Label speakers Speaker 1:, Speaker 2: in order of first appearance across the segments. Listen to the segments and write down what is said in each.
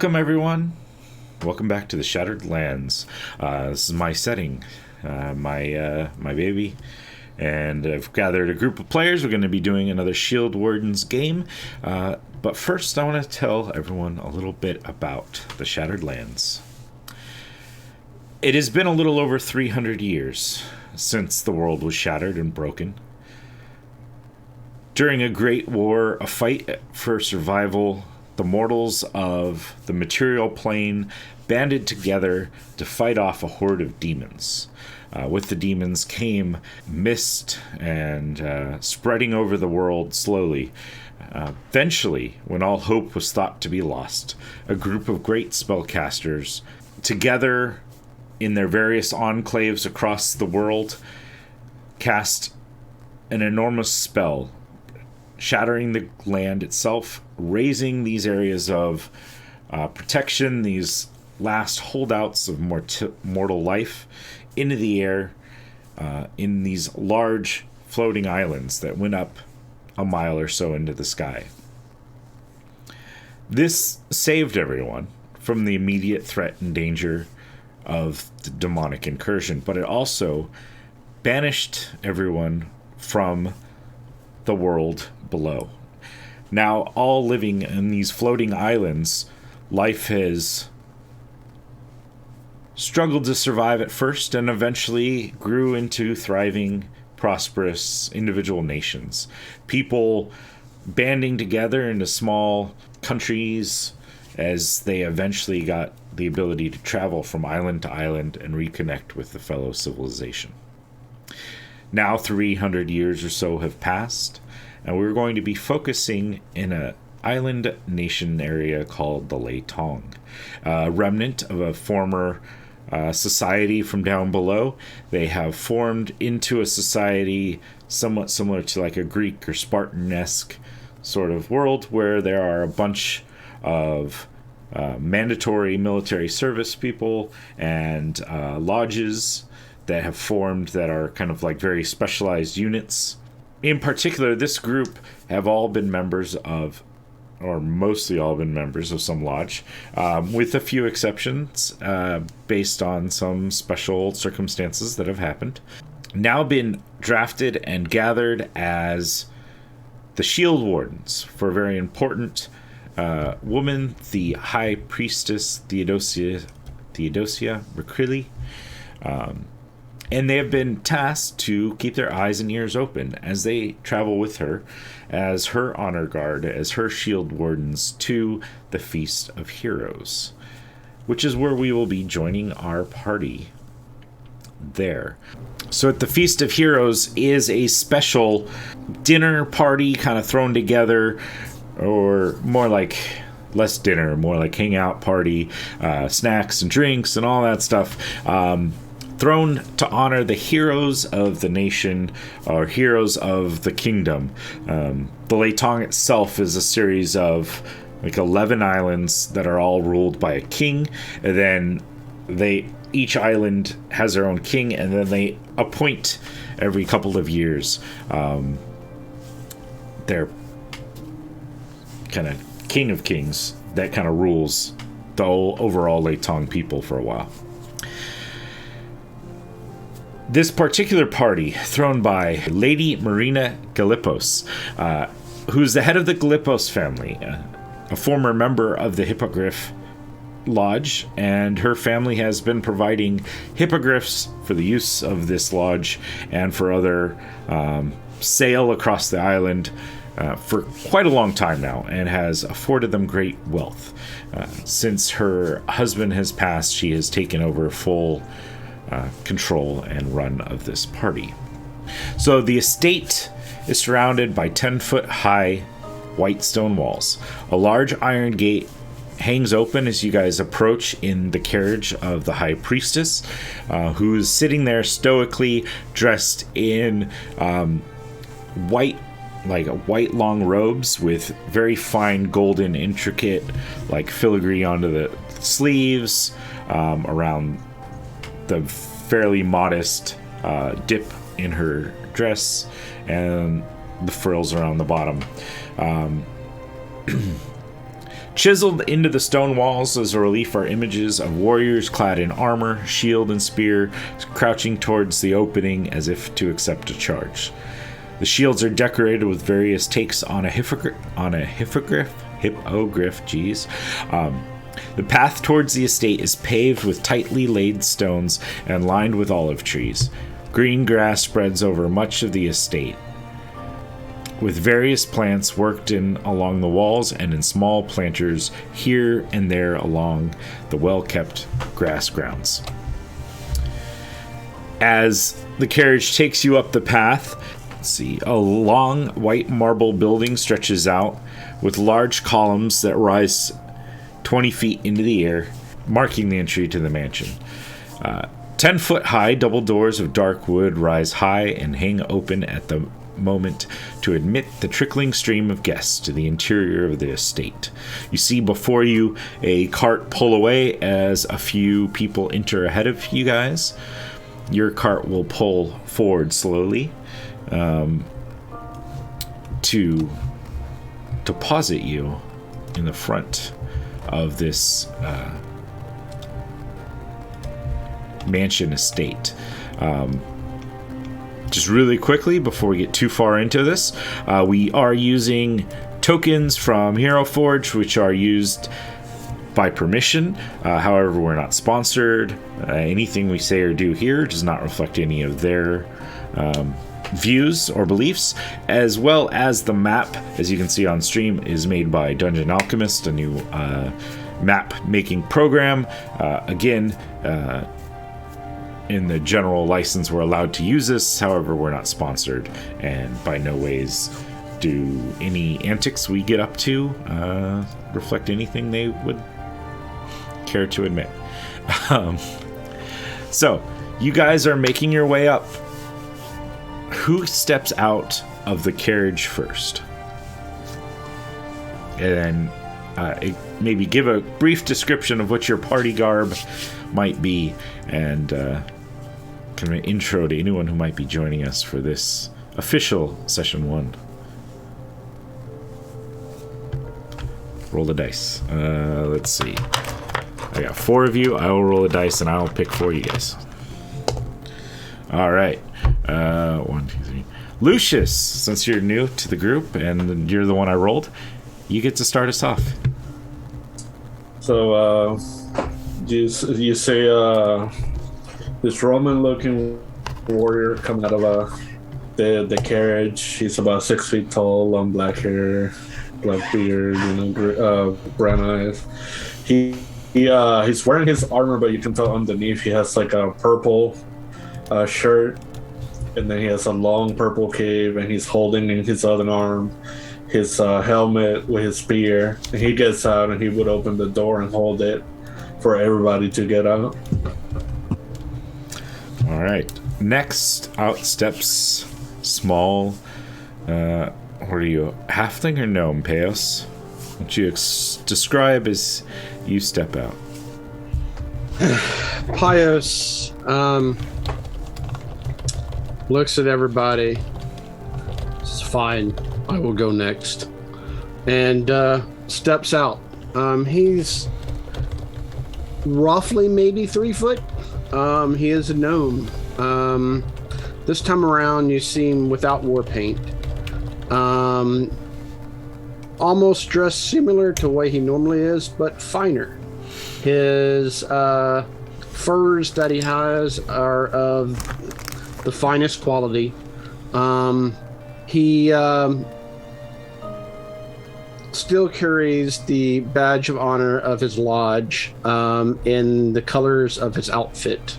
Speaker 1: Welcome, everyone. Welcome back to the Shattered Lands. This is my setting, my baby, and I've gathered a group of players. We're going to be doing another Shield Wardens game, but first I want to tell everyone a little bit about the Shattered Lands. It has been a little over 300 years since the world was shattered and broken. During a great war, a fight for survival, the mortals of the material plane banded together to fight off a horde of demons. With the demons came mist and spreading over the world slowly. Eventually, when all hope was thought to be lost, a group of great spellcasters, together in their various enclaves across the world, cast an enormous spell, shattering the land itself, raising these areas of protection, these last holdouts of mortal life, into the air in these large floating islands that went up a mile or so into the sky. This saved everyone from the immediate threat and danger of the demonic incursion, but it also banished everyone from the world below. Now, all living in these floating islands, life has struggled to survive at first and eventually grew into thriving, prosperous individual nations. People banding together into small countries as they eventually got the ability to travel from island to island and reconnect with the fellow civilization. Now 300 years or so have passed, and we're going to be focusing in an island nation area called the Lei Tong, a remnant of a former society from down below. They have formed into a society somewhat similar to like a Greek or Spartan-esque sort of world, where there are a bunch of mandatory military service people and lodges that have formed that are kind of like very specialized units. In particular, this group have all been members of, or mostly all been members of some lodge, with a few exceptions based on some special circumstances that have happened. Now been drafted and gathered as the Shield Wardens for a very important woman, the High Priestess Theodosia Macrili. And they have been tasked to keep their eyes and ears open as they travel with her as her honor guard, as her shield wardens, to the Feast of Heroes, which is where we will be joining our party there. So at the Feast of Heroes is a special dinner party kind of thrown together, or more like less dinner, more like hangout party, snacks and drinks and all that stuff, thrown to honor the heroes of the nation, or heroes of the kingdom. The Lei Tong itself is a series of like 11 islands that are all ruled by a king, and then each island has their own king, and then they appoint every couple of years their kind of king of kings that kind of rules the overall Lei Tong people for a while. This particular party, thrown by Lady Marina Galipos, who's the head of the Galipos family, a former member of the Hippogriff Lodge, and her family has been providing hippogriffs for the use of this lodge and for other sail across the island for quite a long time now, and has afforded them great wealth. Since her husband has passed, she has taken over full control and run of this party. So the estate is surrounded by 10-foot high white stone walls. A large iron gate hangs open as you guys approach in the carriage of the High Priestess, who is sitting there stoically dressed in white long robes with very fine golden intricate like filigree onto the sleeves, around the fairly modest dip in her dress, and the frills around the bottom. Chiseled into the stone walls as a relief are images of warriors clad in armor, shield, and spear, crouching towards the opening as if to accept a charge. The shields are decorated with various takes on a hippogriff. The path towards the estate is paved with tightly laid stones and lined with olive trees. Green grass spreads over much of the estate, with various plants worked in along the walls and in small planters here and there along the well-kept grass grounds. As the carriage takes you up the path, a long white marble building stretches out with large columns that rise 20 feet into the air, marking the entry to the mansion. 10-foot high double doors of dark wood rise high and hang open at the moment to admit the trickling stream of guests to the interior of the estate. You see before you a cart pull away as a few people enter ahead of you guys. Your cart will pull forward slowly to deposit you in the front of this mansion estate. Just really quickly, before we get too far into this, we are using tokens from Hero Forge, which are used by permission. However, we're not sponsored. Anything we say or do here does not reflect any of their views or beliefs, as well as the map, as you can see on stream, is made by Dungeon Alchemist, a new map making program. Again, in the general license, we're allowed to use this. However, we're not sponsored, and by no ways do any antics we get up to reflect anything they would care to admit. So, you guys are making your way up. Who steps out of the carriage first? And maybe give a brief description of what your party garb might be, and kind of an intro to anyone who might be joining us for this official session 1. Roll the dice. Let's see. I got 4 of you. I will roll the dice and I'll pick 4 of you guys. All right. 1, 2, 3. Lucius, since you're new to the group and you're the one I rolled, you get to start us off.
Speaker 2: So, you say this Roman-looking warrior coming out of the carriage. He's about 6 feet tall, long black hair, black beard, brown eyes. He's wearing his armor, but you can tell underneath he has like a purple shirt, and then he has a long purple cape, and he's holding in his other arm his helmet with his spear. And he gets out, and he would open the door and hold it for everybody to get out.
Speaker 1: All right. Next out steps small. What are you, halfling or gnome, Peos? What you describe as you step out?
Speaker 3: Pios looks at everybody. It's fine. I will go next. And steps out. He's roughly maybe 3 foot. He is a gnome. This time around, you see him without war paint. Almost dressed similar to the way he normally is, but finer. His furs that he has are of the finest quality. He still carries the badge of honor of his lodge in the colors of his outfit,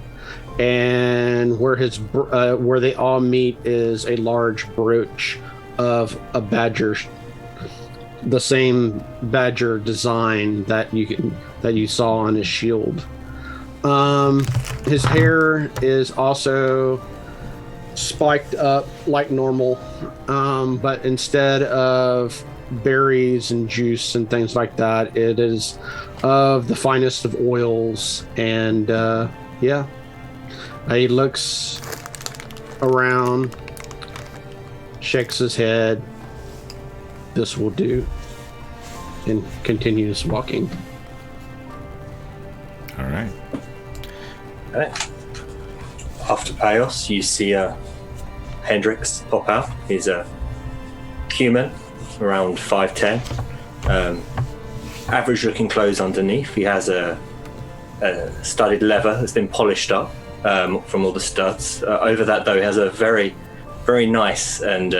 Speaker 3: and where they all meet is a large brooch of a badger, the same badger design that you saw on his shield. His hair is also spiked up like normal, but instead of berries and juice and things like that, it is of the finest of oils. And he looks around, shakes his head. This will do. and continues walking.
Speaker 1: All right.
Speaker 4: After Payos, you see Hendrix pop out. He's a human, around 5'10". Average looking clothes underneath. He has a studded leather that's been polished up from all the studs. Over that, though, he has a very, very nice and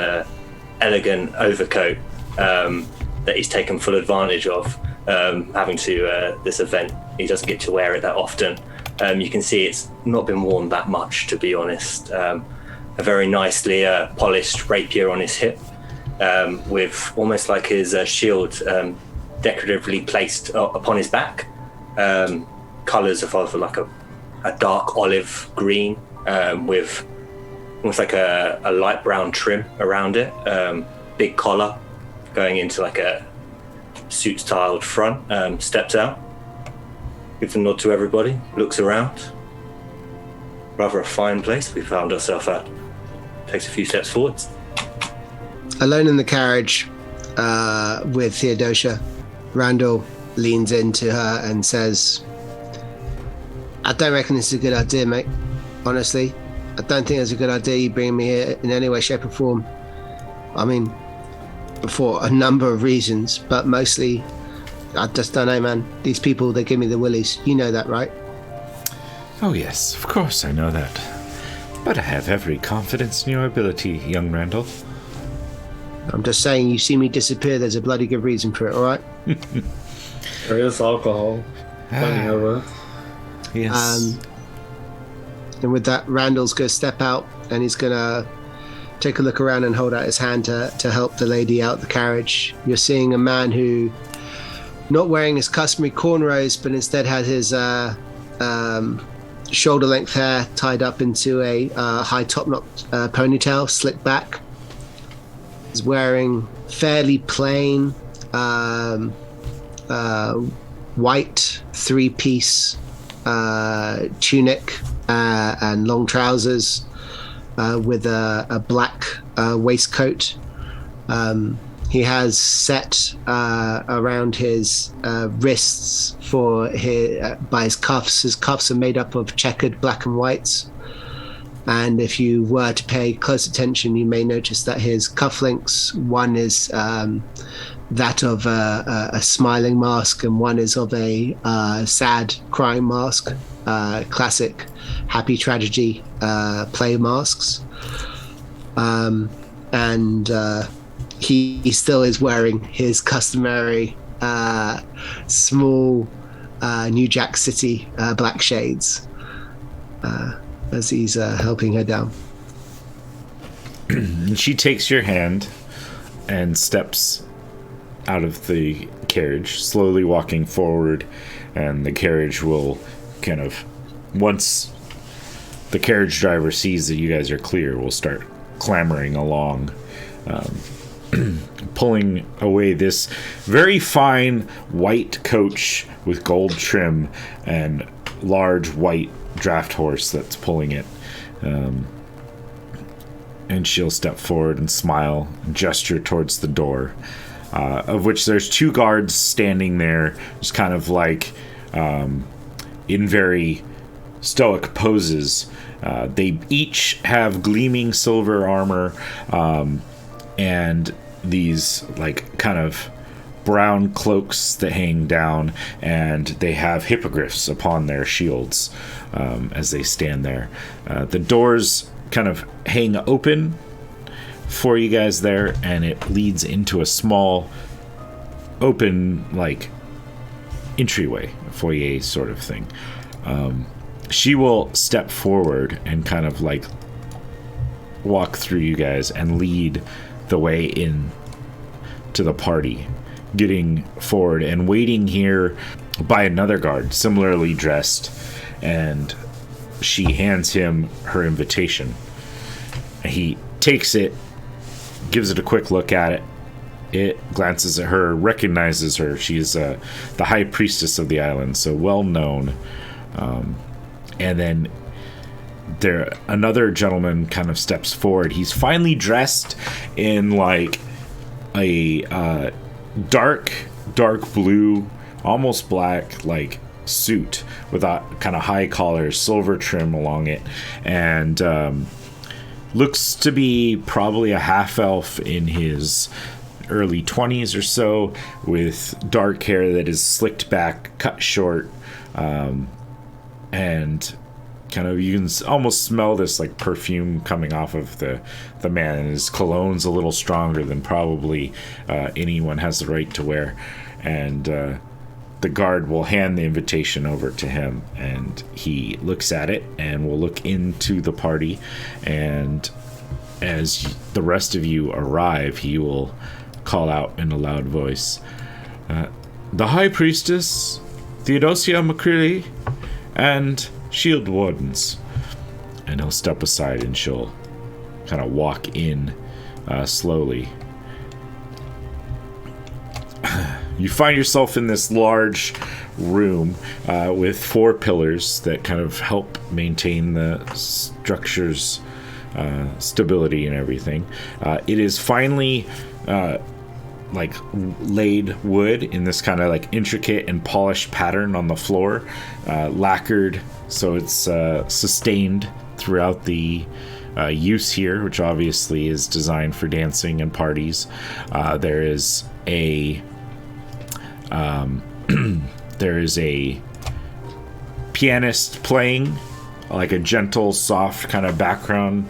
Speaker 4: elegant overcoat that he's taken full advantage of, having to this event. He doesn't get to wear it that often. You can see it's not been worn that much, to be honest. A very nicely polished rapier on his hip, with almost like his shield decoratively placed upon his back. Colours of either like a dark olive green with almost like a light brown trim around it. Big collar going into like a suit-styled front. Steps out, gives a nod to everybody, looks around. Rather a fine place we found ourselves at. Takes a few steps forwards.
Speaker 5: Alone in the carriage with Theodosia, Randall leans into her and says, I don't reckon this is a good idea, mate. Honestly, I don't think it's a good idea you bring me here in any way, shape or form. I mean, for a number of reasons, but mostly, I just don't know, man. These people, they give me the willies. You know that, right?
Speaker 1: Oh, yes, of course I know that. But I have every confidence in your ability, young Randall.
Speaker 5: I'm just saying, you see me disappear, there's a bloody good reason for it, all right?
Speaker 2: There is alcohol. Plenty of it.
Speaker 1: Yes.
Speaker 5: And with that, Randall's going to step out and he's going to take a look around and hold out his hand to help the lady out the carriage. You're seeing a man who, not wearing his customary cornrows, but instead had his shoulder-length hair tied up into a high top-knot ponytail, slicked back. He's wearing fairly plain white three-piece tunic and long trousers with a black waistcoat. He has set around his wrists by his cuffs. His cuffs are made up of checkered black and whites. And if you were to pay close attention, you may notice that his cufflinks, one is that of a smiling mask, and one is of a sad crying mask. Classic happy tragedy play masks. And he still is wearing his customary small New Jack City black shades as he's helping her down.
Speaker 1: She takes your hand and steps out of the carriage, slowly walking forward, and the carriage will kind of, once the carriage driver sees that you guys are clear, will start clambering along, pulling away this very fine white coach with gold trim and large white draft horse that's pulling it. And she'll step forward and smile and gesture towards the door, of which there's two guards standing there, just kind of like in very stoic poses. They each have gleaming silver armor and these like kind of brown cloaks that hang down, and they have hippogriffs upon their shields as they stand there. The doors kind of hang open for you guys there, and it leads into a small open like entryway, foyer sort of thing. She will step forward and kind of like walk through you guys and lead the way in to the party, getting forward and waiting here by another guard similarly dressed, and she hands him her invitation. He takes it, gives it a quick look at it. It glances at her, recognizes her. She's the high priestess of the island, so well known. And then another gentleman kind of steps forward. He's finely dressed in like a dark dark blue, almost black, like suit with a kind of high collar, silver trim along it, and looks to be probably a half elf in his early 20s or so, with dark hair that is slicked back, cut short, and kind of, you can almost smell this like perfume coming off of the man, and his cologne's a little stronger than probably anyone has the right to wear. And the guard will hand the invitation over to him, and he looks at it and will look into the party, and as the rest of you arrive, he will call out in a loud voice, the High Priestess, Theodosia Macrili, and Shield Wardens. And he'll step aside and she'll kind of walk in slowly. You find yourself in this large room with 4 pillars that kind of help maintain the structure's stability and everything. It is finely like laid wood in this kind of like intricate and polished pattern on the floor, lacquered, so it's sustained throughout the use here, which obviously is designed for dancing and parties. There is a pianist playing like a gentle, soft kind of background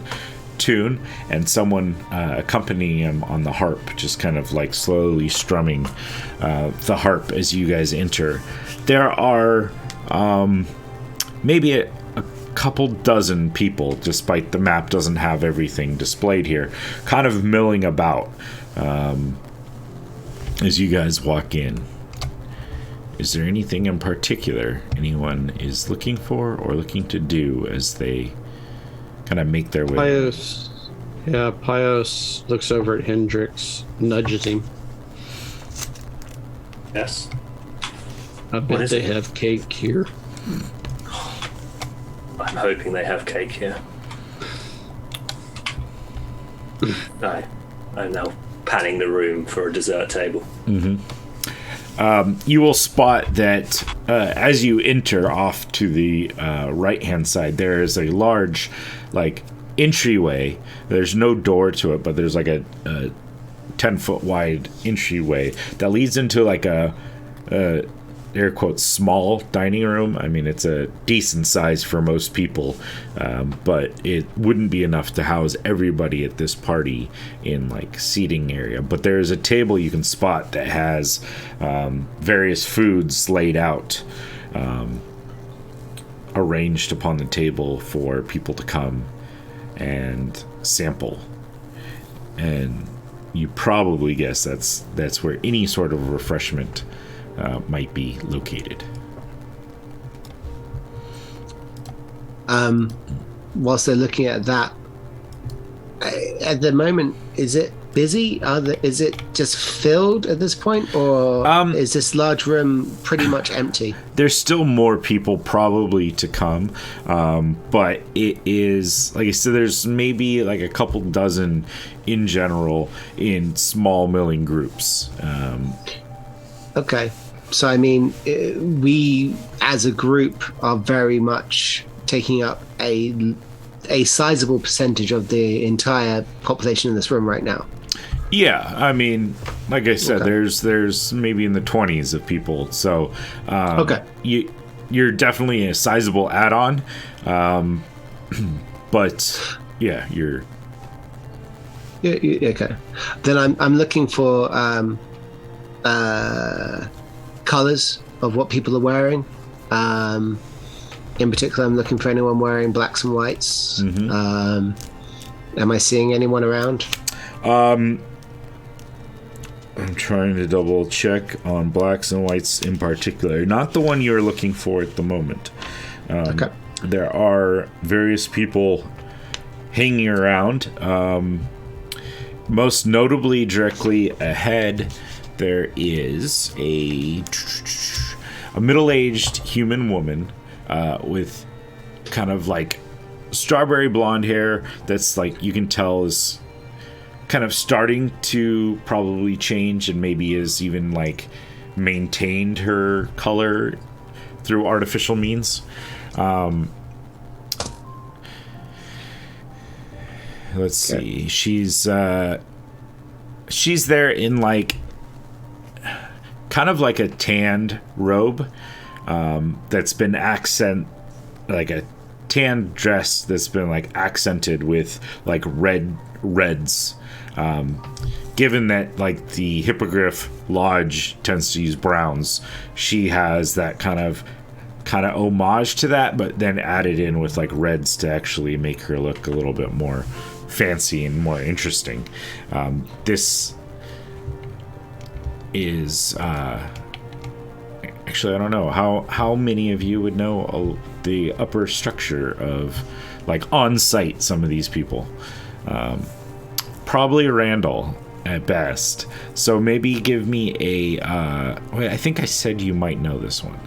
Speaker 1: tune, and someone accompanying him on the harp, just kind of like slowly strumming the harp as you guys enter. There are maybe a couple dozen people, despite the map doesn't have everything displayed here, kind of milling about as you guys walk in. Is there anything in particular anyone is looking for or looking to do as they kind of make their way?
Speaker 3: Pios looks over at Hendrix, nudges him.
Speaker 4: Yes.
Speaker 3: I bet they have cake here.
Speaker 4: I'm hoping they have cake here. I'm now panning the room for a dessert table.
Speaker 1: Mm-hmm. You will spot that as you enter off to the right-hand side, there is a large, like, entryway. There's no door to it, but there's like a 10-foot wide entryway that leads into like a air quotes small dining room. I mean, it's a decent size for most people, but it wouldn't be enough to house everybody at this party in like seating area. But there is a table you can spot that has various foods laid out, arranged upon the table for people to come and sample. And you probably guess that's where any sort of refreshment might be located.
Speaker 5: Whilst they're looking at that, at the moment, is it busy? Is it just filled at this point, or is this large room pretty much empty?
Speaker 1: There's still more people probably to come, but it is, like I said, there's maybe like a couple dozen in general in small milling groups.
Speaker 5: Okay. So, I mean, we as a group are very much taking up a sizable percentage of the entire population in this room right now.
Speaker 1: Yeah, I mean, like I said,
Speaker 5: Okay.
Speaker 1: there's maybe in the 20s of people. So,
Speaker 5: Okay.
Speaker 1: you're definitely a sizable add-on, but yeah, you're.
Speaker 5: Yeah, okay. Then I'm looking for colors of what people are wearing. In particular, I'm looking for anyone wearing blacks and whites.
Speaker 1: Mm-hmm.
Speaker 5: Am I seeing anyone around?
Speaker 1: I'm trying to double check on blacks and whites in particular. Not the one you're looking for at the moment.
Speaker 5: Okay.
Speaker 1: There are various people hanging around. Most notably, directly ahead, there is a middle-aged human woman with kind of like strawberry blonde hair that's like, you can tell is kind of starting to probably change, and maybe is even like maintained her color through artificial means. Let's see. She's there in like kind of like a tanned robe that's been like a tan dress that's been like accented with like reds. Given that like the Hippogriff Lodge tends to use browns, she has that kind of homage to that, but then added in with like reds to actually make her look a little bit more fancy and more interesting. This is actually, I don't know how many of you would know the upper structure of like on site some of these people. Probably Randall at best. So maybe give me a wait, I think I said you might know this one.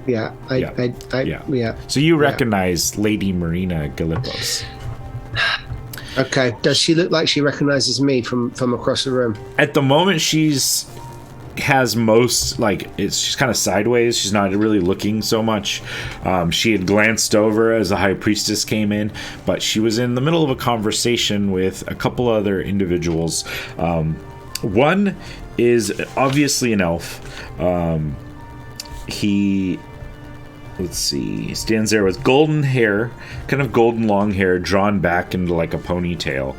Speaker 5: Yeah. Yeah.
Speaker 1: So you recognize Lady Marina Galipos.
Speaker 5: Okay. Does she look like she recognizes me from across the room?
Speaker 1: At the moment, she's kind of sideways. She's not really looking so much. She had glanced over as the high priestess came in, but she was in the middle of a conversation with a couple other individuals. One is obviously an elf. He stands there with golden hair, kind of golden long hair drawn back into like a ponytail.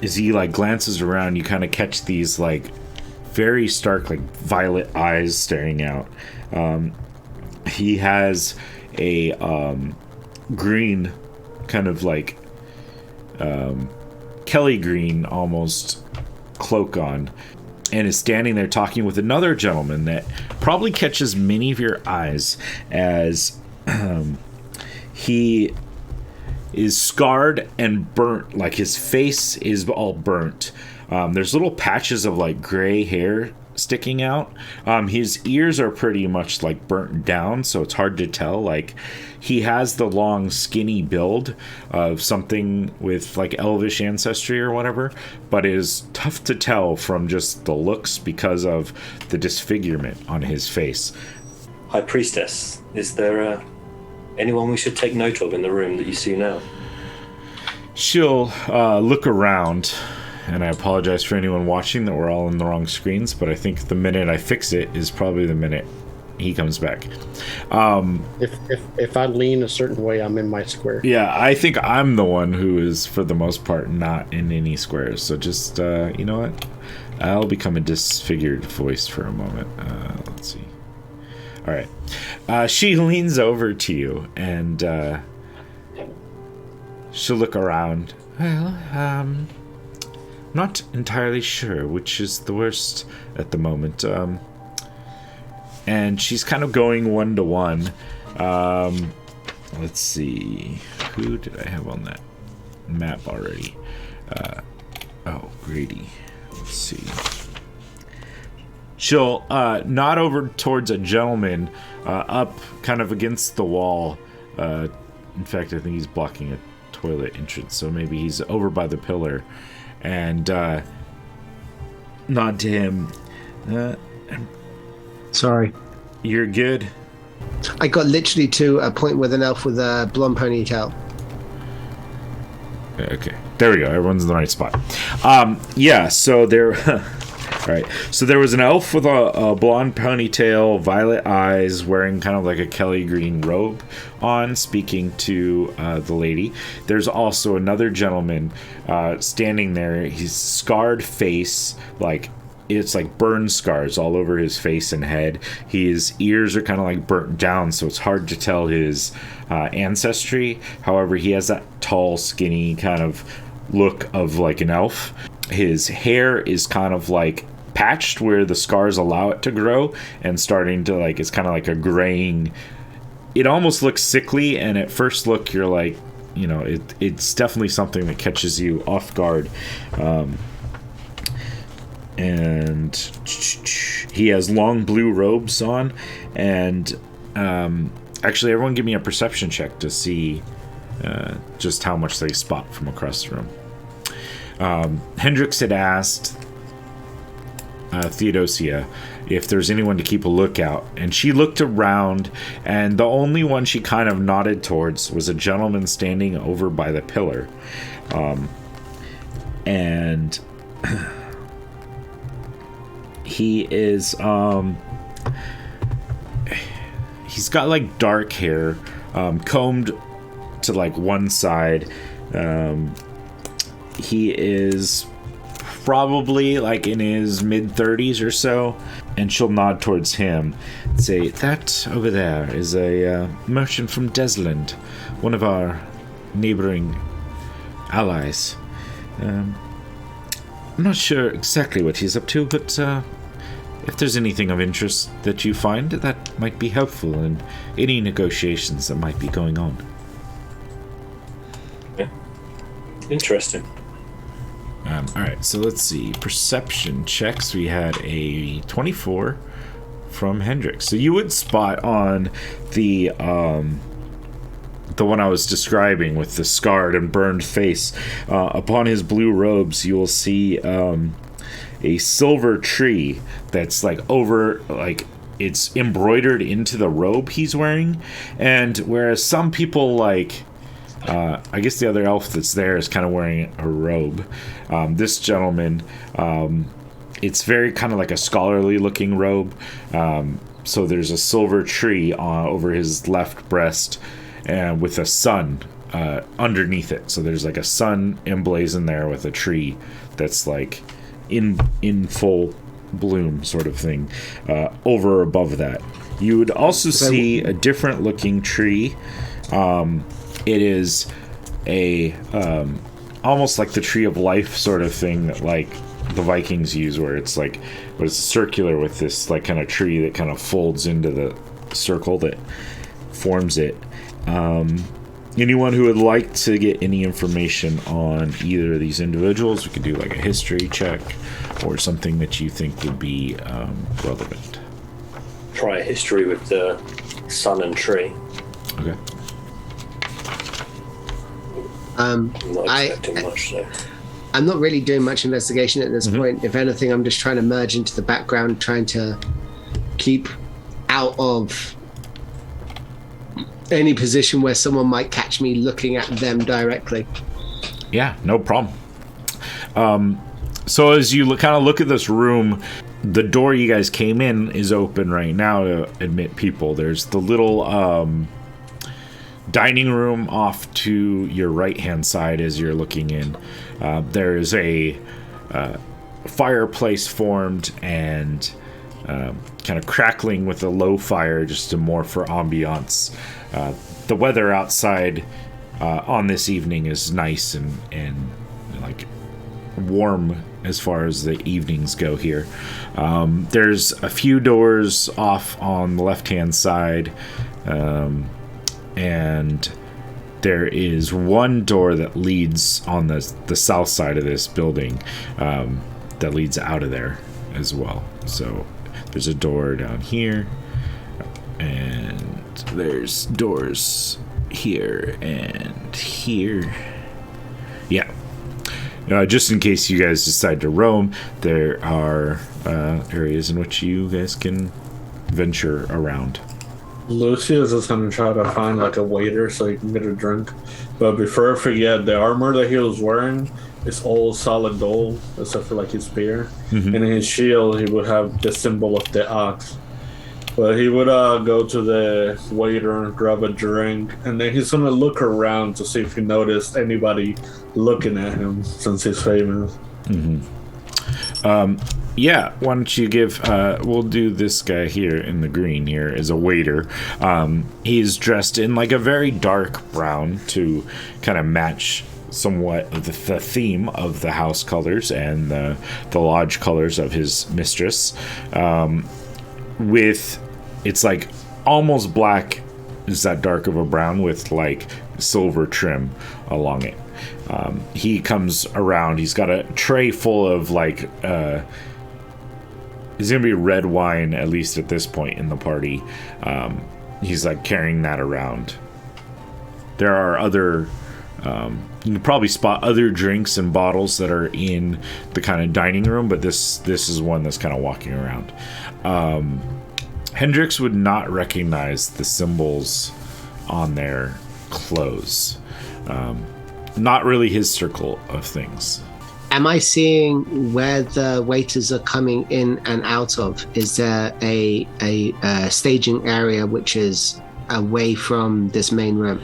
Speaker 1: As he like glances around, you kind of catch these like very stark like violet eyes staring out. He has a green, kind of like Kelly green almost cloak on, and is standing there talking with another gentleman that probably catches many of your eyes as he is scarred and burnt. Like his face is all burnt. There's little patches of like gray hair sticking out. His ears are pretty much like burnt down, so it's hard to tell. Like he has the long skinny build of something with like elvish ancestry or whatever, but it is tough to tell from just the looks because of the disfigurement on his face.
Speaker 4: High Priestess, is there anyone we should take note of in the room that you see now?
Speaker 1: She'll look around, and I apologize for anyone watching that we're all in the wrong screens, but I think the minute I fix it is probably the minute he comes back.
Speaker 3: If I lean a certain way, I'm in my square.
Speaker 1: Yeah, I think I'm the one who is, for the most part, not in any squares. So just, you know what? I'll become a disfigured voice for a moment. Let's see. All right. She leans over to you, and she'll look around. Well, not entirely sure which is the worst at the moment. And she's kind of going one to one. Let's see. Who did I have on that map already? Grady. Let's see. She'll nod over towards a gentleman up kind of against the wall. In fact, I think he's blocking a toilet entrance, so maybe he's over by the pillar. And nod to him.
Speaker 5: Sorry.
Speaker 1: You're good?
Speaker 5: I got literally to a point with an elf with a blonde ponytail.
Speaker 1: Okay. There we go. Everyone's in the right spot. So there... All right. So there was an elf with a blonde ponytail, violet eyes, wearing kind of like a Kelly green robe on, speaking to the lady. There's also another gentleman standing there. His scarred face, like it's like burn scars all over his face and head. His ears are kind of like burnt down, so it's hard to tell his ancestry. However, he has that tall, skinny kind of look of like an elf. His hair is kind of like patched where the scars allow it to grow, and starting to like, it's kind of like a graying. It almost looks sickly, and at first look you're like, you know, it's definitely something that catches you off guard. And he has long blue robes on, and actually everyone give me a perception check to see just how much they spot from across the room. Hendrix had asked Theodosia if there's anyone to keep a lookout. And she looked around, and the only one she kind of nodded towards was a gentleman standing over by the pillar. And he is, he's got like dark hair, combed to like one side. He is probably like in his mid-30s or so, and she'll nod towards him and say, "That over there is a merchant from Desland, one of our neighboring allies. I'm not sure exactly what he's up to, but if there's anything of interest that you find, that might be helpful in any negotiations that might be going on."
Speaker 4: Yeah. Interesting.
Speaker 1: Alright, so let's see. Perception checks. We had a 24 from Hendrix. So you would spot on the one I was describing with the scarred and burned face. Upon his blue robes, you will see a silver tree that's like over, like it's embroidered into the robe he's wearing. And whereas some people like, I guess the other elf that's there is kind of wearing a robe. This gentleman, it's very kind of like a scholarly looking robe. So there's a silver tree over his left breast, and with a sun underneath it. So there's like a sun emblazoned there with a tree that's like in full bloom sort of thing over above that. You would also see a different looking tree. It is a almost like the tree of life sort of thing that like the Vikings use, where it's like, but it's circular with this like kind of tree that kind of folds into the circle that forms it. Anyone who would like to get any information on either of these individuals, we could do like a history check or something that you think would be relevant.
Speaker 4: Try a history with the sun and tree.
Speaker 1: Okay.
Speaker 4: I'm not expecting much, though.
Speaker 5: I'm not really doing much investigation at this point. If anything, I'm just trying to merge into the background, trying to keep out of any position where someone might catch me looking at them directly.
Speaker 1: Yeah, no problem. So as you kind of look at this room, the door you guys came in is open right now to admit people. There's the little dining room off to your right-hand side as you're looking in. There is a fireplace formed and kind of crackling with a low fire just to more for ambiance. The weather outside on this evening is nice and like warm as far as the evenings go here. There's a few doors off on the left-hand side, and there is one door that leads on the south side of this building that leads out of there as well. So there's a door down here, and there's doors here and here. Yeah. Just in case you guys decide to roam, there are areas in which you guys can venture around.
Speaker 2: Lucius is going to try to find like a waiter so he can get a drink. But before I forget, the armor that he was wearing is all solid gold, except for like his spear. And in his shield, he would have the symbol of the ox. But he would go to the waiter and grab a drink, and then he's going to look around to see if he noticed anybody looking at him since he's famous.
Speaker 1: Yeah, why don't you give, we'll do this guy here in the green here as a waiter. He's dressed in like a very dark brown to kind of match somewhat the theme of the house colors and the lodge colors of his mistress. It's like almost black, is that dark of a brown with like silver trim along it. He comes around, he's got a tray full of like, it's gonna be red wine, at least at this point in the party. He's like carrying that around. There are other You can probably spot other drinks and bottles that are in the kind of dining room, but this is one that's kind of walking around. Hendrix would not recognize the symbols on their clothes. Not really his circle of things.
Speaker 5: Am I seeing where the waiters are coming in and out of? Is there a staging area which is away from this main room?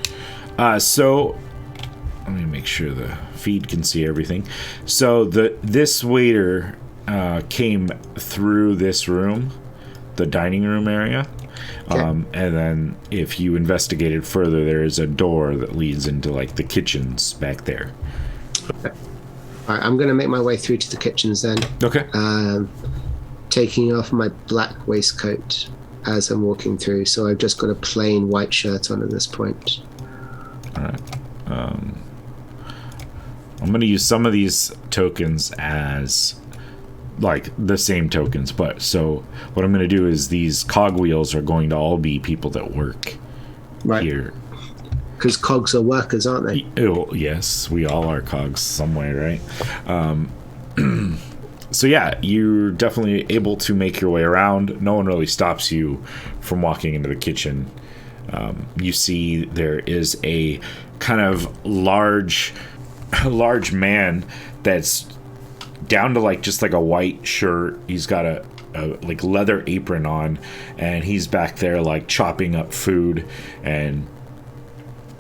Speaker 1: So let me make sure the feed can see everything. So this waiter came through this room, the dining room area.
Speaker 5: Okay.
Speaker 1: And then if you investigated further, there is a door that leads into like the kitchens back there.
Speaker 5: Okay. All right, I'm going to make my way through to the kitchens then.
Speaker 1: Okay.
Speaker 5: Taking off my black waistcoat as I'm walking through. So I've just got a plain white shirt on at this point.
Speaker 1: All right. I'm going to use some of these tokens as like the same tokens, but so what I'm going to do is these cogwheels are going to all be people that work here.
Speaker 5: Because cogs are workers, aren't they?
Speaker 1: Oh, yes, we all are cogs somewhere, right? So yeah, you're definitely able to make your way around. No one really stops you from walking into the kitchen. You see there is a kind of large man that's down to like just like a white shirt. He's got a like leather apron on, and he's back there like chopping up food and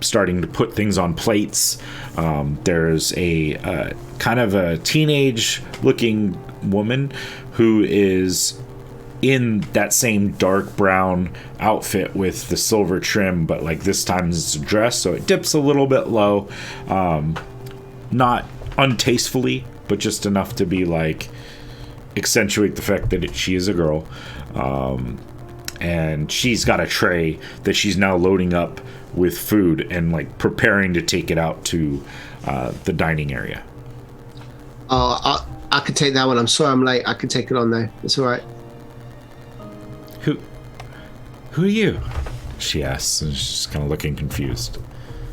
Speaker 1: starting to put things on plates. There's a kind of a teenage looking woman who is in that same dark brown outfit with the silver trim, but like this time it's a dress, so it dips a little bit low, not untastefully, but just enough to be like accentuate the fact that she is a girl. And she's got a tray that she's now loading up with food and like preparing to take it out to the dining area.
Speaker 5: Oh, I could take that one. I'm sorry I'm late. I can take it on though. It's all right.
Speaker 1: Who are you? She asks, and she's just kind of looking confused.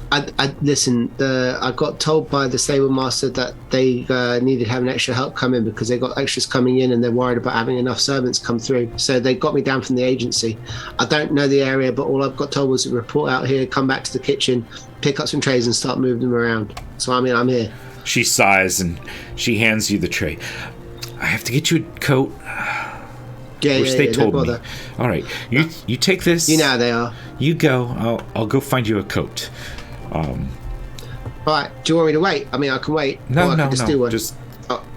Speaker 5: I listen. I got told by the stable master that they needed having extra help come in because they got extras coming in and they're worried about having enough servants come through. So they got me down from the agency. I don't know the area, but all I've got told was to report out here, come back to the kitchen, pick up some trays, and start moving them around. So I mean, I'm here.
Speaker 1: She sighs and she hands you the tray. I have to get you a coat. They told me. All right, you take this.
Speaker 5: You know how they are.
Speaker 1: You go. I'll go find you a coat.
Speaker 5: All right. Do you want me to wait? I mean, I can wait.
Speaker 1: No.
Speaker 5: Do one.
Speaker 1: Just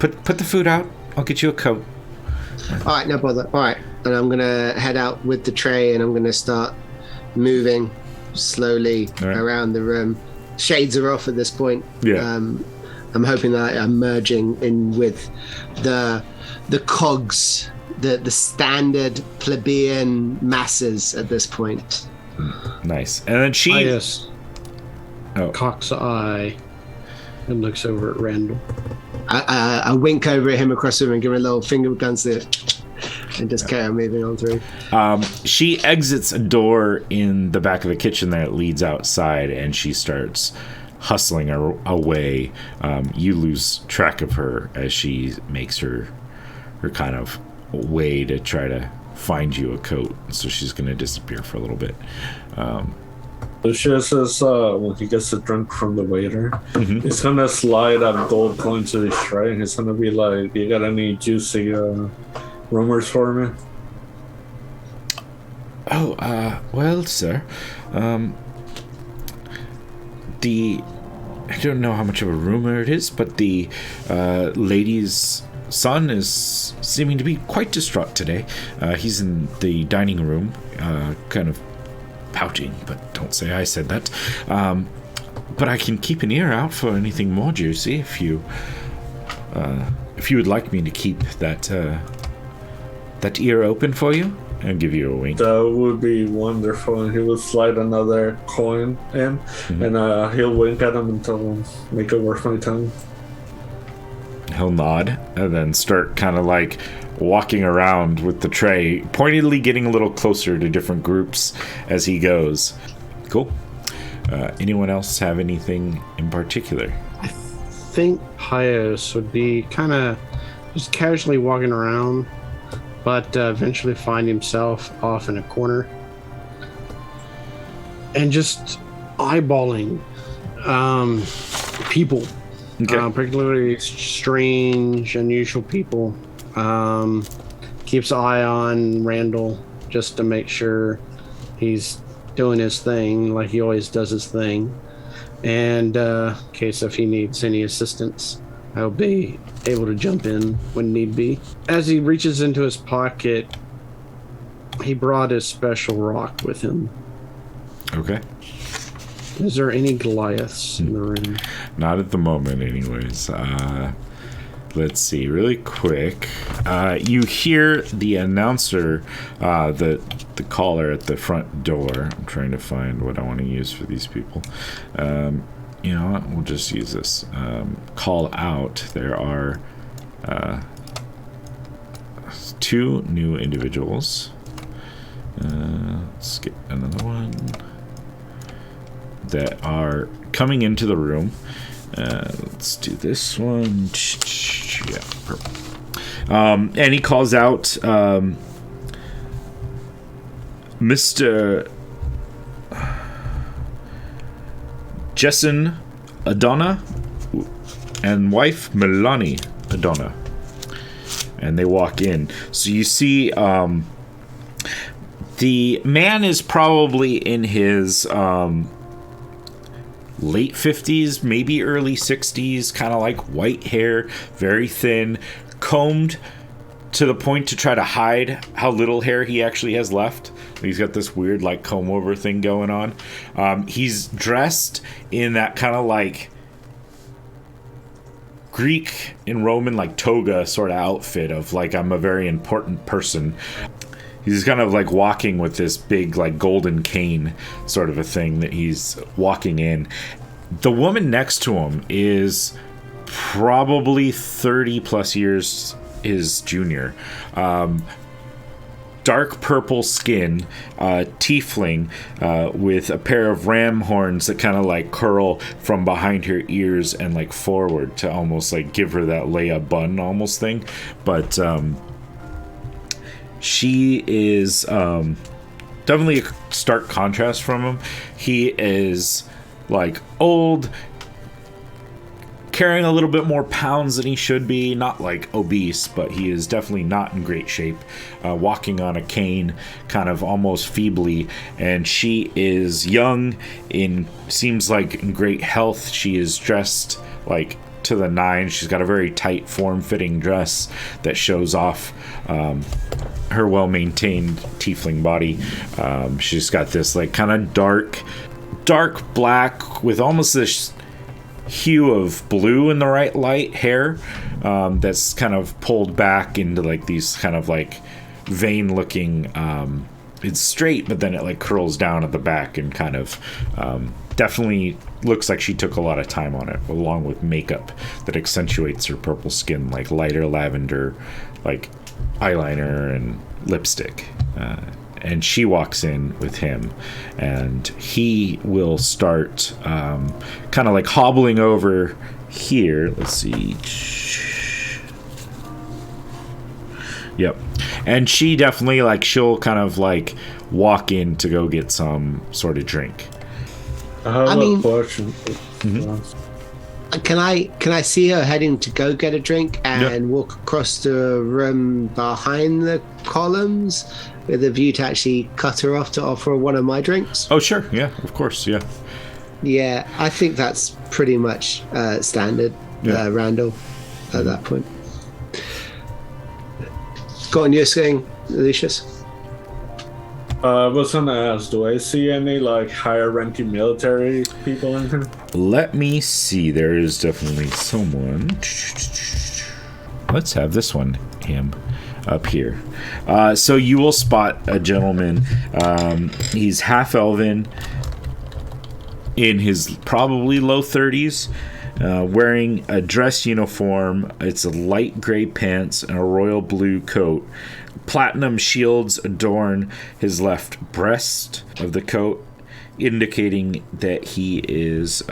Speaker 1: put the food out. I'll get you a coat.
Speaker 5: All right, no bother. All right, and I'm gonna head out with the tray, and I'm gonna start moving slowly around the room. Shades are off at this point.
Speaker 1: Yeah.
Speaker 5: I'm hoping that I'm merging in with the cogs, the standard plebeian masses at this point.
Speaker 1: Nice. And then she...
Speaker 3: Yes.
Speaker 1: Oh.
Speaker 3: Cocks eye and looks over at Randall.
Speaker 5: I wink over at him across the room and give him a little finger guns there and just carry on moving on through.
Speaker 1: She exits a door in the back of the kitchen that leads outside, and she starts hustling away. You lose track of her as she makes her kind of way to try to find you a coat. So she's going to disappear for a little bit.
Speaker 2: Lucia says when he gets a drink from the waiter, he's going to slide a gold coin to his tray, and he's going to be like, you got any juicy rumors for me?
Speaker 1: Well, sir, I don't know how much of a rumor it is, but the lady's son is seeming to be quite distraught today. He's in the dining room, kind of pouting, but don't say I said that. But I can keep an ear out for anything more juicy if you would like me to keep that ear open for you. I'll give you a wink.
Speaker 2: That would be wonderful. And he will slide another coin in, and he'll wink at him and tell him, make it worth my time.
Speaker 1: He'll nod and then start kind of like walking around with the tray, pointedly getting a little closer to different groups as he goes. Cool. Anyone else have anything in particular?
Speaker 3: I think Pius would be kind of just casually walking around, but eventually find himself off in a corner and just eyeballing people, particularly strange, unusual people. Keeps an eye on Randall just to make sure he's doing his thing like he always does his thing. And in case if he needs any assistance, I'll be able to jump in when need be. As he reaches into his pocket, he brought his special rock with him.
Speaker 1: Okay.
Speaker 3: Is there any Goliaths in the room?
Speaker 1: Not at the moment, anyways. Let's see, really quick. You hear the announcer, the caller at the front door. I'm trying to find what I want to use for these people. You know what? We'll just use this. Call out. There are 2 new individuals. Let's get another one. That are coming into the room. Let's do this one. Yeah, purple. And he calls out Mr. Jessen Adonna and wife Melanie Adonna. And they walk in. So you see the man is probably in his late 50s, maybe early 60s, kind of like white hair, very thin, combed to the point to try to hide how little hair he actually has left. He's got this weird like comb over thing going on. He's dressed in that kind of like Greek and Roman like toga sort of outfit of like, I'm a very important person. He's kind of like walking with this big like golden cane sort of a thing that he's walking in. The woman next to him is probably 30 plus years his junior. Dark purple skin, tiefling with a pair of ram horns that kind of like curl from behind her ears and like forward to almost like give her that Leia bun almost thing. But she is definitely a stark contrast from him. He is like old, carrying a little bit more pounds than he should be. Not like obese, but he is definitely not in great shape. Walking on a cane, kind of almost feebly. And she is young, seems like in great health. She is dressed like to the nines. She's got a very tight form-fitting dress that shows off her well-maintained tiefling body. She's got this like kind of dark black with almost this hue of blue in the right light hair that's kind of pulled back into like these kind of like vein looking, it's straight but then it like curls down at the back and kind of definitely looks like she took a lot of time on it, along with makeup that accentuates her purple skin, like lighter lavender like eyeliner and lipstick. And she walks in with him, and he will start kind of like hobbling over here. Let's see. Yep. And she definitely like, she'll kind of like walk in to go get some sort of drink.
Speaker 2: I mean, question.
Speaker 5: Can I see her heading to go get a drink and walk across the room behind the columns with a view to actually cut her off to offer her one of my drinks?
Speaker 1: Oh, sure. Yeah, of course. Yeah.
Speaker 5: Yeah, I think that's pretty much standard, Randall, at that point. Go on, you're saying, Lucius?
Speaker 2: I was gonna ask, do I see any like higher ranking military people in here?
Speaker 1: Let me see. There is definitely someone. Let's have this one, him, up here. So you will spot a gentleman. He's half elven, in his probably low 30s, wearing a dress uniform. It's a light gray pants and a royal blue coat. Platinum shields adorn his left breast of the coat. indicating that he is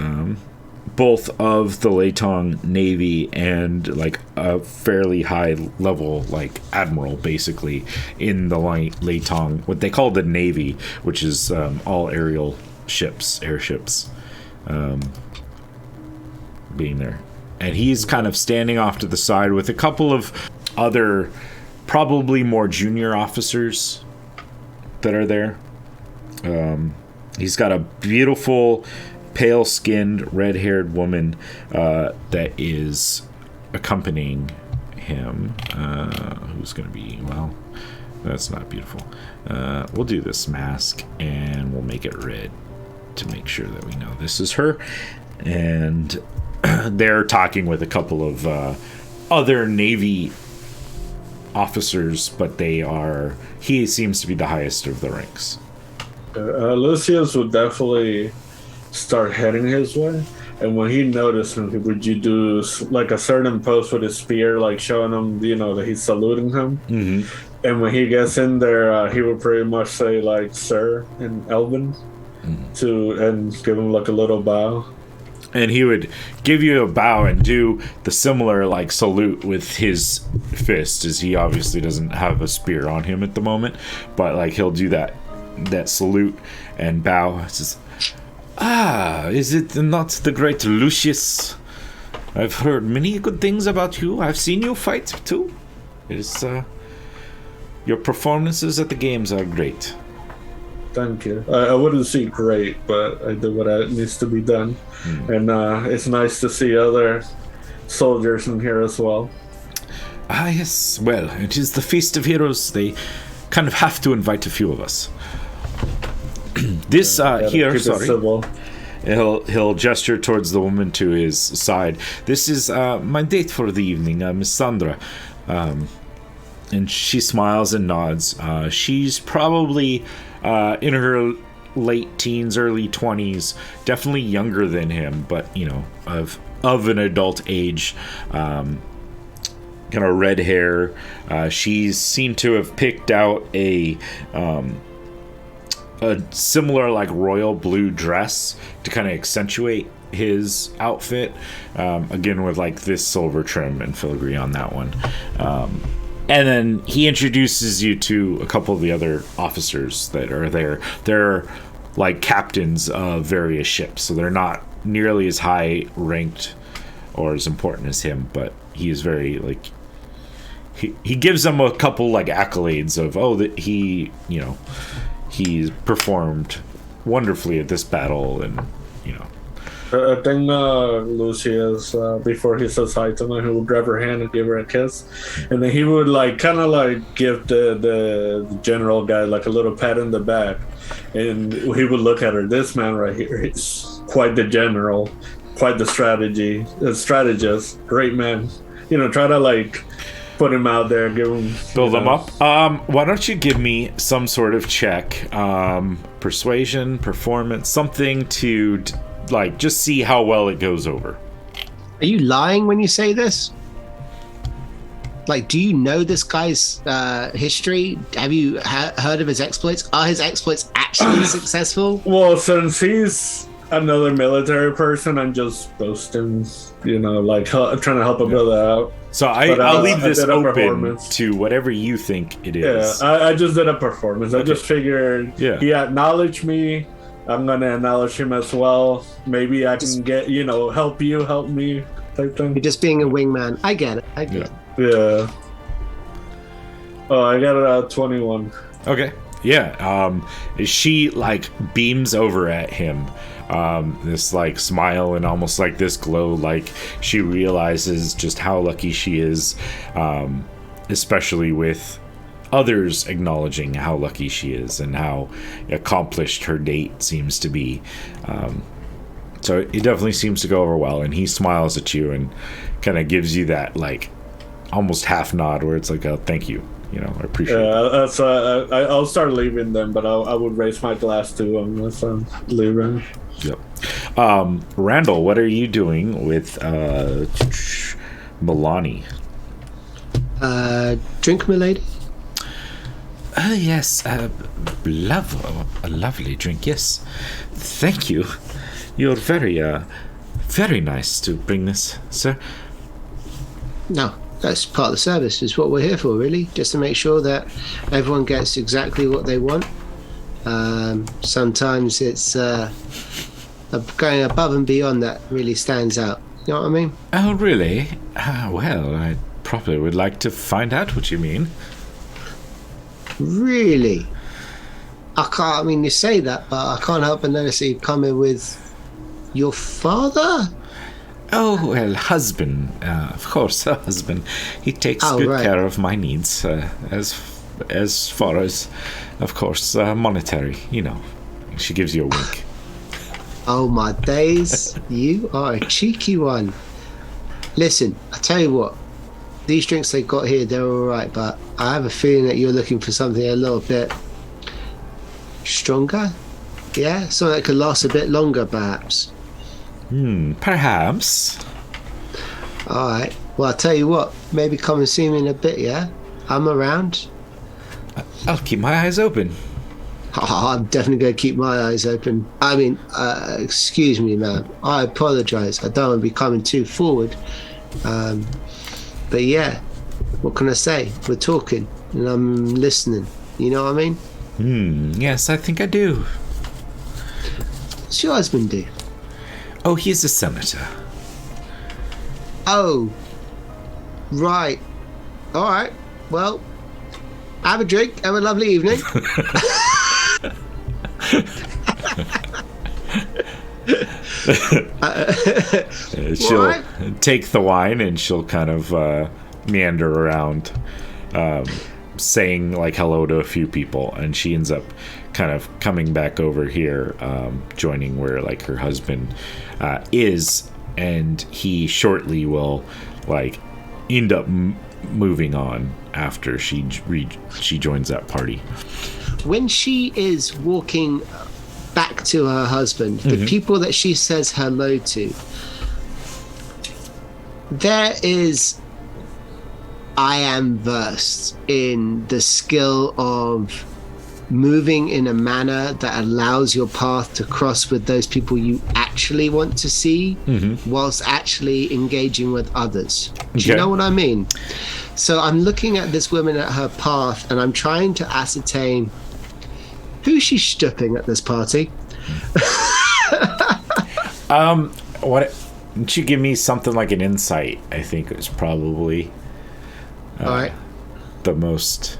Speaker 1: both of the Leitong Navy and like a fairly high level, like admiral, basically, in the Leitong, what they call the Navy, which is all aerial ships, airships, being there. And he's kind of standing off to the side with a couple of other, probably more junior officers that are there. He's got a beautiful, pale-skinned, red-haired woman that is accompanying him. Who's going to be... Well, that's not beautiful. We'll do this mask, and we'll make it red to make sure that we know this is her. And they're talking with a couple of other Navy officers, but he seems to be the highest of the ranks.
Speaker 2: Lucius would definitely start heading his way, and when he noticed him, would you do like a certain pose with his spear, like showing him, that he's saluting him? Mm-hmm. And when he gets in there, he would pretty much say like "sir" in Elven, and give him like a little bow.
Speaker 1: And he would give you a bow and do the similar like salute with his fist, as he obviously doesn't have a spear on him at the moment, but like he'll do that salute and bow. It says, is it not the great Lucius? I've heard many good things about you. I've seen you fight too. It is your performances at the games are great.
Speaker 2: Thank you. I wouldn't say great, but I do what needs to be done. And it's nice to see other soldiers in here as well.
Speaker 1: Yes. Well, it is the Feast of Heroes. They kind of have to invite a few of us. This here, sorry. He'll gesture towards the woman to his side. This is my date for the evening, Miss Sandra. And she smiles and nods. She's probably in her late teens, early 20s, definitely younger than him, but of an adult age. Kind of red hair. She's seemed to have picked out a similar like royal blue dress to kind of accentuate his outfit, again with like this silver trim and filigree on that one. And then he introduces you to a couple of the other officers that are there. They're like captains of various ships, so they're not nearly as high ranked or as important as him, but he is very like he gives them a couple like accolades of that he performed wonderfully at this battle, and
Speaker 2: I think Lucius, before he says hi to me, he would grab her hand and give her a kiss, and then he would like kind of like give the general guy like a little pat in the back, and he would look at her. This man right here is quite the general, quite the strategist, great man. Try to like put him out there,
Speaker 1: build him up. Why don't you give me some sort of check, persuasion, performance, something to like just see how well it goes over.
Speaker 5: Are you lying when you say this? Like, do you know this guy's history? Have you heard of his exploits? Are his exploits actually successful?
Speaker 2: Well, since he's another military person, I'm just boasting, like trying to help a brother out.
Speaker 1: So I'll leave this open to whatever you think it is.
Speaker 2: Yeah, I just did a performance. Okay. I just figured he acknowledged me. I'm going to acknowledge him as well. Maybe I can get, help me type thing.
Speaker 5: You're just being a wingman. I get it.
Speaker 2: Yeah. Oh, I got it at 21.
Speaker 1: Okay. Yeah. She like beams over at him. This like smile and almost like this glow, like she realizes just how lucky she is, especially with others acknowledging how lucky she is and how accomplished her date seems to be. So it definitely seems to go over well, and he smiles at you and kind of gives you that like almost half nod where it's like a thank you. I appreciate it.
Speaker 2: That's I'll start leaving them, but I would raise my glass to him as I'm leaving.
Speaker 1: Yep. Randall, what are you doing with Milani?
Speaker 5: Drink, milady.
Speaker 1: Yes. A lovely drink, yes. Thank you. You're very nice to bring this, sir.
Speaker 5: No, that's part of the service. Is what we're here for, really, just to make sure that everyone gets exactly what they want. Sometimes it's going above and beyond that really stands out. You know what I mean?
Speaker 1: Oh, really? Well, I probably would like to find out what you mean.
Speaker 5: Really? I mean, you say that, but I can't help but notice you come in with your father?
Speaker 1: Oh, well, husband. Of course, a husband. He takes good care of my needs, as far as, of course, monetary, you know. She gives you a wink.
Speaker 5: Oh, my days. You are a cheeky one. Listen, I tell you what. These drinks they got here, they're all right, but I have a feeling that you're looking for something a little bit stronger? Yeah? Something that could last a bit longer, perhaps.
Speaker 1: Perhaps.
Speaker 5: All right. Well, I'll tell you what. Maybe come and see me in a bit, yeah? I'm around.
Speaker 1: I'll keep my eyes open.
Speaker 5: Oh, I'm definitely going to keep my eyes open. I mean, excuse me, ma'am. I apologize. I don't want to be coming too forward. But yeah, what can I say? We're talking, and I'm listening. You know what I mean?
Speaker 1: Yes, I think I do.
Speaker 5: What's your husband do?
Speaker 1: Oh, he's a senator.
Speaker 5: Oh, right. All right. Well, have a drink. Have a lovely evening.
Speaker 1: She'll take the wine and she'll kind of meander around, saying like hello to a few people, and she ends up kind of coming back over here, joining where like her husband is, and he shortly will like end up moving on after she joins that party.
Speaker 5: When she is walking back to her husband, the people that she says hello to, I am versed in the skill of moving in a manner that allows your path to cross with those people you actually want to see, whilst actually engaging with others. Do you know what I mean? So I'm looking at this woman at her path, and I'm trying to ascertain who she's stripping at this party.
Speaker 1: What? Didn't you give me something like an insight? I think it was probably
Speaker 5: all right.
Speaker 1: The most.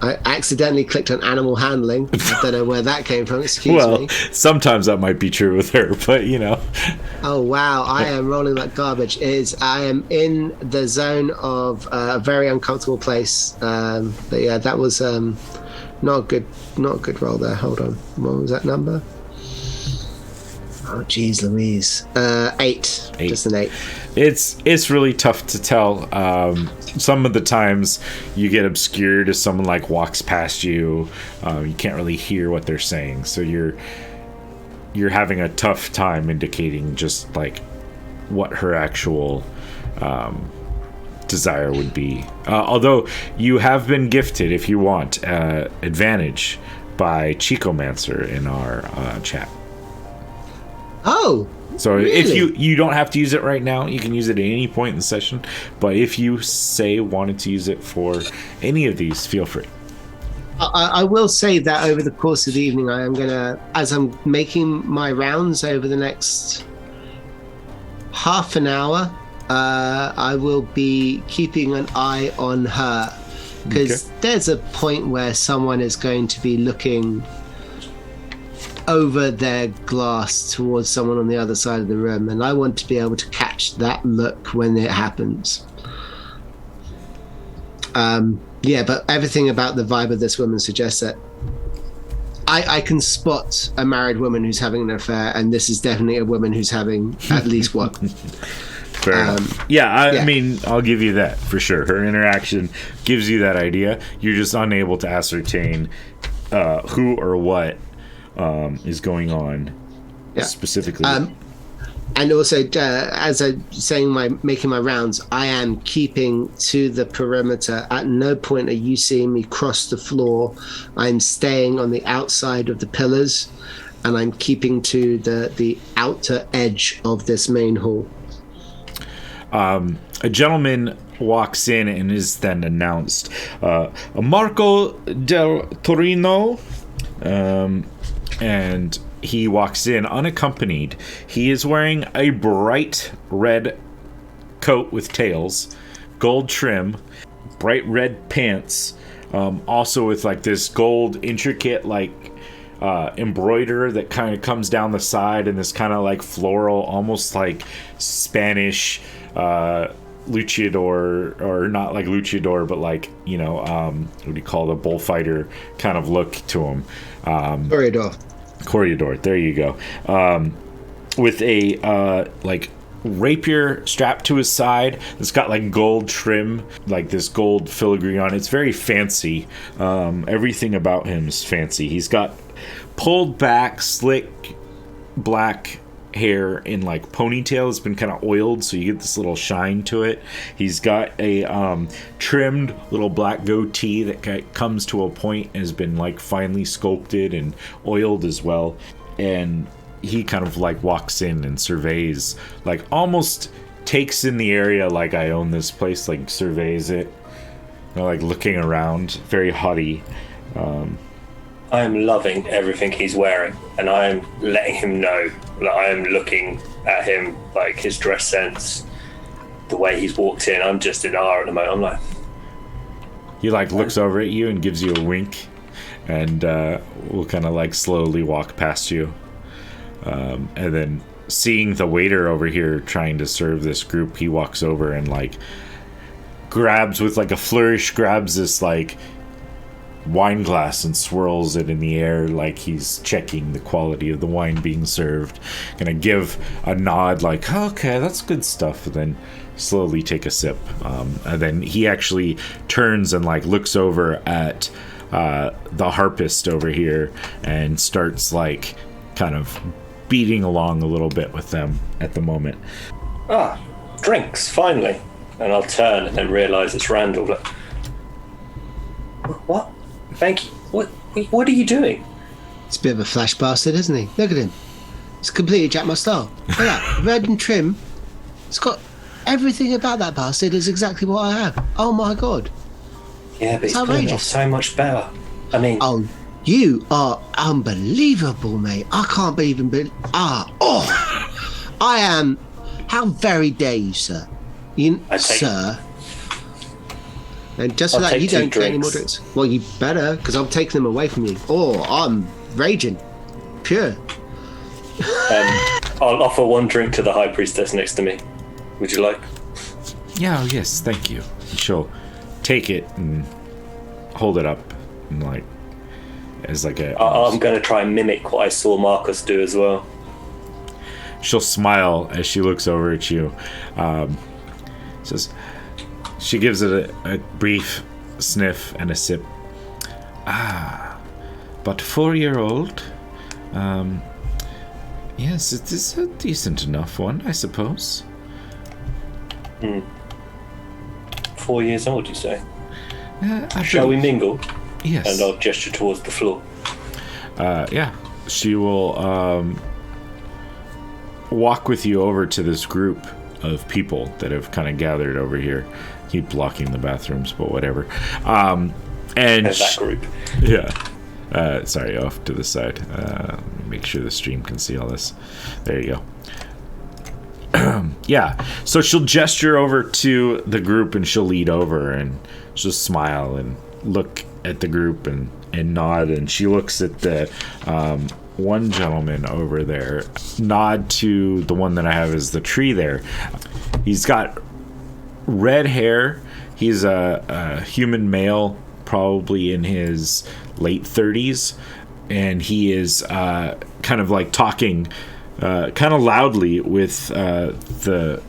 Speaker 5: I accidentally clicked on animal handling. I don't know where that came from. Excuse me.
Speaker 1: Sometimes that might be true with her, but you know.
Speaker 5: Oh wow! I am rolling like garbage. I am in the zone of a very uncomfortable place. But yeah, that was not a good roll there. Hold on. What was that number? Oh geez, Louise. 8. Just an 8.
Speaker 1: It's really tough to tell. Some of the times you get obscured as someone like walks past you. You can't really hear what they're saying, so you're having a tough time indicating just like what her actual desire would be. Although you have been gifted, if you want, advantage by Chicomancer in our chat.
Speaker 5: Oh.
Speaker 1: So
Speaker 5: really?
Speaker 1: If you don't have to use it right now, you can use it at any point in the session. But if you wanted to use it for any of these, feel free.
Speaker 5: I will say that over the course of the evening, I am gonna, as I'm making my rounds over the next half an hour, I will be keeping an eye on her, because there's a point where someone is going to be looking over their glass towards someone on the other side of the room, and I want to be able to catch that look when it happens. Yeah, but everything about the vibe of this woman suggests that I can spot a married woman who's having an affair, and this is definitely a woman who's having at least one.
Speaker 1: Fair enough. I mean, I'll give you that for sure. Her interaction gives you that idea. You're just unable to ascertain who or what is going on specifically.
Speaker 5: And also, as I'm saying, making my rounds, I am keeping to the perimeter. At no point are you seeing me cross the floor. I'm staying on the outside of the pillars, and I'm keeping to the outer edge of this main hall.
Speaker 1: A gentleman walks in and is then announced, Marco del Torino, and he walks in unaccompanied. He is wearing a bright red coat with tails, gold trim, bright red pants, also with like this gold intricate embroider that kind of comes down the side, and this kind of like floral, almost like Spanish luchador, or not like luchador, but like, what do you call the bullfighter kind of look to him. Corridor, there you go. With a rapier strapped to his side. It's got like gold trim, like this gold filigree on it. It's very fancy. Everything about him is fancy. He's got pulled back, slick black hair in like ponytail. It's been kind of oiled, so you get this little shine to it. He's got a trimmed little black goatee that comes to a point and has been like finely sculpted and oiled as well. And he kind of like walks in and surveys, like almost takes in the area like I own this place, like surveys it, like looking around, very haughty.
Speaker 4: I am loving everything he's wearing, and I am letting him know that I am looking at him, like his dress sense, the way he's walked in. I'm just in awe at the moment. I'm like...
Speaker 1: He like looks over at you and gives you a wink, and will kind of like slowly walk past you. And then seeing the waiter over here trying to serve this group, he walks over and like grabs with like a flourish, grabs this like wine glass and swirls it in the air like he's checking the quality of the wine being served. Gonna give a nod like, okay, that's good stuff, and then slowly take a sip. And then he actually turns and like looks over at the harpist over here and starts like kind of beating along a little bit with them at the moment.
Speaker 4: Drinks, finally. And I'll turn and then realise it's Randall. Like, what? Thank you. What are you doing?
Speaker 5: It's a bit of a flash bastard, isn't he? Look at him. It's completely jacked my style. Look at that. Red and trim. It's got everything about that bastard is exactly what I have. Oh my god.
Speaker 4: Yeah, but it's pulling off so much better. I mean...
Speaker 5: Oh, you are unbelievable, mate. I can't even believe... I am... How very dare you, sir? Sir... And just for that, you don't get any more drinks. Well, you better, because I'm taking them away from you. Oh, I'm raging. Pure.
Speaker 4: I'll offer one drink to the high priestess next to me. Would you like?
Speaker 1: Yeah, yes, thank you. She'll take it and hold it up and like as like a...
Speaker 4: I'm going to try and mimic what I saw Marcus do as well.
Speaker 1: She'll smile as she looks over at you. Says... She gives it a brief sniff and a sip. But 4-year-old? Yes, it is a decent enough one, I suppose.
Speaker 4: 4 years old, you say?
Speaker 1: Shall
Speaker 4: we mingle?
Speaker 1: Yes.
Speaker 4: And I'll gesture towards the floor.
Speaker 1: Yeah. She will walk with you over to this group of people that have kind of gathered over here. Keep blocking the bathrooms, but whatever. And
Speaker 4: that group.
Speaker 1: Yeah. Sorry, off to the side. Make sure the stream can see all this. There you go. Yeah. So she'll gesture over to the group and she'll lead over and she'll smile and look at the group and nod. And she looks at the one gentleman over there, nod to the one that I have as the tree there. He's got red hair. He's a human male, probably in his late 30s, and he is kind of like talking kind of loudly with the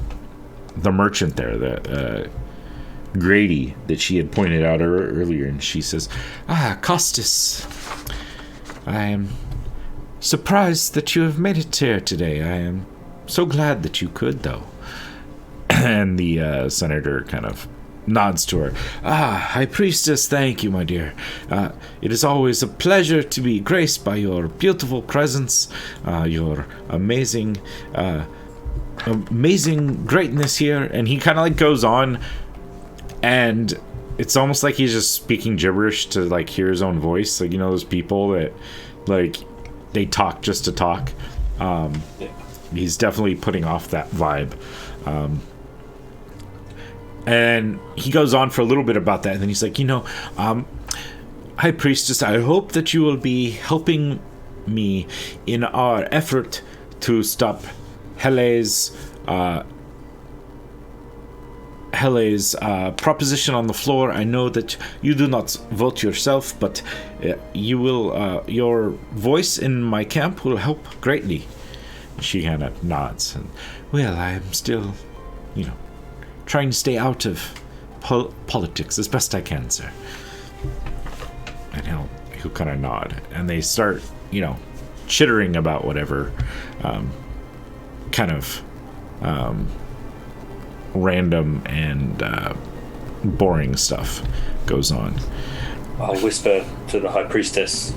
Speaker 1: merchant there, the Grady that she had pointed out earlier, and she says, Costas, I am surprised that you have made it here today. I am so glad that you could, though. And the senator kind of nods to her. High priestess, thank you, my dear. It is always a pleasure to be graced by your beautiful presence, your amazing greatness here. And he kind of like goes on, and it's almost like he's just speaking gibberish to like hear his own voice. Like, you know, those people that like they talk just to talk. He's definitely putting off that vibe. And he goes on for a little bit about that, and then he's like, High Priestess, I hope that you will be helping me in our effort to stop Hele's proposition on the floor. I know that you do not vote yourself, but you will. Your voice in my camp will help greatly. She kind of nods. And, well, I am still, trying to stay out of politics as best I can, sir. And he'll kind of nod, and they start, chittering about whatever kind of random and boring stuff goes on.
Speaker 4: I'll whisper to the High Priestess,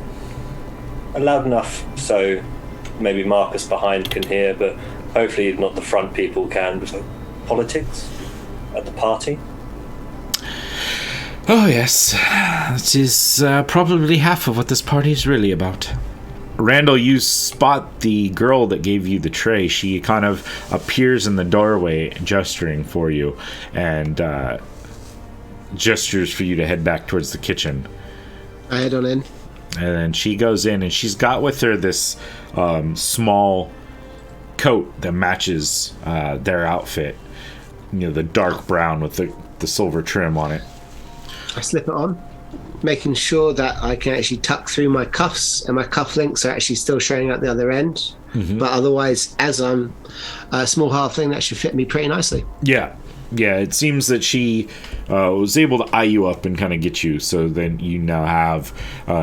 Speaker 4: loud enough so maybe Marcus behind can hear, but hopefully not the front people can. So, politics at the party?
Speaker 1: Oh, yes. That is probably half of what this party is really about. Randall, you spot the girl that gave you the tray. She kind of appears in the doorway, gesturing for you, and gestures for you to head back towards the kitchen.
Speaker 5: I head on in.
Speaker 1: And then she goes in, and she's got with her this small coat that matches their outfit. The dark brown with the silver trim on it.
Speaker 5: I slip it on, making sure that I can actually tuck through my cuffs, and my cufflinks are actually still showing out the other end. Mm-hmm. But otherwise, as I'm a small halfling, that should fit me pretty nicely.
Speaker 1: Yeah, it seems that she was able to eye you up and kind of get you, so then you now have,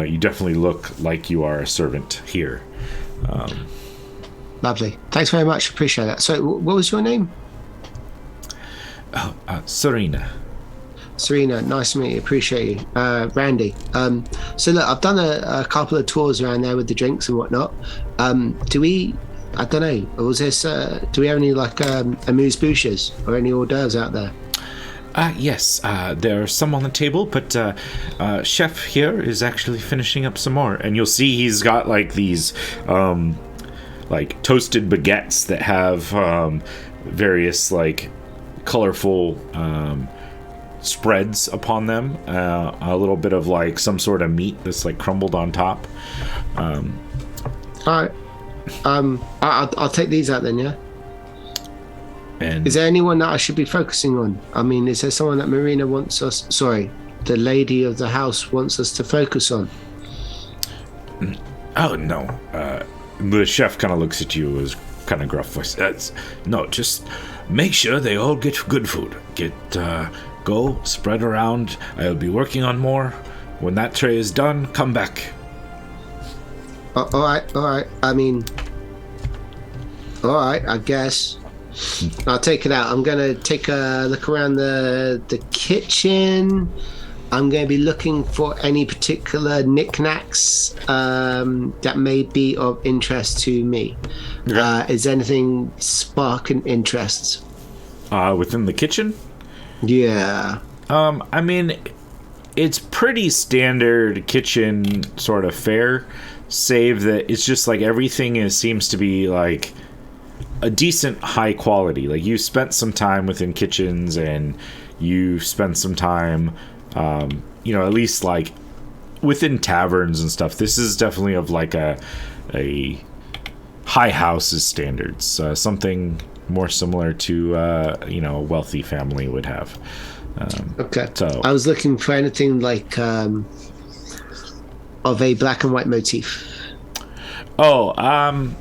Speaker 1: you definitely look like you are a servant here.
Speaker 5: Lovely. Thanks very much. Appreciate that. So, what was your name?
Speaker 1: Serena.
Speaker 5: Serena, nice to meet you. Appreciate you. Randy. So look, I've done a couple of tours around there with the drinks and whatnot. Do we, I don't know, was this, do we have any like amuse-bouches or any hors d'oeuvres out there?
Speaker 1: Yes, there are some on the table, but Chef here is actually finishing up some more. And you'll see he's got like these like toasted baguettes that have various like colorful spreads upon them, a little bit of like some sort of meat that's like crumbled on top.
Speaker 5: All right, I'll take these out then. Yeah. And is there anyone that I should be focusing on? I mean, is there someone that Marina wants us? Sorry, the lady of the house wants us to focus on.
Speaker 1: Oh no. The chef kind of looks at you with kind of gruff voice. No, just make sure they all get good food. Go, spread around. I'll be working on more. When that tray is done, come back.
Speaker 5: All right. I mean, all right, I guess. I'll take it out. I'm going to take a look around the kitchen. I'm going to be looking for any particular knickknacks that may be of interest to me. Okay. Is anything sparking interest?
Speaker 1: Within the kitchen?
Speaker 5: Yeah.
Speaker 1: I mean, it's pretty standard kitchen sort of fare, save that it's just like everything seems to be like a decent high quality. Like you spent some time within kitchens, and you spent some time, at least like within taverns and stuff. This is definitely of like a high house's standards, something more similar to a wealthy family would have.
Speaker 5: Okay.
Speaker 1: So
Speaker 5: I was looking for anything like of a black and white motif.
Speaker 1: I'm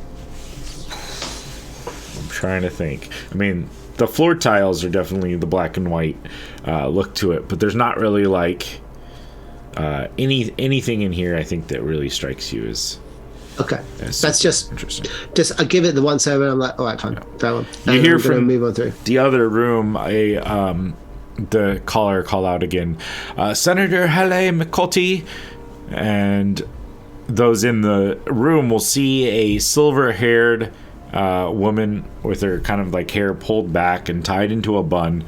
Speaker 1: trying to think. I mean, the floor tiles are definitely the black and white look to it, but there's not really like anything in here I think that really strikes you as
Speaker 5: Okay,
Speaker 1: It's
Speaker 5: that's just
Speaker 1: interesting.
Speaker 5: I give it the once over. And I'm like, all right, fine, fair one.
Speaker 1: You hear from
Speaker 5: move on through
Speaker 1: the other room. The caller call out again, Senator Hele McCulty, and those in the room will see a silver-haired woman with her kind of like hair pulled back and tied into a bun.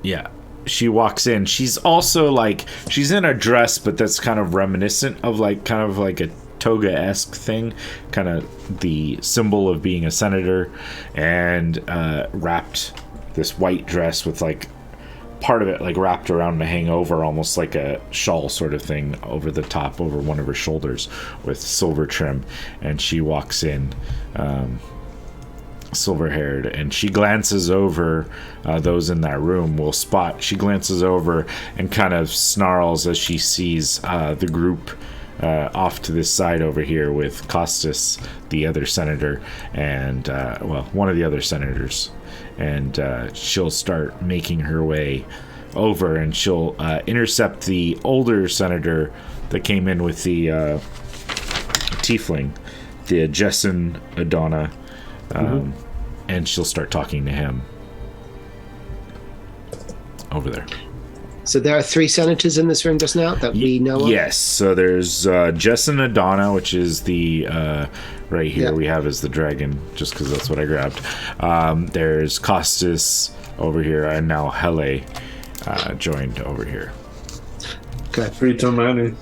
Speaker 1: Yeah, she walks in. She's also like, she's in a dress, but that's kind of reminiscent of like kind of like a toga-esque thing, kind of the symbol of being a senator, and wrapped this white dress with like part of it like wrapped around to hang over, almost like a shawl sort of thing over the top, over one of her shoulders with silver trim. And she walks in, silver-haired, and she glances over. Those in that room will spot. She glances over and kind of snarls as she sees the group off to this side over here with Costas, the other senator, and one of the other senators. And she'll start making her way over, and she'll intercept the older senator that came in with the tiefling, the Jessen Adonna, and she'll start talking to him over there.
Speaker 5: So there are 3 senators in this room just now that we know of?
Speaker 1: Yes, so there's Jessen Adonna, which is the right here.
Speaker 5: Yep.
Speaker 1: We have as the dragon, just because that's what I grabbed. There's Costas over here, and now Hele joined over here.
Speaker 5: Okay.
Speaker 2: 3 too many.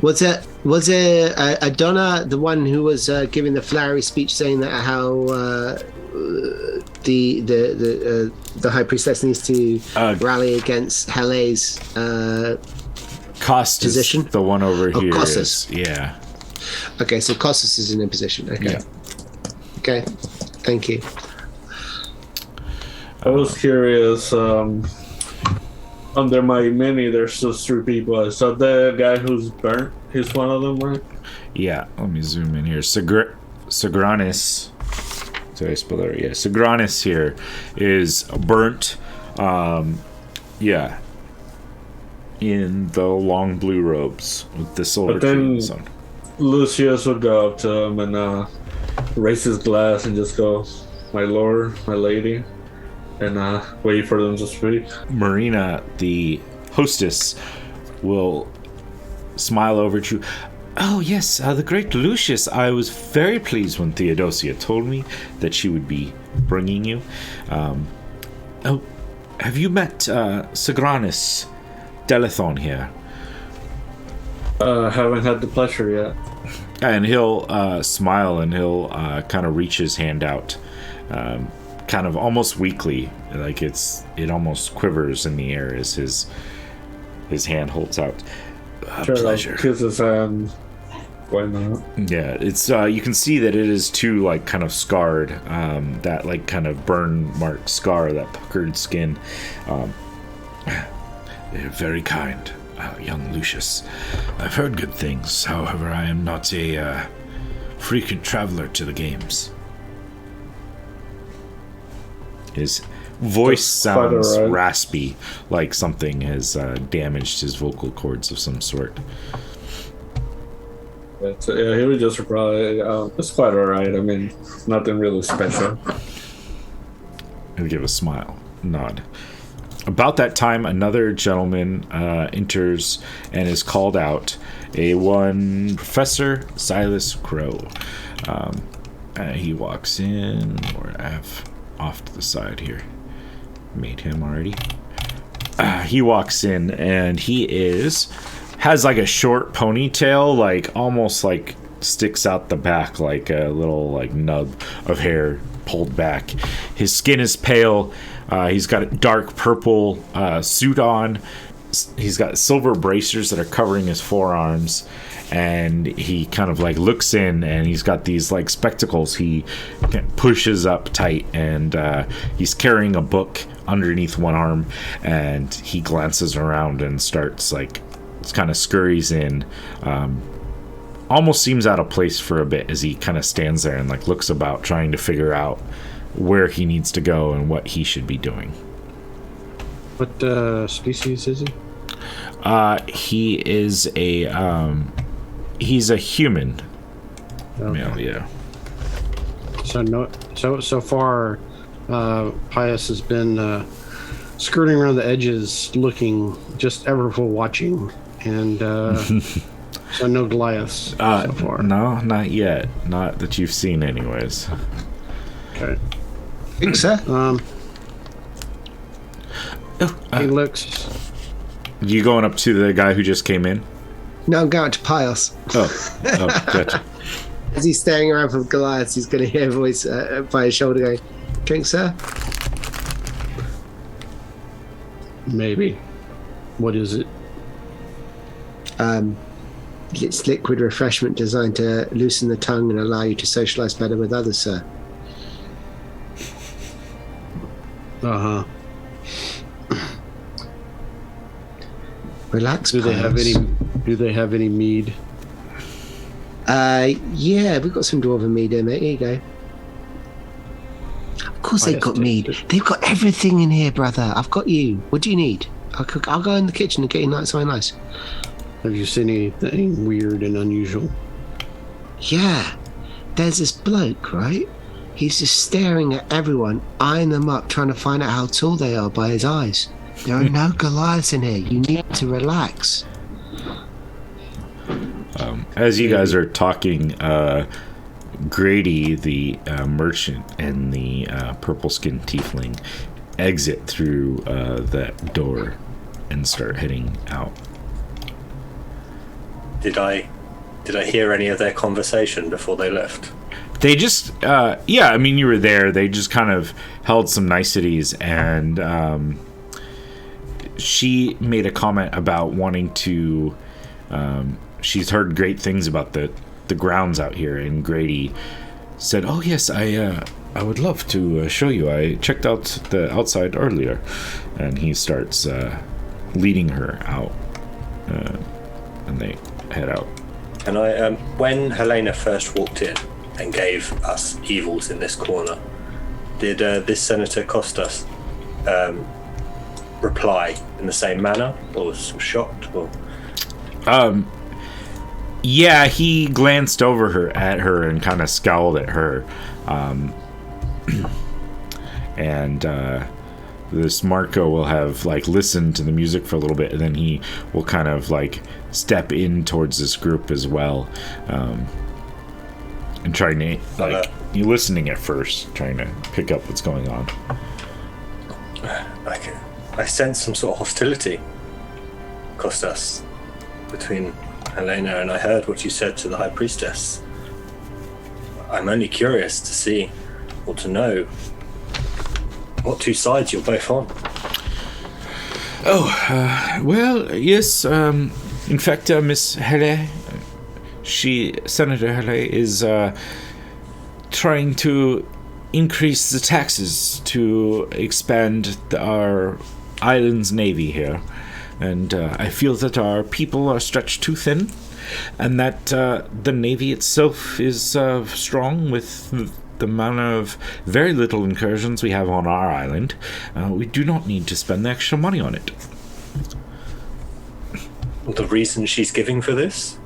Speaker 5: Was it Adonna, the one who was giving the flowery speech, saying that how the high priestess needs to rally against Hele's
Speaker 1: Costas,
Speaker 5: position?
Speaker 1: the one over here.
Speaker 5: Costas.
Speaker 1: Yeah.
Speaker 5: Okay, so Costas is in a position. Okay.
Speaker 1: Yeah.
Speaker 5: Okay. Thank you.
Speaker 2: I was curious. Under my mini, there's just 3 people. So the guy who's burnt, he's one of them, right?
Speaker 1: Yeah, let me zoom in here. Sagranis. Did I spell that right? Yeah, Sagranis here is burnt. Yeah. In the long blue robes with the silver
Speaker 2: But then
Speaker 1: trees on.
Speaker 2: Lucius would go up to him and raise his glass and just go, "My lord, my lady," and wait for them to speak.
Speaker 1: Marina, the hostess, will smile over to you. Oh, yes, the great Lucius. I was very pleased when Theodosia told me that she would be bringing you. Oh, have you met Sagranis Delathon here?
Speaker 2: Haven't had the pleasure yet.
Speaker 1: And he'll smile, and he'll kind of reach his hand out, kind of almost weakly, like it almost quivers in the air as his hand holds out.
Speaker 2: Sure,
Speaker 1: Pleasure.
Speaker 2: Kiss his hand. Why not?
Speaker 1: Yeah, it's you can see that it is too like kind of scarred, that like kind of burn mark scar, that puckered skin. Very kind, young Lucius. I've heard good things. However, I am not a frequent traveler to the games. His voice sounds raspy, like something has damaged his vocal cords of some sort.
Speaker 2: Yeah, he would just reply, "It's quite alright. I mean, nothing really special."
Speaker 1: He'll give a smile, nod. About that time, another gentleman enters and is called out. A1 Professor Silas Crow. He walks in, or off to the side here. Made him already. He walks in, and he has like a short ponytail, like almost like sticks out the back, like a little like nub of hair pulled back. His skin is pale. He's got a dark purple suit on. He's got silver bracers that are covering his forearms, and he kind of like looks in, and he's got these like spectacles he pushes up tight, and he's carrying a book underneath one arm, and he glances around and starts like kind of scurries in, almost seems out of place for a bit as he kind of stands there and like looks about, trying to figure out where he needs to go and what he should be doing.
Speaker 3: What species is he?
Speaker 1: He is he's a human.
Speaker 3: Okay.
Speaker 1: Male, yeah.
Speaker 3: So far, Pius has been skirting around the edges, looking, just ever watching, and so no Goliaths so far.
Speaker 1: No, not yet. Not that you've seen, anyways.
Speaker 3: Okay.
Speaker 5: Think so.
Speaker 3: He looks.
Speaker 1: You going up to the guy who just came in?
Speaker 5: No, I'm going to Pios.
Speaker 1: Oh, gotcha.
Speaker 5: As he's staring around for Goliath, he's going to hear a voice by his shoulder going, "Drink, sir?"
Speaker 3: Maybe. What is it?
Speaker 5: It's liquid refreshment designed to loosen the tongue and allow you to socialize better with others, sir.
Speaker 3: Uh-huh.
Speaker 5: Relax,
Speaker 3: Do they have any mead?
Speaker 5: Yeah, we've got some dwarven mead in it. Here you go. Of course they've got mead. They've got everything in here, brother. I've got you. What do you need? I'll go in the kitchen and get you something nice.
Speaker 3: Have you seen anything weird and unusual?
Speaker 5: Yeah. There's this bloke, right? He's just staring at everyone, eyeing them up, trying to find out how tall they are by his eyes. There are no Goliaths in here. You need to relax.
Speaker 1: As you guys are talking, Grady, the merchant, and the purple-skinned tiefling exit through that door and start heading out.
Speaker 4: Did I hear any of their conversation before they left?
Speaker 1: They just, I mean, you were there. They just kind of held some niceties, and she made a comment about wanting to, she's heard great things about the grounds out here, and Grady said, "Oh yes, I would love to show you. I checked out the outside earlier," and he starts leading her out, and they head out.
Speaker 4: And I, when Helena first walked in and gave us evils in this corner, did this senator Costas reply in the same manner, or was shocked? Or
Speaker 1: yeah, he glanced over at her and kind of scowled at her, and this Marco will have like listened to the music for a little bit, and then he will kind of like step in towards this group as well, and trying to like you listening at first, trying to pick up what's going on.
Speaker 4: I sense some sort of hostility, Costas, between Helena, and I heard what you said to the High Priestess. I'm only curious to see or to know what two sides you're both on.
Speaker 1: Well, yes. In fact, Miss Hele, Senator Hele, is trying to increase the taxes to expand our island's navy here. And I feel that our people are stretched too thin, and that the Navy itself is strong with the amount of very little incursions we have on our island. We do not need to spend the extra money on it.
Speaker 4: The reason she's giving for this?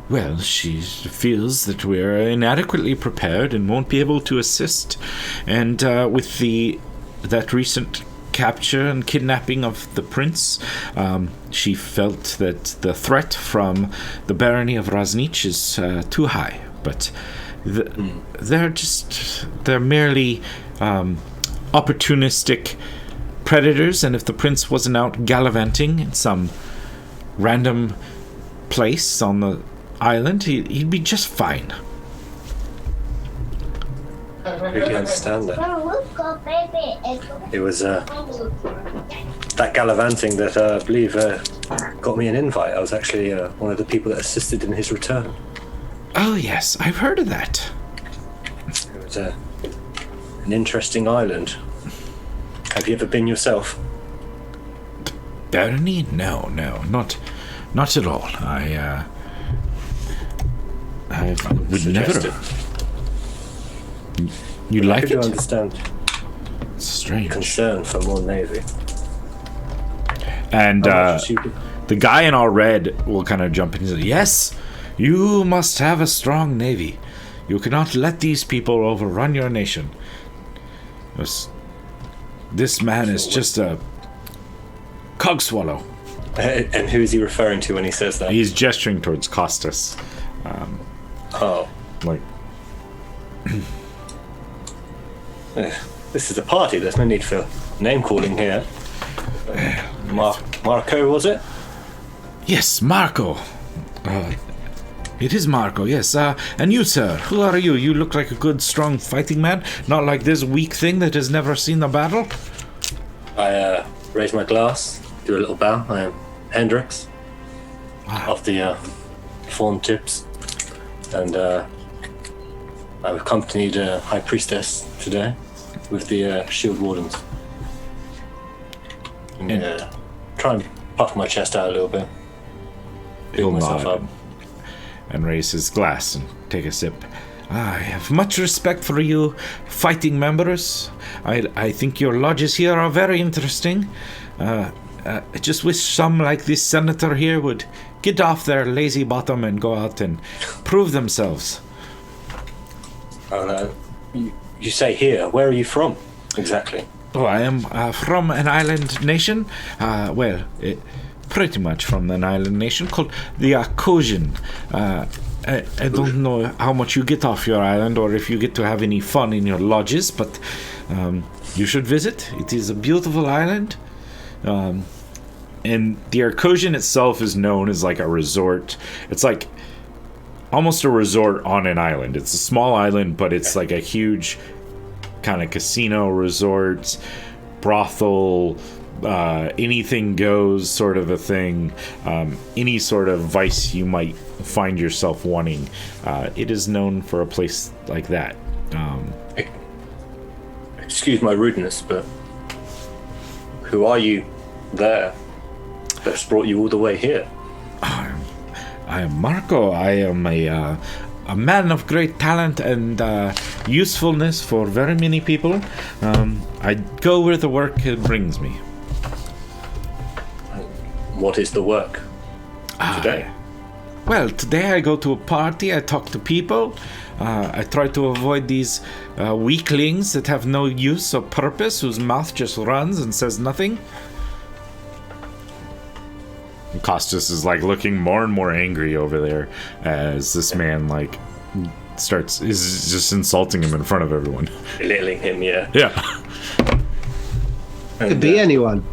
Speaker 1: Well, she feels that we're inadequately prepared and won't be able to assist. And with that recent capture and kidnapping of the prince, she felt that the threat from the barony of Raznich is too high. But they're merely opportunistic predators, and if the prince wasn't out gallivanting in some random place on the island, he'd be just fine.
Speaker 4: I really understand that. It was that gallivanting that I believe got me an invite. I was actually one of the people that assisted in his return.
Speaker 1: Oh yes, I've heard of that.
Speaker 4: It was an interesting island. Have you ever been yourself?
Speaker 1: Barony? No, not at all. I would never. You like
Speaker 4: it? I understand.
Speaker 1: It's strange.
Speaker 4: Concern for more navy.
Speaker 1: And The guy in all red will kind of jump in and say, yes, you must have a strong navy. You cannot let these people overrun your nation. This man is just a cogswallow.
Speaker 4: And who is he referring to when he says that?
Speaker 1: He's gesturing towards Costas. Like,
Speaker 4: this is a party. There's no need for name calling here. Marco, was it?
Speaker 1: yes, Marco. It is Marco, yes. And you, sir, who are you? You look like a good, strong fighting man, not like this weak thing that has never seen a battle.
Speaker 4: I raise my glass, do a little bow. I am Hendrix of the Fawn Tips, and I've accompanied High Priestess today with the Shield Wardens. And try and puff my chest out a little bit, build myself up.
Speaker 1: And raise his glass and take a sip. I have much respect for you fighting members. I think your lodges here are very interesting. I just wish some like this senator here would get off their lazy bottom and go out and prove themselves.
Speaker 4: You say here, where are you from exactly?
Speaker 1: Oh, I am from an island nation. Pretty much from an island nation called the Akosian. I don't know how much you get off your island or if you get to have any fun in your lodges, but you should visit. It is a beautiful island. And the Akosian itself is known as like a resort. It's like almost a resort on an island. It's a small island, but it's like a huge kind of casino resort, brothel, anything goes sort of a thing. Any sort of vice you might find yourself wanting, it is known for a place like that.
Speaker 4: Excuse my rudeness, but who are you there that's brought you all the way here?
Speaker 1: I am Marco. I am a man of great talent and usefulness for very many people. I go where the work brings me.
Speaker 4: What is the work today?
Speaker 1: Well, today I go to a party, I talk to people, I try to avoid these weaklings that have no use or purpose, whose mouth just runs and says nothing. Costas is like looking more and more angry over there as this man like is just insulting him in front of everyone.
Speaker 4: Belittling him, yeah.
Speaker 1: Yeah.
Speaker 5: Could be anyone.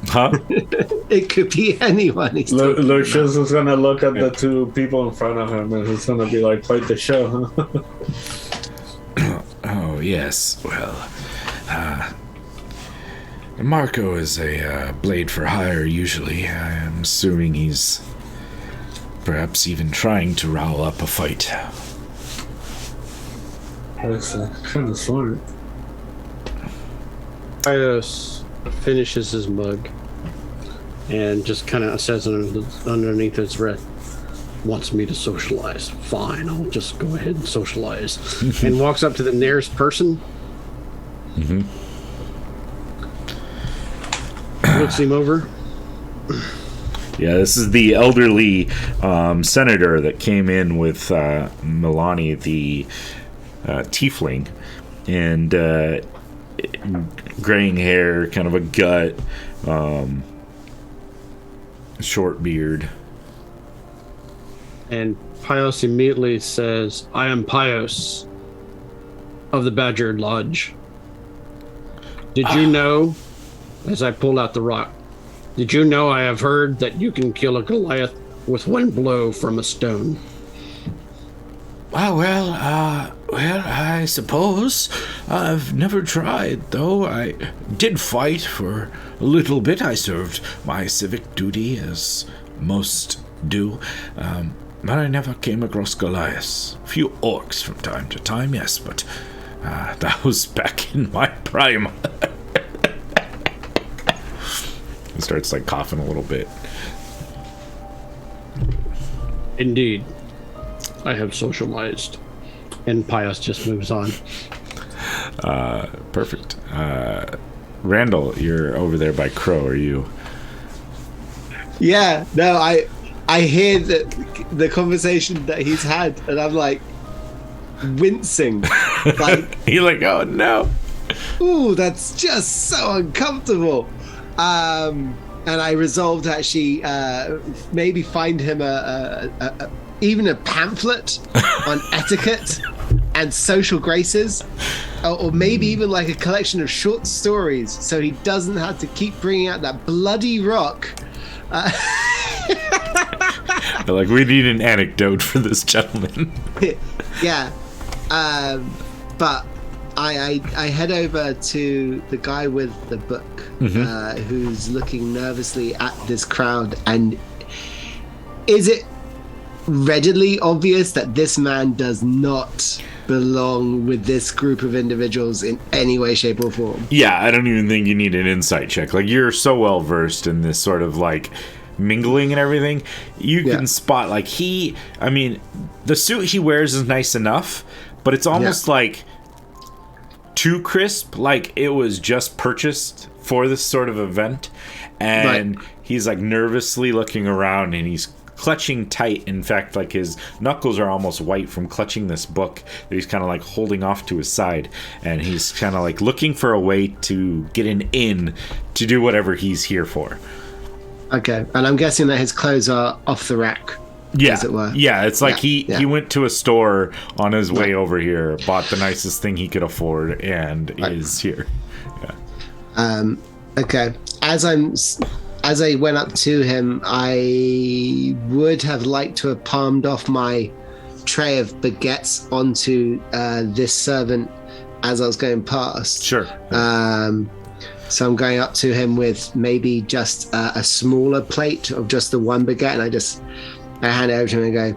Speaker 1: Huh?
Speaker 5: It could be anyone.
Speaker 2: Lucius is gonna look at the two people in front of him and he's gonna be like, quite the show, huh?
Speaker 1: Oh, yes. Well, Marco is a blade for hire, usually. I'm assuming he's perhaps even trying to rile up a fight.
Speaker 2: That's kind of smart.
Speaker 3: Ios finishes his mug and just kind of says underneath his breath, wants me to socialize. Fine, I'll just go ahead and socialize. And walks up to the nearest person.
Speaker 1: Mm-hmm.
Speaker 3: Looks him over.
Speaker 1: Yeah, this is the elderly senator that came in with Milani, the tiefling, and graying hair, kind of a gut, short beard.
Speaker 3: And Pios immediately says, I am Pios of the Badger Lodge. Did you know, as I pull out the rock, did you know I have heard that you can kill a Goliath with one blow from a stone?
Speaker 1: Well, I suppose. I've never tried, though. I did fight for a little bit. I served my civic duty, as most do. But I never came across Goliaths. A few orcs from time to time, yes, but that was back in my prime. He starts, like, coughing a little bit.
Speaker 3: Indeed. I have socialized. And Pius just moves on.
Speaker 1: Perfect. Randall, you're over there by Crow. Are you
Speaker 5: Yeah, no, I hear the conversation that he's had, and I'm like wincing. Like,
Speaker 1: You're like, oh no.
Speaker 5: ooh, that's just so uncomfortable. And I resolved to actually maybe find him even a pamphlet on etiquette and social graces, or maybe even like a collection of short stories, so he doesn't have to keep bringing out that bloody rock.
Speaker 1: They're like, we need an anecdote for this gentleman.
Speaker 5: Yeah, but I head over to the guy with the book, who's looking nervously at this crowd. And is it readily obvious that this man does not belong with this group of individuals in any way, shape, or form?
Speaker 1: Yeah, I don't even think you need an insight check. Like, you're so well versed in this sort of like mingling and everything. You can spot, like, the suit he wears is nice enough, but it's almost like too crisp, like it was just purchased for this sort of event. And he's like nervously looking around, and he's clutching tight. In fact, like his knuckles are almost white from clutching this book that he's kind of like holding off to his side, and he's kind of like looking for a way to get an in to do whatever he's here for.
Speaker 5: Okay, and I'm guessing that his clothes are off the rack, as it were.
Speaker 1: Yeah, it's like he went to a store on his way over here, bought the nicest thing he could afford, and is here.
Speaker 5: Okay, as I went up to him, I would have liked to have palmed off my tray of baguettes onto this servant as I was going past.
Speaker 1: Sure.
Speaker 5: So I'm going up to him with maybe just a smaller plate of just the one baguette, and I hand it over to him and go,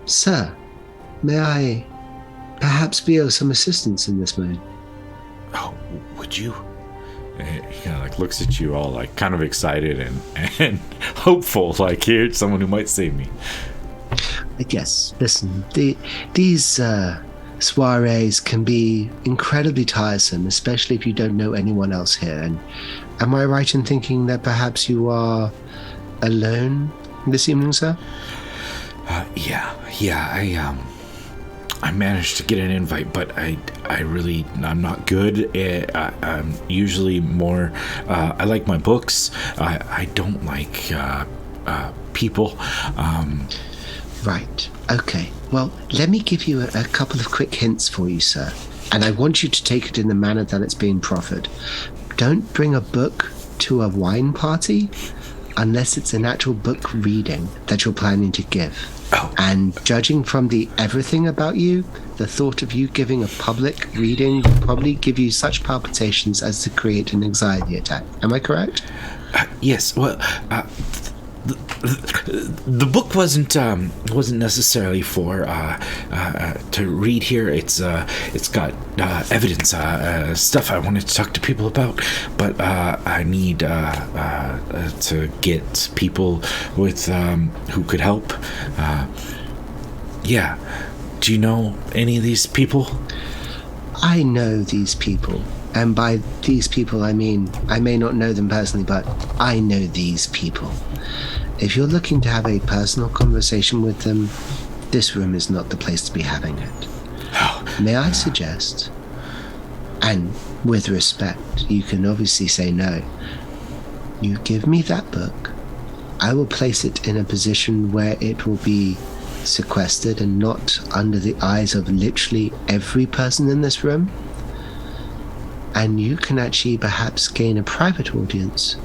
Speaker 5: "Sir, may I perhaps be of some assistance in this moment?"
Speaker 1: Oh, would you? He kind of like looks at you all like kind of excited and hopeful, like, here's someone who might save me.
Speaker 5: Yes, listen, these soirees can be incredibly tiresome, especially if you don't know anyone else here. And am I right in thinking that perhaps you are alone this evening, sir?
Speaker 1: I managed to get an invite, but I'm not good. I'm usually more, I like my books. I don't like people.
Speaker 5: Right. Okay. Well, let me give you a couple of quick hints for you, sir. And I want you to take it in the manner that it's being proffered. Don't bring a book to a wine party unless it's an actual book reading that you're planning to give.
Speaker 1: Oh.
Speaker 5: And judging from the everything about you, the thought of you giving a public reading will probably give you such palpitations as to create an anxiety attack. Am I correct?
Speaker 1: Yes. Well, the book wasn't necessarily for to read here. It's got evidence, stuff I wanted to talk to people about, but I need to get people with who could help. Do you know any of these people?
Speaker 5: I know these people. And by these people, I mean, I may not know them personally, but I know these people. If you're looking to have a personal conversation with them, this room is not the place to be having it. May I suggest, and with respect, you can obviously say no, you give me that book, I will place it in a position where it will be sequestered and not under the eyes of literally every person in this room. And you can actually perhaps gain a private audience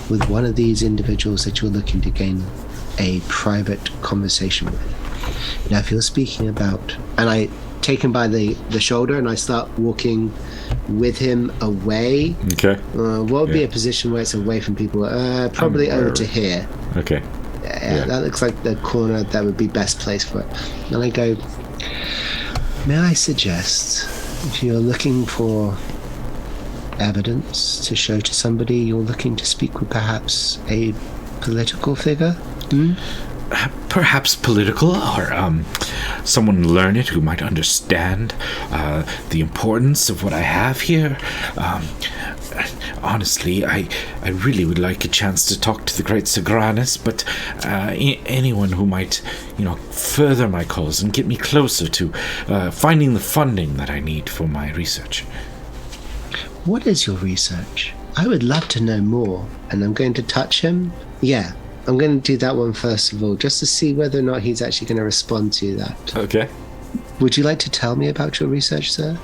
Speaker 5: with one of these individuals that you're looking to gain a private conversation with. Now, if you're speaking about, and I take him by the shoulder and I start walking with him away.
Speaker 1: Okay.
Speaker 5: What would be a position where it's away from people? Probably over to here.
Speaker 1: Okay.
Speaker 5: Yeah, that looks like the corner that would be best placed for it. And I go, may I suggest, if you're looking for evidence to show to somebody, you're looking to speak with perhaps a political figure?
Speaker 1: Perhaps political, or someone learned who might understand the importance of what I have here. honestly, I really would like a chance to talk to the great Sagranus, but anyone who might, further my cause and get me closer to finding the funding that I need for my research.
Speaker 5: What is your research? I would love to know more. And I'm going to touch him. Yeah, I'm going to do that one first of all, just to see whether or not he's actually going to respond to that.
Speaker 1: Okay.
Speaker 5: Would you like to tell me about your research, sir?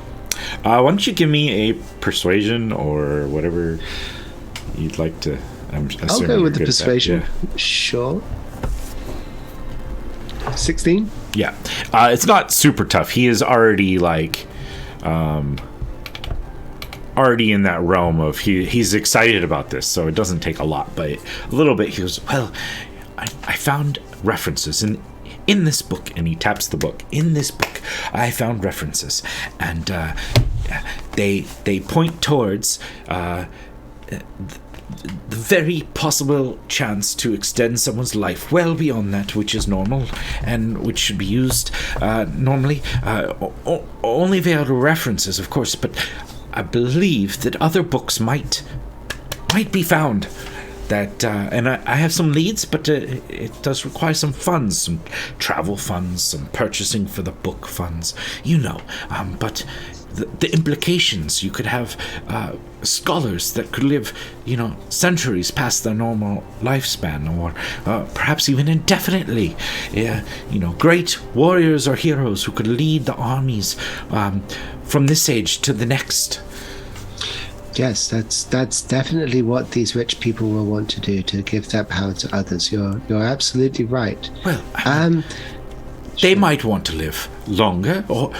Speaker 1: Why don't you give me a persuasion or whatever you'd like to...
Speaker 5: I'll go with the persuasion. Yeah. Sure. 16?
Speaker 1: Yeah. It's not super tough. He is already already in that realm of he's excited about this, so it doesn't take a lot, but a little bit. He goes, well, I found references in this book, and he taps the book. In this book, I found references, and they point towards the very possible chance to extend someone's life well beyond that which is normal and which should be used normally. Only via references, of course, but I believe that other books might be found. That and I have some leads, but it does require some funds, some travel funds, some purchasing for the book funds, but the implications, you could have scholars that could live, centuries past their normal lifespan, or perhaps even indefinitely. Great warriors or heroes who could lead the armies from this age to the next.
Speaker 5: Yes, that's definitely what these rich people will want to do, to give that power to others. You're absolutely right.
Speaker 1: Well, they might want to live longer, or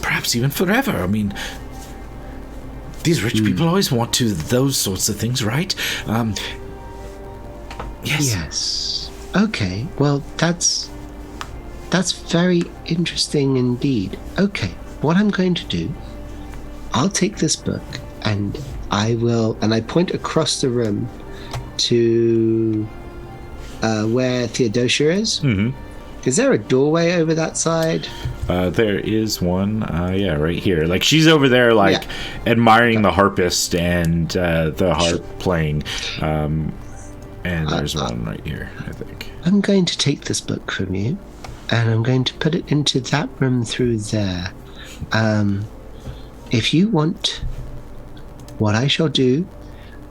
Speaker 1: perhaps even forever. I mean, these rich people always want to those sorts of things, right? Yes.
Speaker 5: Yes. Okay. Well, that's very interesting indeed. Okay. What I'm going to do, I'll take this book and I point across the room to where Theodosia is. Mm-hmm. Is there a doorway over that side?
Speaker 1: There is one, right here. Like, she's over there, admiring the harpist and the harp playing. And there's one right here, I think.
Speaker 5: I'm going to take this book from you, and I'm going to put it into that room through there. If you want, what I shall do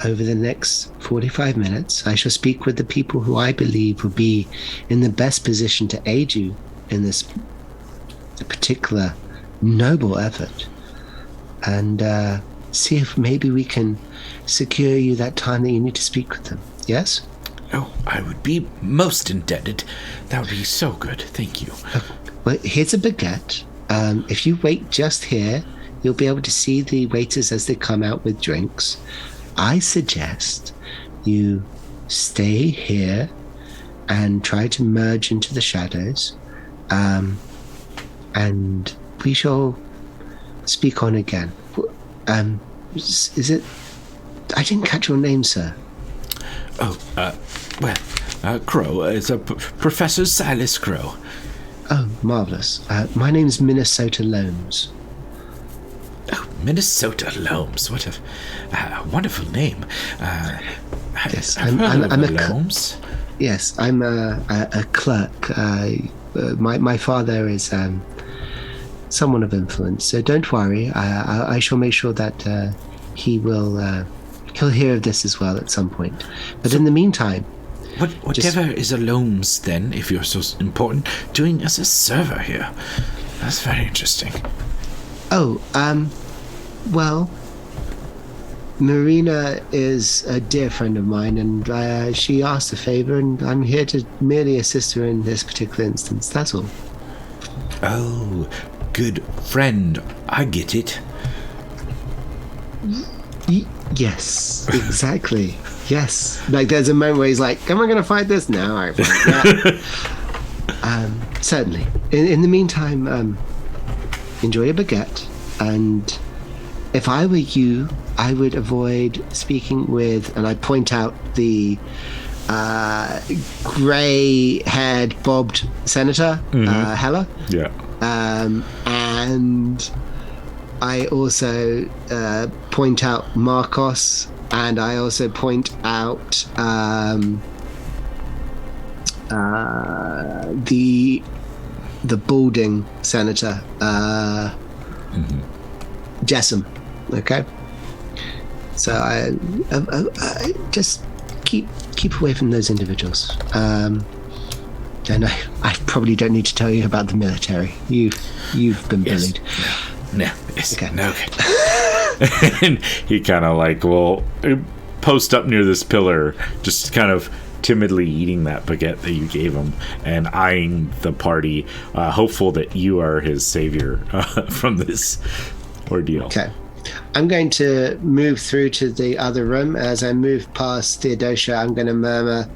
Speaker 5: over the next 45 minutes, I shall speak with the people who I believe will be in the best position to aid you in this particular noble effort, and see if maybe we can secure you that time that you need to speak with them. Yes?
Speaker 1: Oh, I would be most indebted. That would be so good. Thank you.
Speaker 5: Well, here's a baguette. If you wait just here, you'll be able to see the waiters as they come out with drinks. I suggest you stay here and try to merge into the shadows, and we shall speak on again. Is it... I didn't catch your name, sir.
Speaker 1: Oh, Crow. It's Professor Silas Crow.
Speaker 5: Oh, marvelous. My name's Minnesota Loams.
Speaker 1: Oh, Minnesota Loams. What a wonderful name.
Speaker 5: Yes,
Speaker 1: I'm a Loams.
Speaker 5: Yes, I'm a clerk. My father is someone of influence, so don't worry. I shall make sure that he'll hear of this as well at some point. But in the meantime...
Speaker 1: Whatever is a Loams, then, if you're so important, doing as a server here? That's very interesting.
Speaker 5: Oh, well, Marina is a dear friend of mine, and she asked a favor, and I'm here to merely assist her in this particular instance, that's all.
Speaker 1: Oh, good friend. I get it.
Speaker 5: Yes, exactly. Yes. Like, there's a moment where he's like, am I going to fight this? No, all right, fine. Yeah. Certainly. In the meantime, enjoy your baguette, and if I were you, I would avoid speaking with, and I point out the grey-haired, bobbed senator, Hella.
Speaker 1: Yeah.
Speaker 5: And I also point out Marcos And I also point out the balding senator, Jessam. Okay, so I just keep away from those individuals. And I probably don't need to tell you about the military. You've been bullied.
Speaker 1: No. Yes.
Speaker 5: Okay.
Speaker 1: No. Okay. And he kind of like will post up near this pillar, just kind of timidly eating that baguette that you gave him and eyeing the party, hopeful that you are his savior from this ordeal.
Speaker 5: Okay. I'm going to move through to the other room. As I move past Theodosia, I'm going to murmur,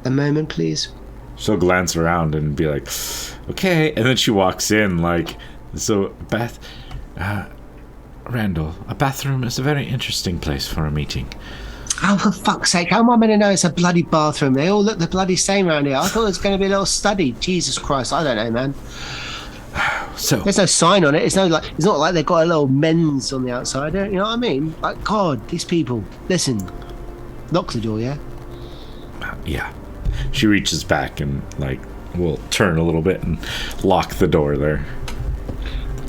Speaker 5: "A moment, please."
Speaker 1: She'll glance around and be like, "Okay," and then she walks in like, "So, Randall, a bathroom is a very interesting place for a meeting."
Speaker 5: Oh, for fuck's sake, how am I meant to know it's a bloody bathroom? They all look the bloody same around here. I thought it was going to be a little study. Jesus Christ, I don't know, man.
Speaker 1: So
Speaker 5: there's no sign on it. It's not like they've got a little men's on the outside. You know what I mean? Like, God, these people. Listen, lock the door, yeah?
Speaker 1: Yeah. She reaches back and like will turn a little bit and lock the door there.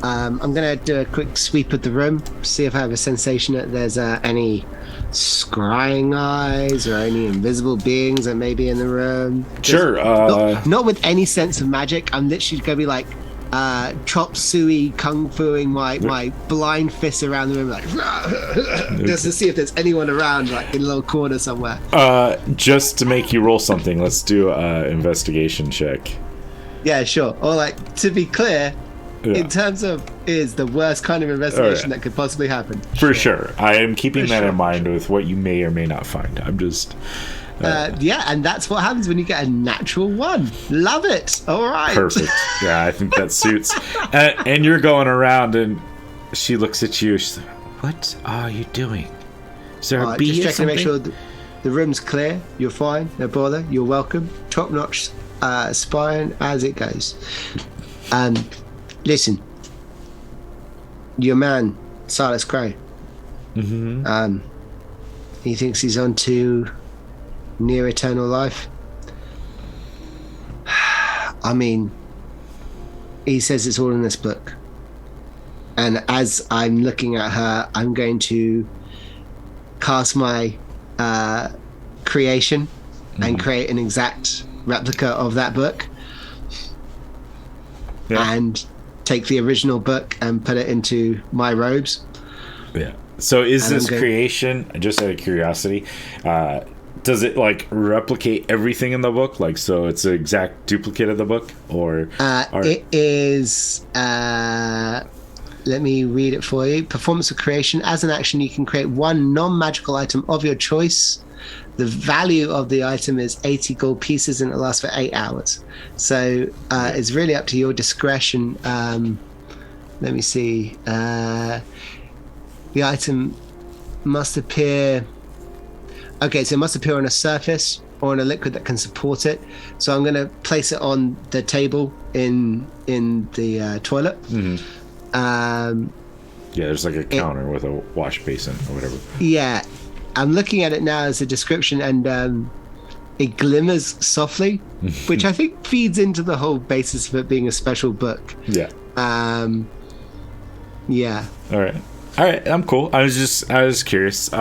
Speaker 5: I'm gonna do a quick sweep of the room, see if I have a sensation that there's any scrying eyes or any invisible beings that may be in the room.
Speaker 1: Sure.
Speaker 5: Not with any sense of magic. I'm literally gonna be like chop suey kung fuing my blind fist around the room, like just to see if there's anyone around, like in a little corner somewhere.
Speaker 1: Just to make you roll something, let's do a investigation check.
Speaker 5: Yeah, sure. Or like, to be clear, in terms of is the worst kind of investigation that could possibly happen.
Speaker 1: For sure. I am keeping that in mind with what you may or may not find. I'm just...
Speaker 5: yeah, and that's what happens when you get a natural 1. Love it. All right.
Speaker 1: Perfect. Yeah, I think that suits. And you're going around and she looks at you. She's like, "What are you doing? Is there a bee
Speaker 5: just
Speaker 1: or
Speaker 5: checking to make
Speaker 1: something?"
Speaker 5: sure the room's clear. You're fine. No bother. You're welcome. Top-notch spying as it goes. Listen, your man, Silas Crow, he thinks he's on to near eternal life. I mean, he says it's all in this book. And as I'm looking at her, I'm going to cast my creation and create an exact replica of that book.
Speaker 1: Yeah.
Speaker 5: And take the original book and put it into my robes.
Speaker 1: Yeah. So is
Speaker 5: And
Speaker 1: this creation, just out of curiosity, does it like replicate everything in the book? Like, so it's an exact duplicate of the book, or
Speaker 5: it is. Let me read it for you. Performance of creation. As an action, you can create one non-magical item of your choice. The value of the item is 80 gold pieces and it lasts for 8 hours. So it's really up to your discretion. Let me see. The item must appear... Okay, so it must appear on a surface or on a liquid that can support it. So I'm going to place it on the table in the toilet.
Speaker 1: yeah, there's like a counter with a wash basin or whatever.
Speaker 5: Yeah. I'm looking at it now as a description, and it glimmers softly, which I think feeds into the whole basis of it being a special book.
Speaker 1: Yeah.
Speaker 5: Yeah.
Speaker 1: All right. I'm cool. I was curious.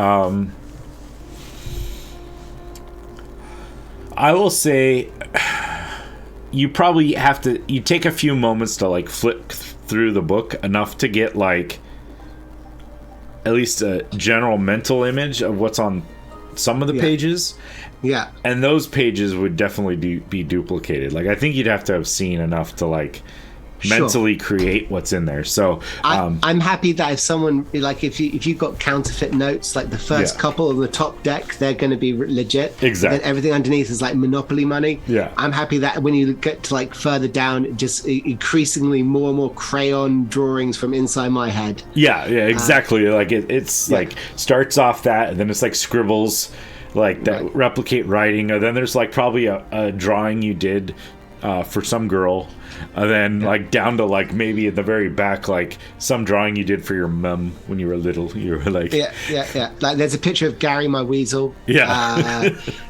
Speaker 1: I will say, you probably have to. You take a few moments to like flip through the book enough to get like at least a general mental image of what's on some of the pages.
Speaker 5: Yeah.
Speaker 1: And those pages would definitely be duplicated. Like, I think you'd have to have seen enough to, like, mentally create what's in there. So
Speaker 5: I'm happy that if someone, like, if you've got counterfeit notes, like the first couple on the top deck, they're going to be legit.
Speaker 1: Exactly.
Speaker 5: Then everything underneath is like Monopoly money.
Speaker 1: Yeah.
Speaker 5: I'm happy that when you get to like further down, just increasingly more and more crayon drawings from inside my head.
Speaker 1: Yeah, exactly. Like it's like starts off that, and then it's like scribbles like that replicate writing, and then there's like probably a drawing you did for some girl, and then like down to like maybe at the very back, like some drawing you did for your mum when you were little. You were like,
Speaker 5: yeah. Like there's a picture of Gary, my weasel.
Speaker 1: Yeah.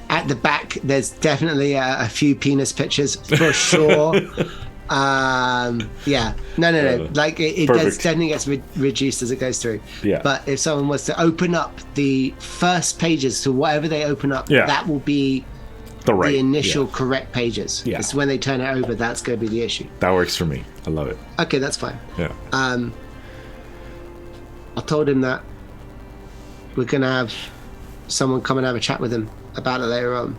Speaker 5: At the back, there's definitely a few penis pictures for sure. Yeah. No. Like it does definitely gets reduced as it goes through.
Speaker 1: Yeah.
Speaker 5: But if someone was to open up the first pages to whatever they open up, that will be the initial correct pages.
Speaker 1: Yeah.
Speaker 5: It's when they turn it over that's going to be the issue.
Speaker 1: That works for me. I love it.
Speaker 5: Okay, that's fine.
Speaker 1: Yeah.
Speaker 5: I told him that we're going to have someone come and have a chat with him about it later on.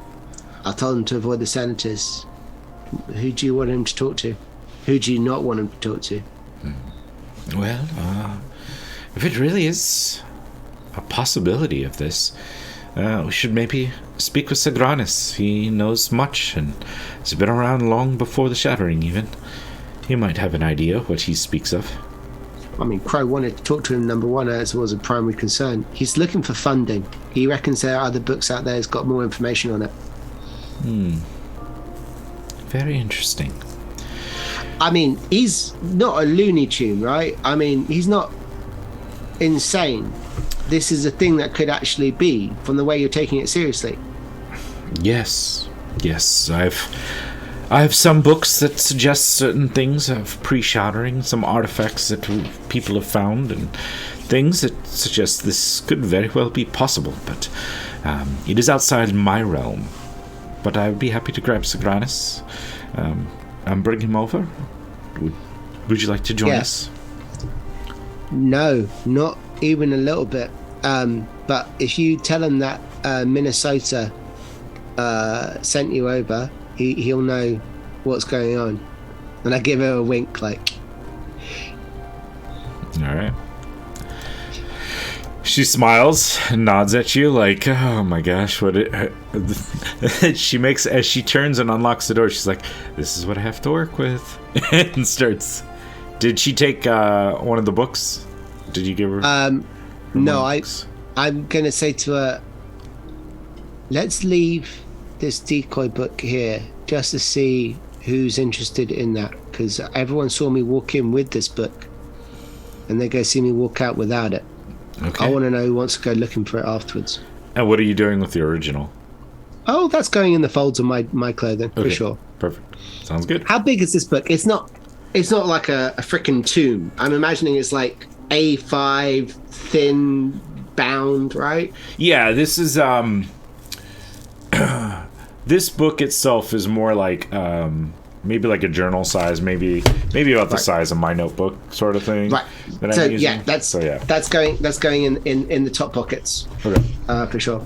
Speaker 5: I told him to avoid the senators. Who do you want him to talk to? Who do you not want him to talk to?
Speaker 1: Well, if it really is a possibility of this, we should maybe speak with Sagranis. He knows much and has been around long before the Shattering even. He might have an idea what he speaks of.
Speaker 5: I mean, Crow wanted to talk to him, number one, as was a primary concern. He's looking for funding. He reckons there are other books out there that's got more information on it.
Speaker 1: Very interesting.
Speaker 5: I mean, he's not a Looney Tune, right? I mean, he's not insane. This is a thing that could actually be, from the way you're taking it seriously.
Speaker 1: Yes. I have some books that suggest certain things of pre-shattering, some artifacts that people have found, and things that suggest this could very well be possible, but it is outside my realm. But I would be happy to grab Sagranis and bring him over. Would you like to join us?
Speaker 5: No, not even a little bit. But if you tell him that Minnesota sent you over, he'll know what's going on. And I give her a wink, like.
Speaker 1: All right. She smiles and nods at you like, oh my gosh, she makes, as she turns and unlocks the door, she's like, this is what I have to work with. And starts. Did she take one of the books? Did you give her?
Speaker 5: No, I'm going to say to her, let's leave this decoy book here just to see who's interested in that, because everyone saw me walk in with this book and they're going to see me walk out without it.
Speaker 1: Okay.
Speaker 5: I want to know who wants to go looking for it afterwards.
Speaker 1: And what are you doing with the original?
Speaker 5: Oh, that's going in the folds of my clothing, for sure.
Speaker 1: Perfect. Sounds good.
Speaker 5: How big is this book? It's not like a freaking tome. I'm imagining it's like A5, thin bound, right?
Speaker 1: Yeah, this is this book itself is more like maybe like a journal size, maybe about the size of my notebook sort of thing.
Speaker 5: Right.
Speaker 1: That I'm using. That's
Speaker 5: going in the top pockets.
Speaker 1: Okay.
Speaker 5: For sure.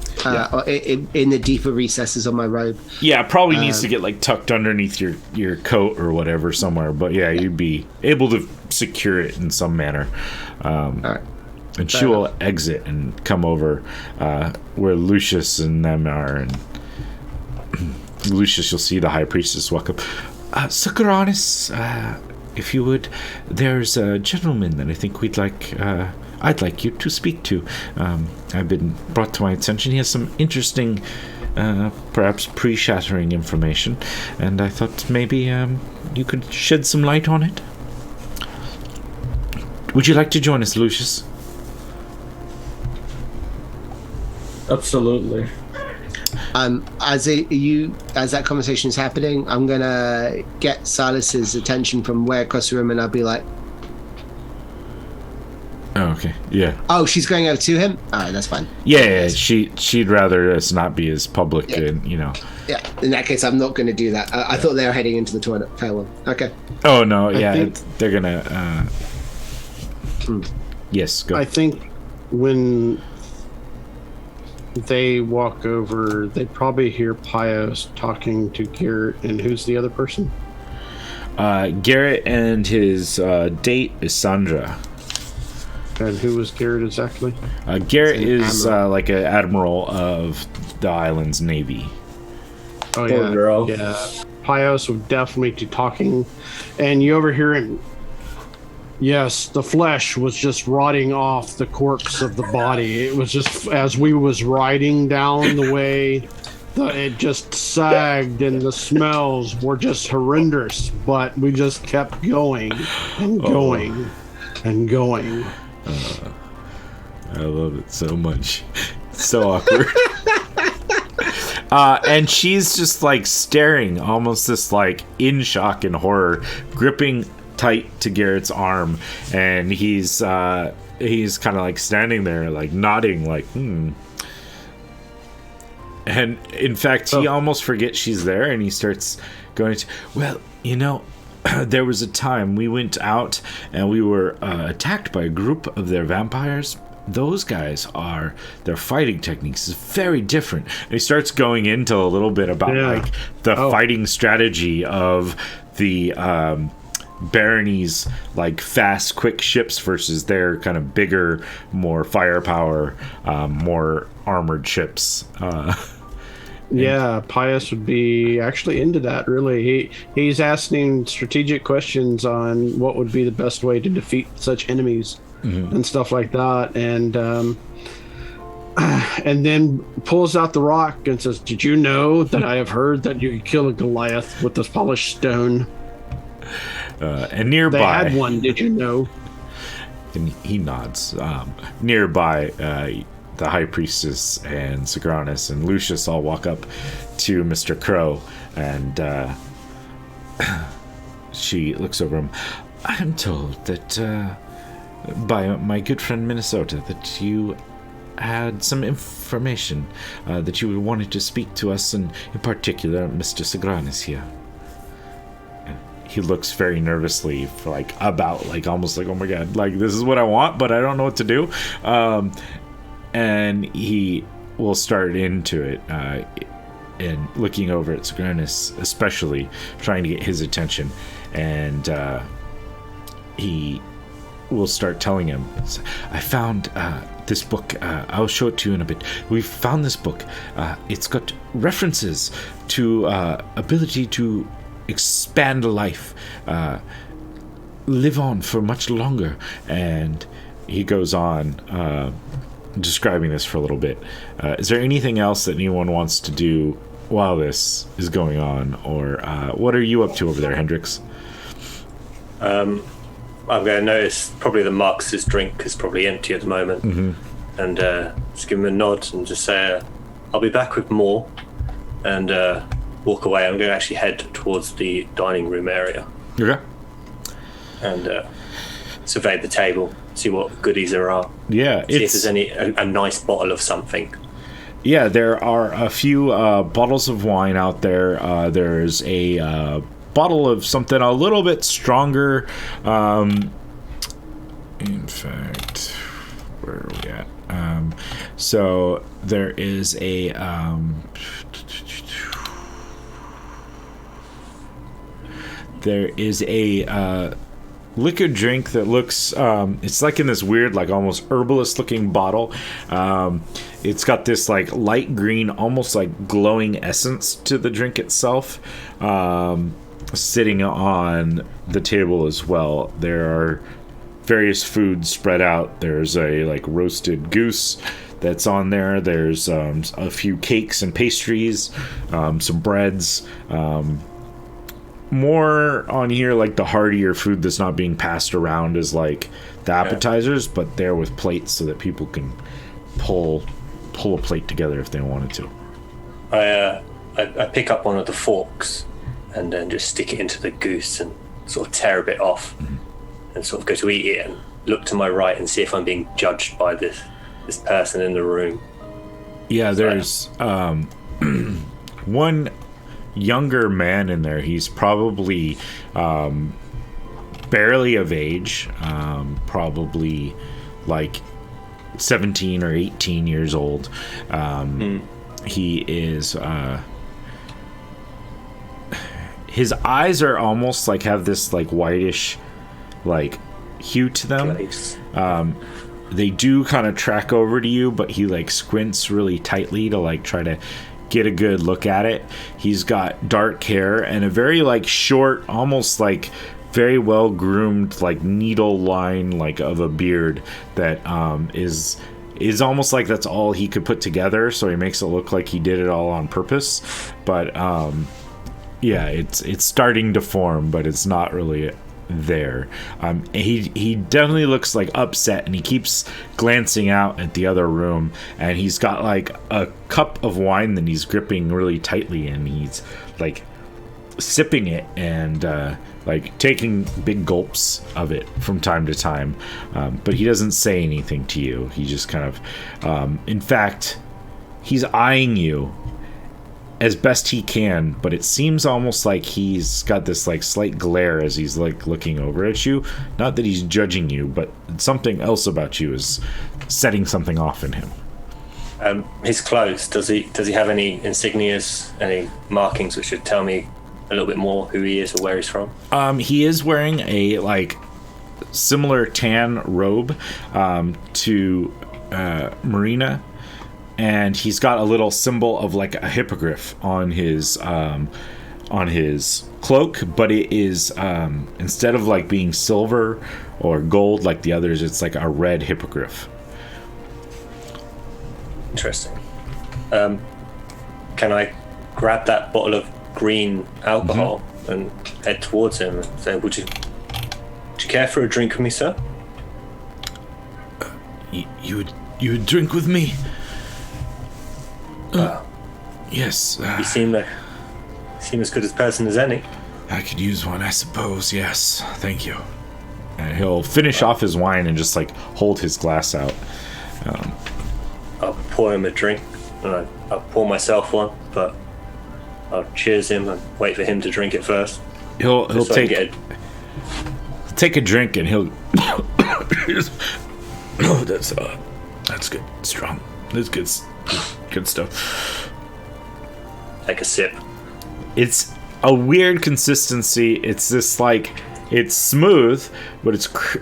Speaker 5: Or in the deeper recesses of my robe.
Speaker 1: Yeah, probably needs to get like tucked underneath your coat or whatever somewhere. But yeah, you'd be able to secure it in some manner.
Speaker 5: All right.
Speaker 1: And she will exit and come over where Lucius and them are. And Lucius, you'll see the High Priestess walk up. Sagranis, if you would, there's a gentleman that I think I'd like you to speak to. I've been brought to my attention. He has some interesting, perhaps pre-shattering information, and I thought maybe you could shed some light on it. Would you like to join us, Lucius?
Speaker 2: Absolutely.
Speaker 5: As that conversation is happening, I'm gonna get Silas's attention from way across the room, and I'll be like,
Speaker 1: "Oh, okay, yeah."
Speaker 5: Oh, she's going over to him. All right, that's fine.
Speaker 1: Yeah. She'd rather us not be as public, and
Speaker 5: Yeah. In that case, I'm not going to do that. I thought they were heading into the toilet. Farewell. Okay.
Speaker 1: Oh no, yeah, they're gonna. Yes, go.
Speaker 3: I think when they walk over, they probably hear Pios talking to Garrett, and who's the other person?
Speaker 1: Garrett and his date is Sandra.
Speaker 3: And who was Garrett exactly?
Speaker 1: Garrett is like an admiral of the island's navy.
Speaker 3: Oh
Speaker 2: Poor
Speaker 3: yeah,
Speaker 2: girl.
Speaker 3: yeah. Pios would definitely be talking, and you overhear him. Yes, the flesh was just rotting off the corpse of the body. It was just as we was riding down the way it just sagged and the smells were just horrendous, but we just kept going and going and going.
Speaker 1: I love it so much. It's so awkward. And she's just like staring, almost this like in shock and horror, gripping tight to Garrett's arm, and he's kind of like standing there, like nodding, like And in fact, he almost forgets she's there, and he starts going to, well, you know, there was a time we went out and we were attacked by a group of their vampires. Those guys their fighting techniques is very different. And he starts going into a little bit about like the fighting strategy of the baronies, like fast, quick ships versus their kind of bigger, more firepower, more armored ships.
Speaker 3: Yeah, Pius would be actually into that, really. He's asking strategic questions on what would be the best way to defeat such enemies and stuff like that. And then pulls out the rock and says, did you know that I have heard that you could kill a Goliath with this polished stone?
Speaker 1: And nearby...
Speaker 3: They had one, did you know?
Speaker 1: And he nods. Nearby... the High Priestess and Sigranus and Lucius all walk up to Mr. Crow, and she looks over him. I'm told that by my good friend Minnesota that you had some information that you wanted to speak to us, and in particular Mr. Sigranus here. And he looks very nervously for almost like, oh my god, like this is what I want, but I don't know what to do. And he will start into it, and looking over at Sigranus, especially trying to get his attention. And he will start telling him, I found this book. I'll show it to you in a bit. We found this book. It's got references to ability to expand life, live on for much longer. And he goes on describing this for a little bit. Is there anything else that anyone wants to do while this is going on, or what are you up to over there, Hendrix?
Speaker 4: I'm going to notice probably the Marcus's drink is probably empty at the moment, and just give him a nod and just say, I'll be back with more, and walk away. I'm going to actually head towards the dining room area.
Speaker 1: Okay.
Speaker 4: And survey the table, see what goodies there are.
Speaker 1: Yeah,
Speaker 4: see if there's a nice bottle of something.
Speaker 1: Yeah, there are a few bottles of wine out there. There's a bottle of something a little bit stronger. In fact, where are we at? So there is a liquor drink that looks it's like in this weird, like almost herbalist looking bottle. It's got this like light green, almost like glowing essence to the drink itself, sitting on the table as well. There are various foods spread out. There's a like roasted goose that's on there. There's a few cakes and pastries, some breads, more on here like the heartier food that's not being passed around as like the appetizers, but there with plates so that people can pull a plate together if they wanted to.
Speaker 4: I pick up one of the forks and then just stick it into the goose and sort of tear a bit off, and sort of go to eat it and look to my right and see if I'm being judged by this person in the room. Yeah,
Speaker 1: there's one younger man in there. He's probably barely of age, probably like 17 or 18 years old. He is his eyes are almost like have this like whitish like hue to them. They do kind of track over to you, but he like squints really tightly to like try to get a good look at it. He's got dark hair and a very like short, almost like very well groomed like needle line like of a beard that is is almost like that's all he could put together, so he makes it look like he did it all on purpose. But yeah, it's starting to form, but it's not really there. He definitely looks like upset, and he keeps glancing out at the other room, and he's got like a cup of wine that he's gripping really tightly, and he's like sipping it and like taking big gulps of it from time to time, but he doesn't say anything to you. He just kind of in fact, he's eyeing you as best he can, but it seems almost like he's got this like slight glare as he's like looking over at you. Not that he's judging you, but something else about you is setting something off in him.
Speaker 4: His clothes, does he have any insignias, any markings which should tell me a little bit more who he is or where he's from?
Speaker 1: He is wearing a like similar tan robe to Marina, and he's got a little symbol of like a hippogriff on his cloak, but it is instead of like being silver or gold like the others, it's like a red hippogriff.
Speaker 4: Interesting. Can I grab that bottle of green alcohol and head towards him and say, would you care for a drink with me, sir?
Speaker 1: You would drink with me? Yes.
Speaker 4: You seem as good a person as any.
Speaker 1: I could use one, I suppose. Yes, thank you. And he'll finish off his wine and just like hold his glass out.
Speaker 4: I'll pour him a drink, and I'll pour myself one, but I'll cheers him and wait for him to drink it first.
Speaker 1: He'll take a drink and he'll. Oh, that's good, strong. That's good stuff.
Speaker 4: Take a sip.
Speaker 1: It's a weird consistency. It's this like it's smooth, but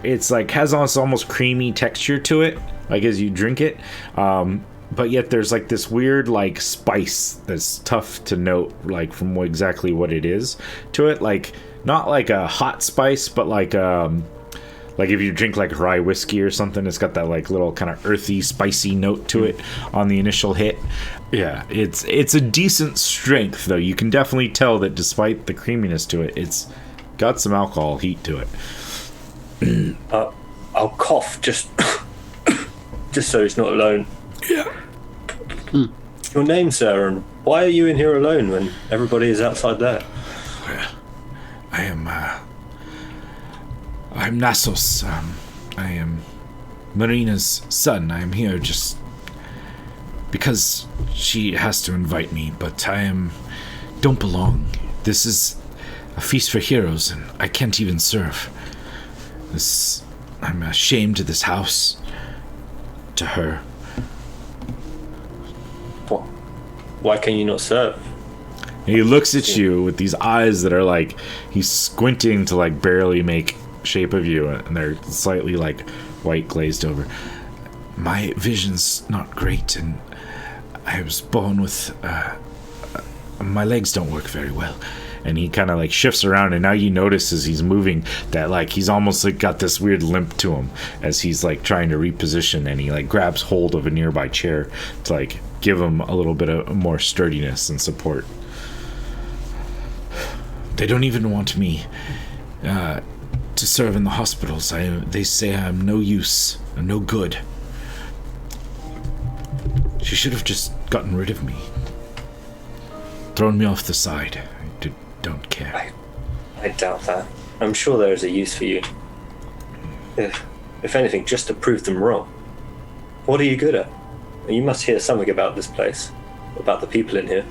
Speaker 1: it's like has almost creamy texture to it, like as you drink it. But yet there's like this weird like spice that's tough to note, like from exactly what it is to it. Like not like a hot spice, but like if you drink like rye whiskey or something, it's got that like little kind of earthy, spicy note to it on the initial hit. Yeah, it's a decent strength though. You can definitely tell that despite the creaminess to it, it's got some alcohol heat to it.
Speaker 4: I'll cough just so he's not alone.
Speaker 1: Yeah.
Speaker 4: Your name, sir, and why are you in here alone when everybody is outside there?
Speaker 1: I'm Nassos. I am Marina's son. I am here just because she has to invite me, but don't belong. This is a feast for heroes, and I can't even serve. I'm ashamed to this house, to her.
Speaker 4: Why can you not serve?
Speaker 1: And he looks at you with these eyes that are like he's squinting to like barely make shape of you, and they're slightly like white glazed over. My vision's not great, and I was born with my legs don't work very well. And he kind of like shifts around, and now you notice as he's moving that like he's almost like got this weird limp to him as he's like trying to reposition, and he like grabs hold of a nearby chair to like give him a little bit of more sturdiness and support. They don't even want me to serve in the hospitals. They say I'm no use, I'm no good. She should have just gotten rid of me, thrown me off the side. I don't care.
Speaker 4: I doubt that. I'm sure there is a use for you. If anything, just to prove them wrong. What are you good at? You must hear something about this place, about the people in here.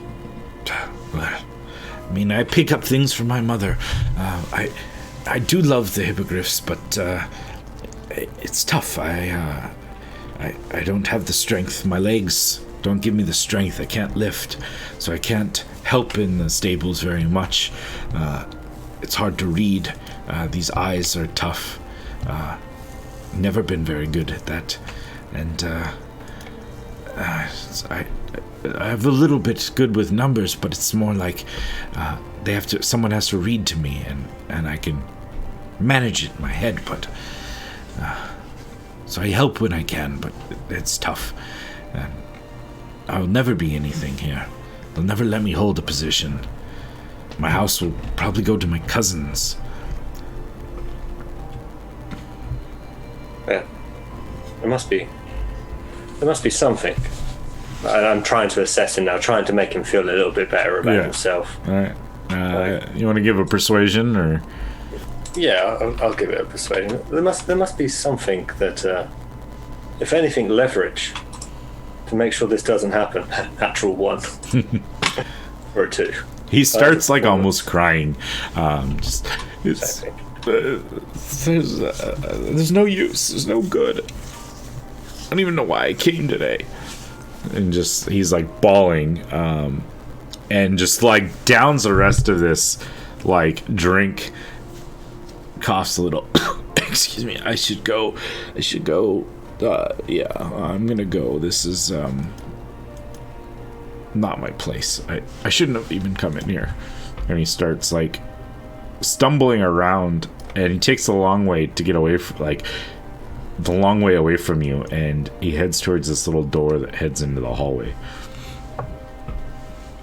Speaker 1: I mean, I pick up things from my mother. I do love the hippogriffs, but it's tough. I don't have the strength. My legs don't give me the strength. I can't lift, so I can't help in the stables very much. It's hard to read. These eyes are tough. Never been very good at that, and I have a little bit good with numbers, but it's more like someone has to read to me, and I can manage it in my head, but So I help when I can, but it's tough. I'll never be anything here. They'll never let me hold a position. My house will probably go to my cousins.
Speaker 4: Yeah. There must be something. I'm trying to assess him now, trying to make him feel a little bit better about himself.
Speaker 1: All right. You want to give a persuasion, or?
Speaker 4: Yeah, I'll give it a persuasion. There must be something that, if anything, leverage to make sure this doesn't happen. Natural 1 or a 2.
Speaker 1: He starts almost crying. There's no use. There's no good. I don't even know why I came today. And he's bawling, and just downs the rest of this drink. Coughs a little. Excuse me. I should go. Yeah, I'm gonna go. This is not my place. I shouldn't have even come in here. And he starts stumbling around, and he takes the long way to get away from the long way away from you, and he heads towards this little door that heads into the hallway.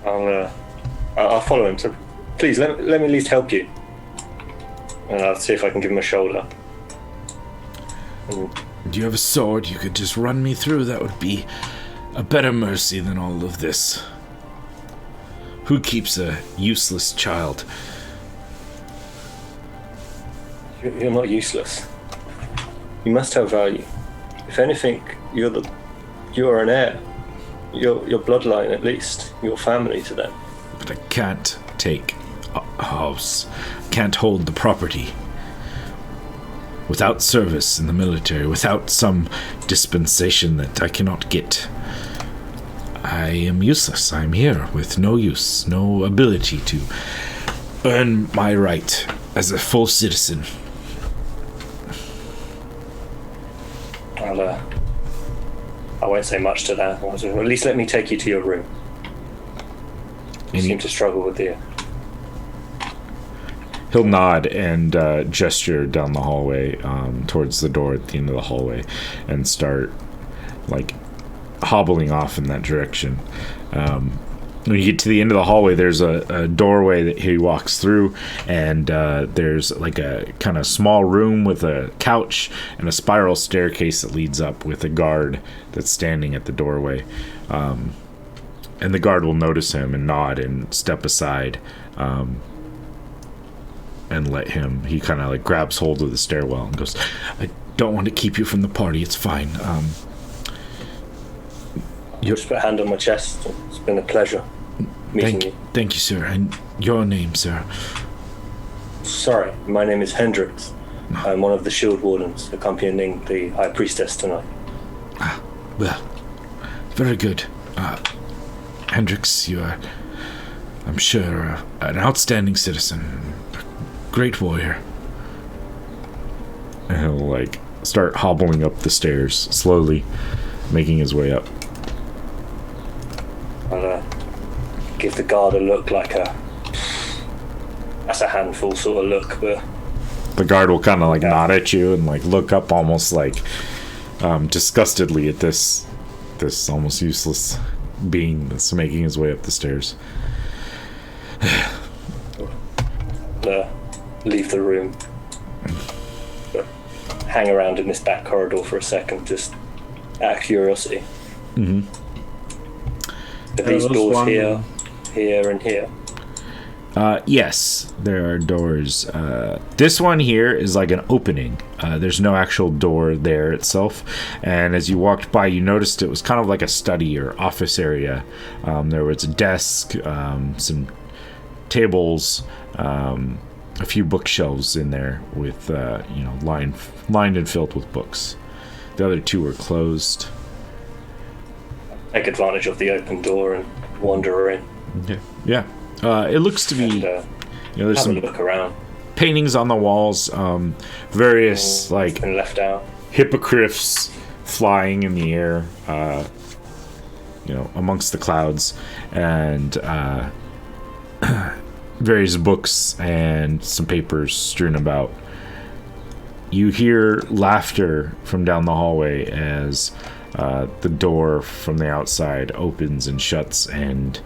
Speaker 4: I'll follow him. So please let me at least help you, and I'll see if I can give him a shoulder.
Speaker 1: Do you have a sword? You could just run me through. That would be a better mercy than all of this. Who keeps a useless child?
Speaker 4: You're not useless. You must have value. If anything, you're an heir. Your bloodline, at least. Your family to them.
Speaker 1: But I can't take a house. Can't hold the property. Without service in the military, without some dispensation that I cannot get, I am useless. I'm here with no use, no ability to earn my right as a full citizen.
Speaker 4: I won't say much to that. At least let me take you to your room. You seem to struggle with the...
Speaker 1: He'll nod and gesture down the hallway towards the door at the end of the hallway and start hobbling off in that direction. When you get to the end of the hallway, there's a doorway that he walks through, and there's a kind of small room with a couch and a spiral staircase that leads up with a guard that's standing at the doorway. And the guard will notice him and nod and step aside and let him. He kind of grabs hold of the stairwell and goes, "I don't want to keep you from the party. It's fine."
Speaker 4: Just put a hand on my chest. It's been a pleasure meeting you.
Speaker 1: Thank you, sir. And your name, sir?
Speaker 4: Sorry, my name is Hendrix. I'm one of the Shield Wardens, accompanying the High Priestess tonight.
Speaker 1: Well, very good. Hendrix, you are, I'm sure, an outstanding citizen. A great warrior. And he'll, start hobbling up the stairs, slowly, making his way up.
Speaker 4: I'll give the guard a look that's a handful sort of look, but...
Speaker 1: The guard will kind of nod at you and look up almost disgustedly at this almost useless being that's making his way up the stairs.
Speaker 4: Leave the room. But hang around in this back corridor for a second, just out of curiosity.
Speaker 1: Mm-hmm.
Speaker 4: Are these doors here, and here?
Speaker 1: Yes, there are doors. This one here is an opening. There's no actual door there itself. And as you walked by, you noticed it was kind of like a study or office area. There was a desk, some tables, a few bookshelves in there with, lined and filled with books. The other two were closed.
Speaker 4: Take advantage of the open door and wander in.
Speaker 1: Okay. Yeah. It looks to be, there's some
Speaker 4: look around.
Speaker 1: Paintings on the walls, various
Speaker 4: been left out.
Speaker 1: hippogriffs flying in the air, amongst the clouds, and various books and some papers strewn about. you hear laughter from down the hallway as the door from the outside opens and shuts, and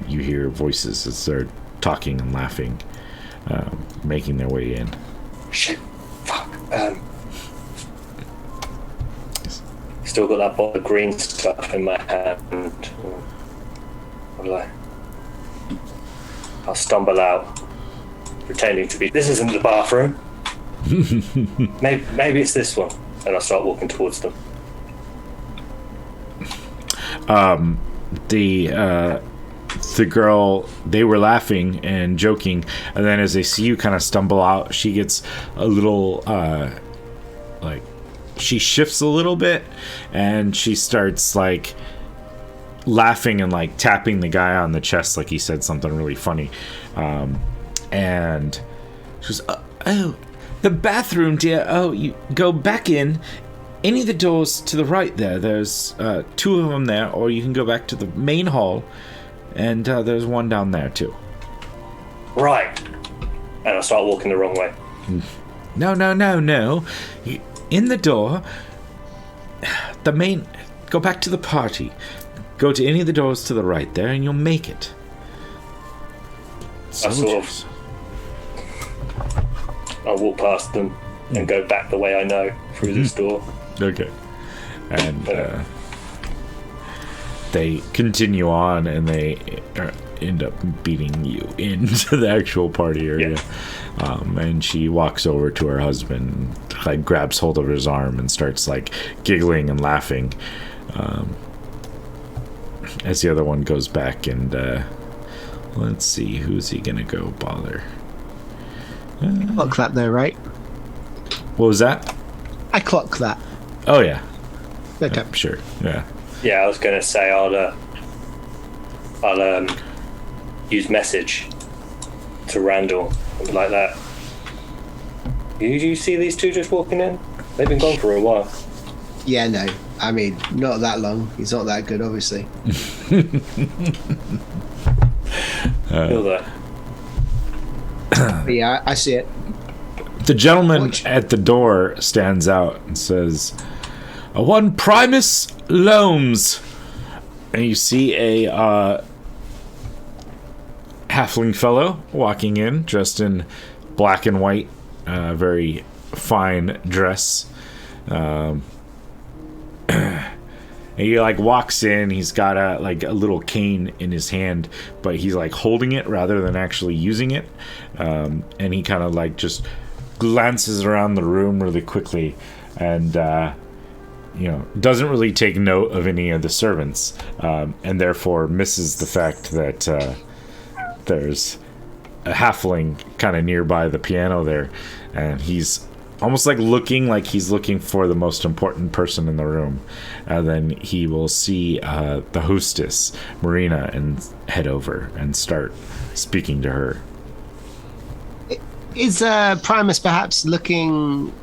Speaker 1: you hear voices as they're talking and laughing, making their way in.
Speaker 4: Shit. Fuck. Still got that bottle of green stuff in my hand. I'll stumble out, pretending to be. This isn't the bathroom. maybe it's this one, and I'll start walking towards them.
Speaker 1: The girl, they were laughing and joking, and then as they see you kind of stumble out, she gets a little like, she shifts a little bit, and she starts like laughing and like tapping the guy on the chest like he said something really funny, and she goes, oh, the bathroom, dear. Oh, you go back in any of the doors to the right there. There's 2 of them there, or you can go back to the main hall, and there's one down there too.
Speaker 4: Right. And I start walking the wrong way.
Speaker 1: No. In the door, the main, go back to the party. Go to any of the doors to the right there, and you'll make it. Soldiers.
Speaker 4: I'll walk past them and go back the way I know through this door.
Speaker 1: Okay. And they continue on, and they end up beating you into the actual party area. Yeah. And she walks over to her husband, like grabs hold of his arm and starts like giggling and laughing, as the other one goes back. And let's see, who's he gonna go bother?
Speaker 5: Clock that though, right?
Speaker 1: What was that?
Speaker 5: I clock that.
Speaker 1: Oh yeah.
Speaker 5: Okay.
Speaker 1: Sure. Yeah.
Speaker 4: Yeah, I was gonna say I'll use message to Randall and be like that. You see these 2 just walking in? They've been gone for a while.
Speaker 5: Yeah, no. I mean, not that long. He's not that good, obviously.
Speaker 4: Feel that.
Speaker 5: Yeah, I see it.
Speaker 1: The gentleman at the door stands out and says, "One Primus Loams." And you see a halfling fellow walking in, dressed in black and white, very fine dress. And he like walks in. He's got a little cane in his hand, but he's like holding it rather than actually using it. And he kind of like just glances around the room really quickly, and doesn't really take note of any of the servants, and therefore misses the fact that there's a halfling kind of nearby the piano there, and he's almost like he's looking for the most important person in the room. And then he will see the hostess, Marina, and head over and start speaking to her.
Speaker 5: Is Primus perhaps looking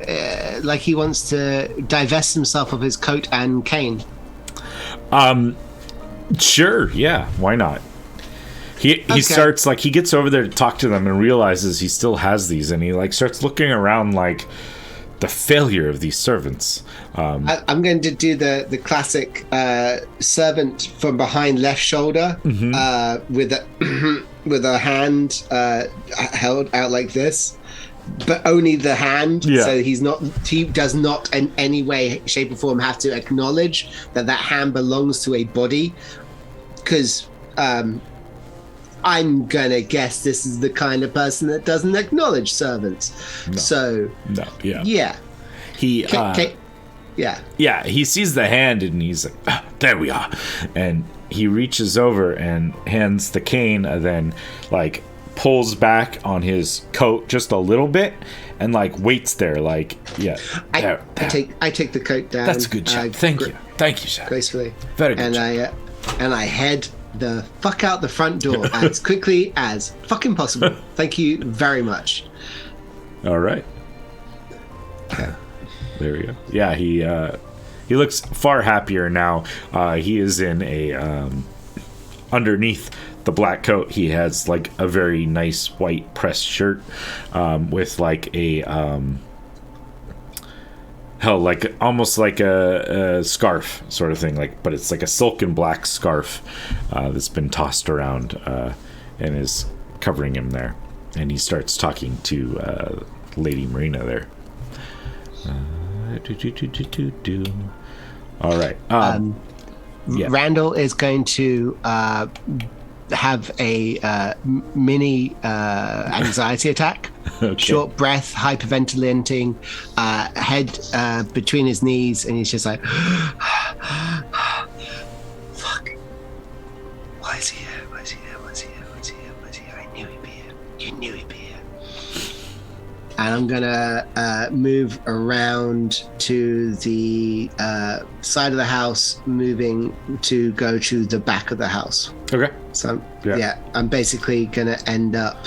Speaker 5: like he wants to divest himself of his coat and cane?
Speaker 1: Sure, yeah, why not? He starts, like, he gets over there to talk to them and realizes he still has these, and he like starts looking around like the failure of these servants.
Speaker 5: I'm going to do the classic servant from behind left shoulder, with a hand held out like this, but only the hand.
Speaker 1: Yeah.
Speaker 5: So he does not in any way, shape, or form have to acknowledge that hand belongs to a body, because I'm gonna guess this is the kind of person that doesn't acknowledge servants. Yeah.
Speaker 1: He sees the hand and he's like, there we are. And he reaches over and hands the cane, and then like pulls back on his coat just a little bit and like waits there, like, yeah.
Speaker 5: I take the coat down.
Speaker 1: That's a good job. Thank you, sir.
Speaker 5: Gracefully.
Speaker 1: Very good.
Speaker 5: And I head the fuck out the front door as quickly as fucking possible. Thank you very much.
Speaker 1: All right. There we go. Yeah, he looks far happier now. He is in a underneath the black coat. He has like a very nice white pressed shirt with like a hell, like almost like a scarf sort of thing, like, but it's like a silken black scarf that's been tossed around and is covering him there. And he starts talking to Lady Marina there. All right. Yeah.
Speaker 5: Randall is going to have a mini anxiety attack.
Speaker 1: Okay.
Speaker 5: Short breath, hyperventilating, head between his knees, and he's just like, fuck. Why is he here? Why is he here? Why is he here? Why is he here? Why is he here? I knew he'd be here. You knew he'd be here. And I'm gonna move around to the side of the house, moving to go to the back of the house.
Speaker 1: Okay.
Speaker 5: So I'm basically gonna end up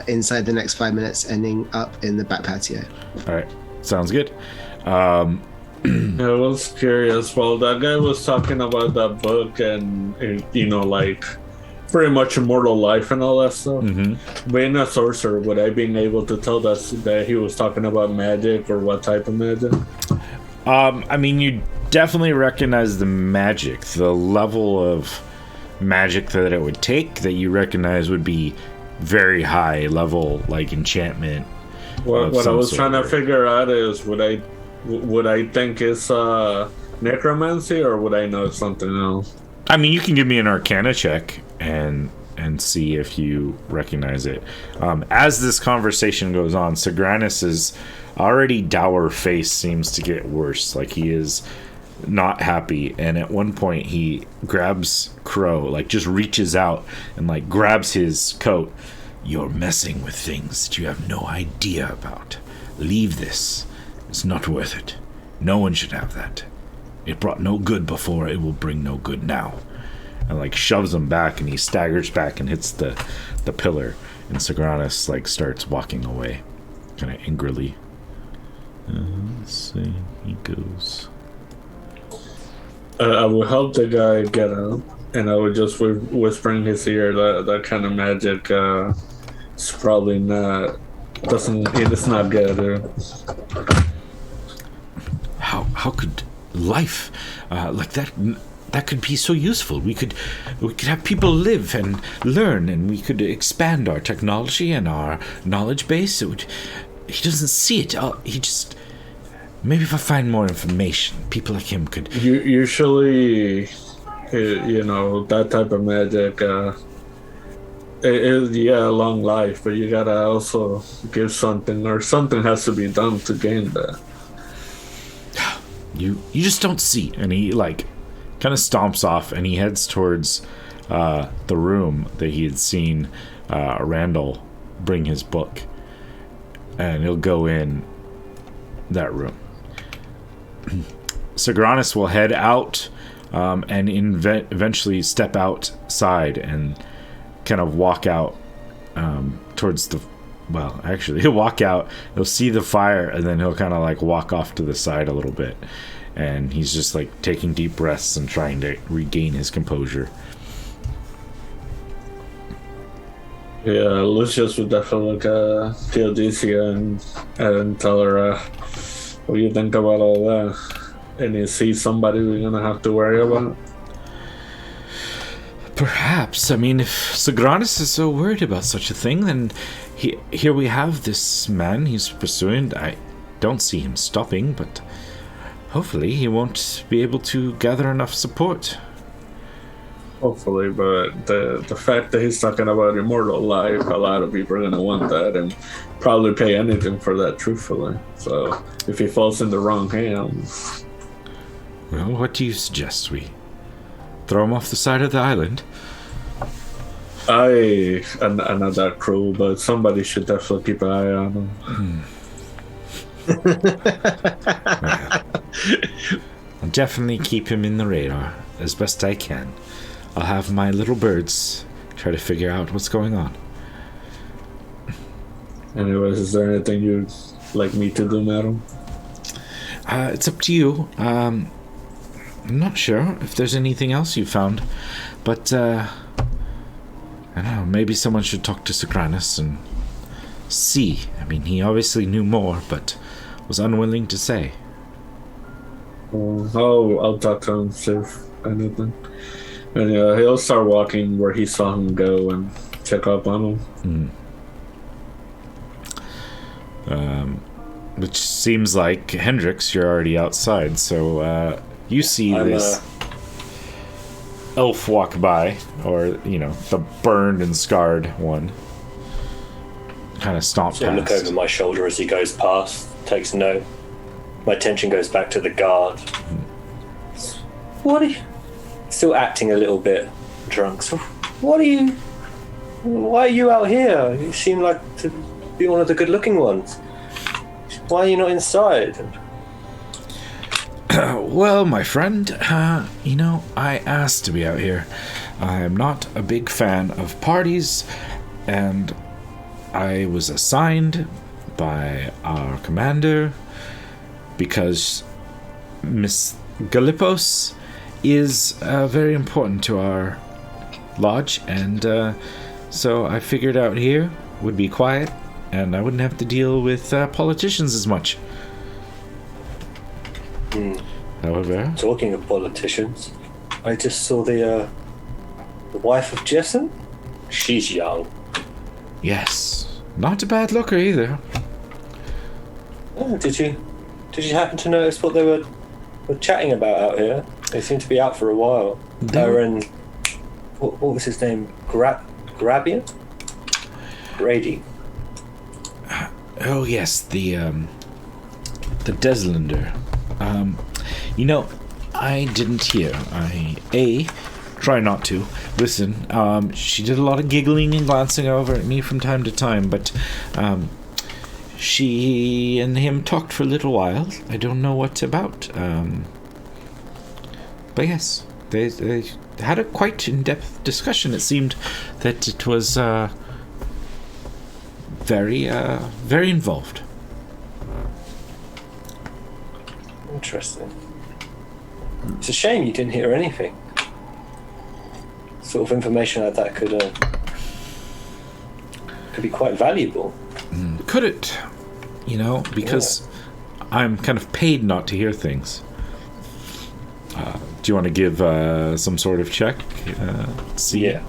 Speaker 5: inside the next 5 minutes, ending up in the back patio.
Speaker 1: All right. Sounds good.
Speaker 2: I was curious. Well, that guy was talking about that book and, like pretty much immortal life and all that stuff.
Speaker 1: Mm-hmm.
Speaker 2: Being a sorcerer, would I being able to tell that he was talking about magic or what type of magic?
Speaker 1: I mean, you definitely recognize the magic. The level of magic that it would take that you recognize would be very high level, like enchantment.
Speaker 2: What I was trying to figure out is would I think it's necromancy, or would I know it's something else?
Speaker 1: I mean, you can give me an Arcana check and see if you recognize it. As this conversation goes on, Sagranus's already dour face seems to get worse. Like, he is not happy, and at one point he grabs Crow, like just reaches out and like grabs his coat. You're messing with things that you have no idea about. Leave this. It's not worth it. No one should have that. It brought no good before, it will bring no good now. And like shoves him back, and he staggers back and hits the pillar, and Sagranus like starts walking away kind of angrily. Let's see, he goes.
Speaker 2: I would help the guy get out, and I would just whisper in his ear that kind of magic is probably not, it's not good.
Speaker 1: How could life like that could be so useful? We could have people live and learn, and we could expand our technology and our knowledge base. He doesn't see it. He just. Maybe if I find more information, people like him could...
Speaker 2: Usually, that type of magic is, a long life, but you gotta also give something, or something has to be done to gain that.
Speaker 1: You just don't see. And he, like, kind of stomps off, and he heads towards the room that he had seen Randall bring his book. And he'll go in that room. Sagranus will head out and eventually step outside and kind of walk out towards the... Well, actually, he'll walk out, he'll see the fire, and then he'll kind of like walk off to the side a little bit. And he's just like taking deep breaths and trying to regain his composure.
Speaker 2: Yeah, Lucius would definitely look at Theodosia and tell her, what do you think about all that? And is he somebody we're gonna have to worry about?
Speaker 1: Perhaps. I mean, if Sagranus is so worried about such a thing, then here we have this man he's pursuing. I don't see him stopping, but hopefully he won't be able to gather enough support.
Speaker 2: Hopefully, but the fact that he's talking about immortal life, a lot of people are going to want that and probably pay anything for that, truthfully. So if he falls in the wrong hands...
Speaker 1: Well, what do you suggest? We throw him off the side of the island?
Speaker 2: I'm not that cruel, but somebody should definitely keep an eye on him.
Speaker 1: Well, I'll definitely keep him in the radar as best I can. I'll have my little birds try to figure out what's going on.
Speaker 2: Anyways, is there anything you'd like me to do, madam?
Speaker 1: It's up to you. I'm not sure if there's anything else you found, but I don't know, maybe someone should talk to Sagranus and see. I mean, he obviously knew more, but was unwilling to say.
Speaker 2: I'll talk to him, see if anything. And he'll start walking where he saw him go and check up on him.
Speaker 1: Which seems like, Hendrix, you're already outside, so you see this elf walk by, or, the burned and scarred one. Kind of stomp
Speaker 4: So I look
Speaker 1: past.
Speaker 4: over my shoulder as he goes past, takes note. My attention goes back to the guard. What are you... Still acting a little bit drunk. So why are you out here? You seem like to be one of the good-looking ones. Why are you not inside?
Speaker 1: Well, my friend, I asked to be out here. I am not a big fan of parties, and I was assigned by our commander because Miss Gallipos is very important to our lodge, and so I figured out here would be quiet, and I wouldn't have to deal with politicians as much. However,
Speaker 4: Talking of politicians, I just saw the wife of Jessen. She's young.
Speaker 1: yes, not a bad looker either.
Speaker 4: Oh, did you happen to notice what they were chatting about out here? They seem to be out for a while. They were in... What was his name? Grabian? Grady.
Speaker 1: Oh yes, the Deslander. I didn't hear. I try not to listen. She did a lot of giggling and glancing over at me from time to time, but she and him talked for a little while. I don't know what about. But yes, they had a quite in-depth discussion. It seemed that it was very involved.
Speaker 4: Interesting. It's a shame you didn't hear anything. Sort of information like that could be quite valuable.
Speaker 1: Could it? Because I'm kind of paid not to hear things. Do you want to give some sort of check? See?
Speaker 4: Yeah.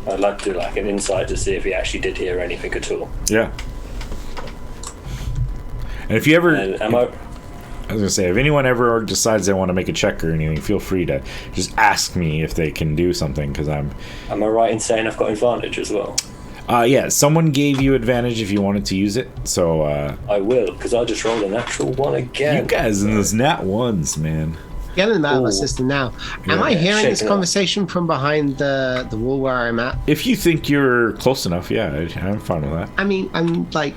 Speaker 4: I'd like to do like an insight to see if he actually did hear anything at all.
Speaker 1: Yeah. And if you ever...
Speaker 4: And
Speaker 1: I was going to say, if anyone ever decides they want to make a check or anything, feel free to just ask me if they can do something, because
Speaker 4: Am I right in saying I've got advantage as well?
Speaker 1: Yeah, someone gave you advantage if you wanted to use it, so...
Speaker 4: I will, because I just rolled a natural one again.
Speaker 1: You guys in those nat ones, man.
Speaker 5: Getting them out of my system now. Am I hearing this
Speaker 4: shaking
Speaker 5: conversation from behind the wall where I'm at?
Speaker 1: If you think you're close enough, yeah, I'm fine with that.
Speaker 5: I mean, I'm like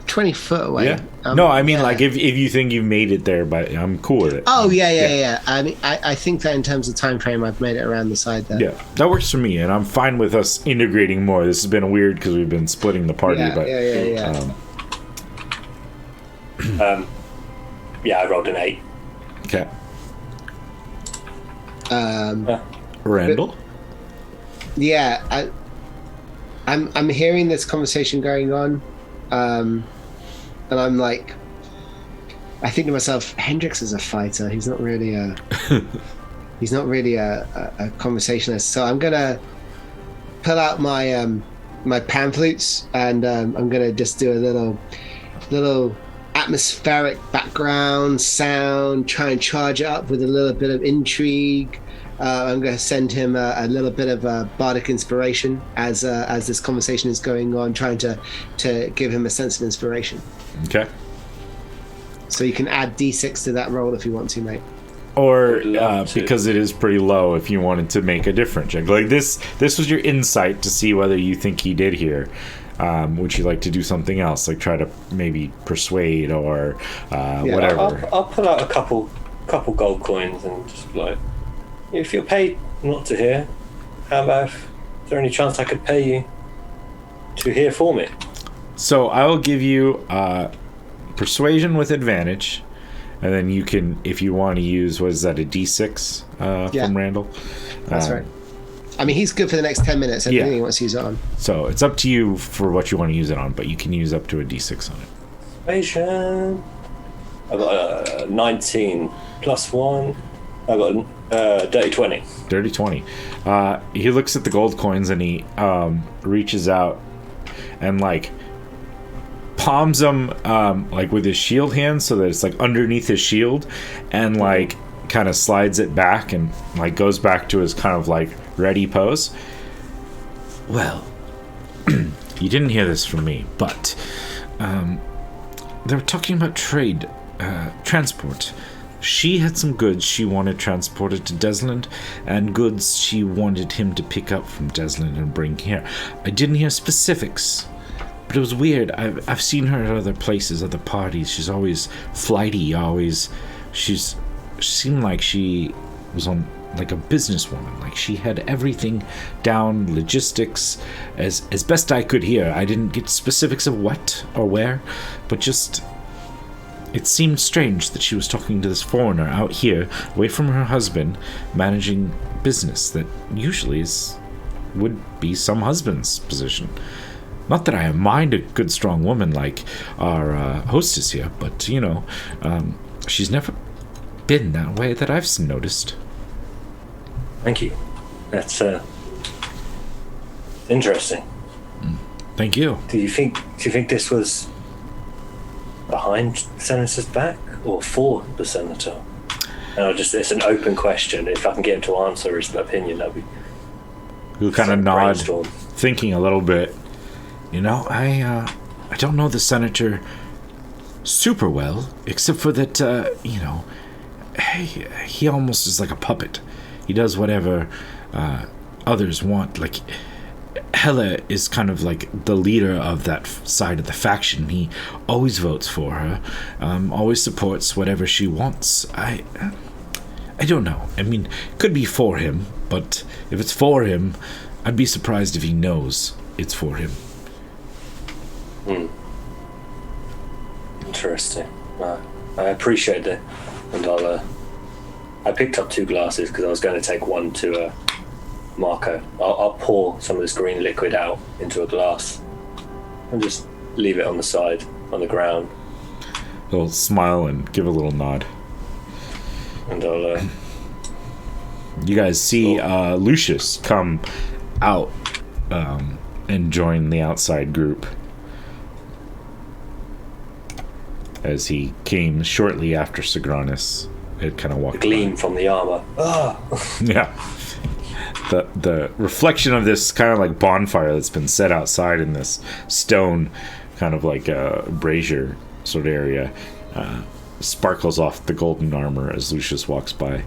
Speaker 5: 20 foot away.
Speaker 1: Yeah. No, I mean, like, if you think you've made it there, but I'm cool with it.
Speaker 5: Oh, yeah. I mean, I think that in terms of time frame, I've made it around the side there.
Speaker 1: Yeah, that works for me, and I'm fine with us integrating more. This has been weird because we've been splitting the party, but...
Speaker 4: Yeah, I rolled an 8.
Speaker 1: Okay. Randall?
Speaker 5: Yeah, I'm hearing this conversation going on, and I'm like, I think to myself, Hendrix is a fighter. He's not really a conversationalist. So I'm gonna pull out my my pan flutes, and I'm gonna just do a little atmospheric background sound, try and charge it up with a little bit of intrigue. I'm going to send him a little bit of bardic inspiration as this conversation is going on, trying to give him a sense of inspiration.
Speaker 1: Okay.
Speaker 5: So you can add d6 to that roll if you want to, mate.
Speaker 1: Or because it is pretty low, if you wanted to make a different check. Like this was your insight to see whether you think he did hear. Would you like to do something else, like try to maybe persuade or whatever?
Speaker 4: I'll pull out a couple gold coins and just like, if you're paid not to hear, how about is there any chance I could pay you to hear for me?
Speaker 1: So I will give you persuasion with advantage, and then you can, if you want to use, what is that, a d6 from Randall?
Speaker 5: That's right. I mean, he's good for the next 10 minutes. Anything he wants to use it on.
Speaker 1: So it's up to you for what you want to use it on, but you can use up to a d6 on it.
Speaker 4: Persuasion. I got a 19 plus 1. I got a dirty 20.
Speaker 1: Dirty 20. He looks at the gold coins and he reaches out and like palms them like with his shield hand so that it's like underneath his shield, and like kind of slides it back and like goes back to his kind of like ready pose. Well, you didn't hear this from me, but they were talking about trade, transport. She had some goods she wanted transported to Desland, and goods she wanted him to pick up from Desland and bring here. I didn't hear specifics, but it was weird. I've seen her at other places, other parties. She's always flighty, she seemed like she was on like a businesswoman. Like she had everything down, logistics, as best I could hear. I didn't get specifics of what or where, but just it seemed strange that she was talking to this foreigner out here, away from her husband, managing business that usually would be some husband's position. Not that I mind a good, strong woman like our hostess here, but, you know, she's never been that way that I've noticed.
Speaker 4: Thank you. That's interesting.
Speaker 1: Thank you.
Speaker 4: Do you think this was behind the senator's back or for the senator? And it's an open question. If I can get him to answer his opinion, that'd be.
Speaker 1: He'll kind of nod, thinking a little bit. You know, I don't know the senator super well, except for that, you know, he almost is like a puppet. He does whatever others want. Like, Hella is kind of like the leader of that side of the faction. He always votes for her, always supports whatever she wants. I don't know. I mean, it could be for him, but if it's for him, I'd be surprised if he knows it's for him.
Speaker 4: Interesting. I appreciate that, and I picked up 2 glasses because I was going to take one to Marco. I'll pour some of this green liquid out into a glass and just leave it on the side, on the ground.
Speaker 1: He'll smile and give a little nod.
Speaker 4: And I'll...
Speaker 1: You guys see Lucius come out and join the outside group, as he came shortly after Sigranis had kind of walked
Speaker 4: the gleam
Speaker 1: by.
Speaker 4: From the armor.
Speaker 1: Yeah. The reflection of this kind of like bonfire that's been set outside in this stone kind of like a brazier sort of area sparkles off the golden armor as Lucius walks by.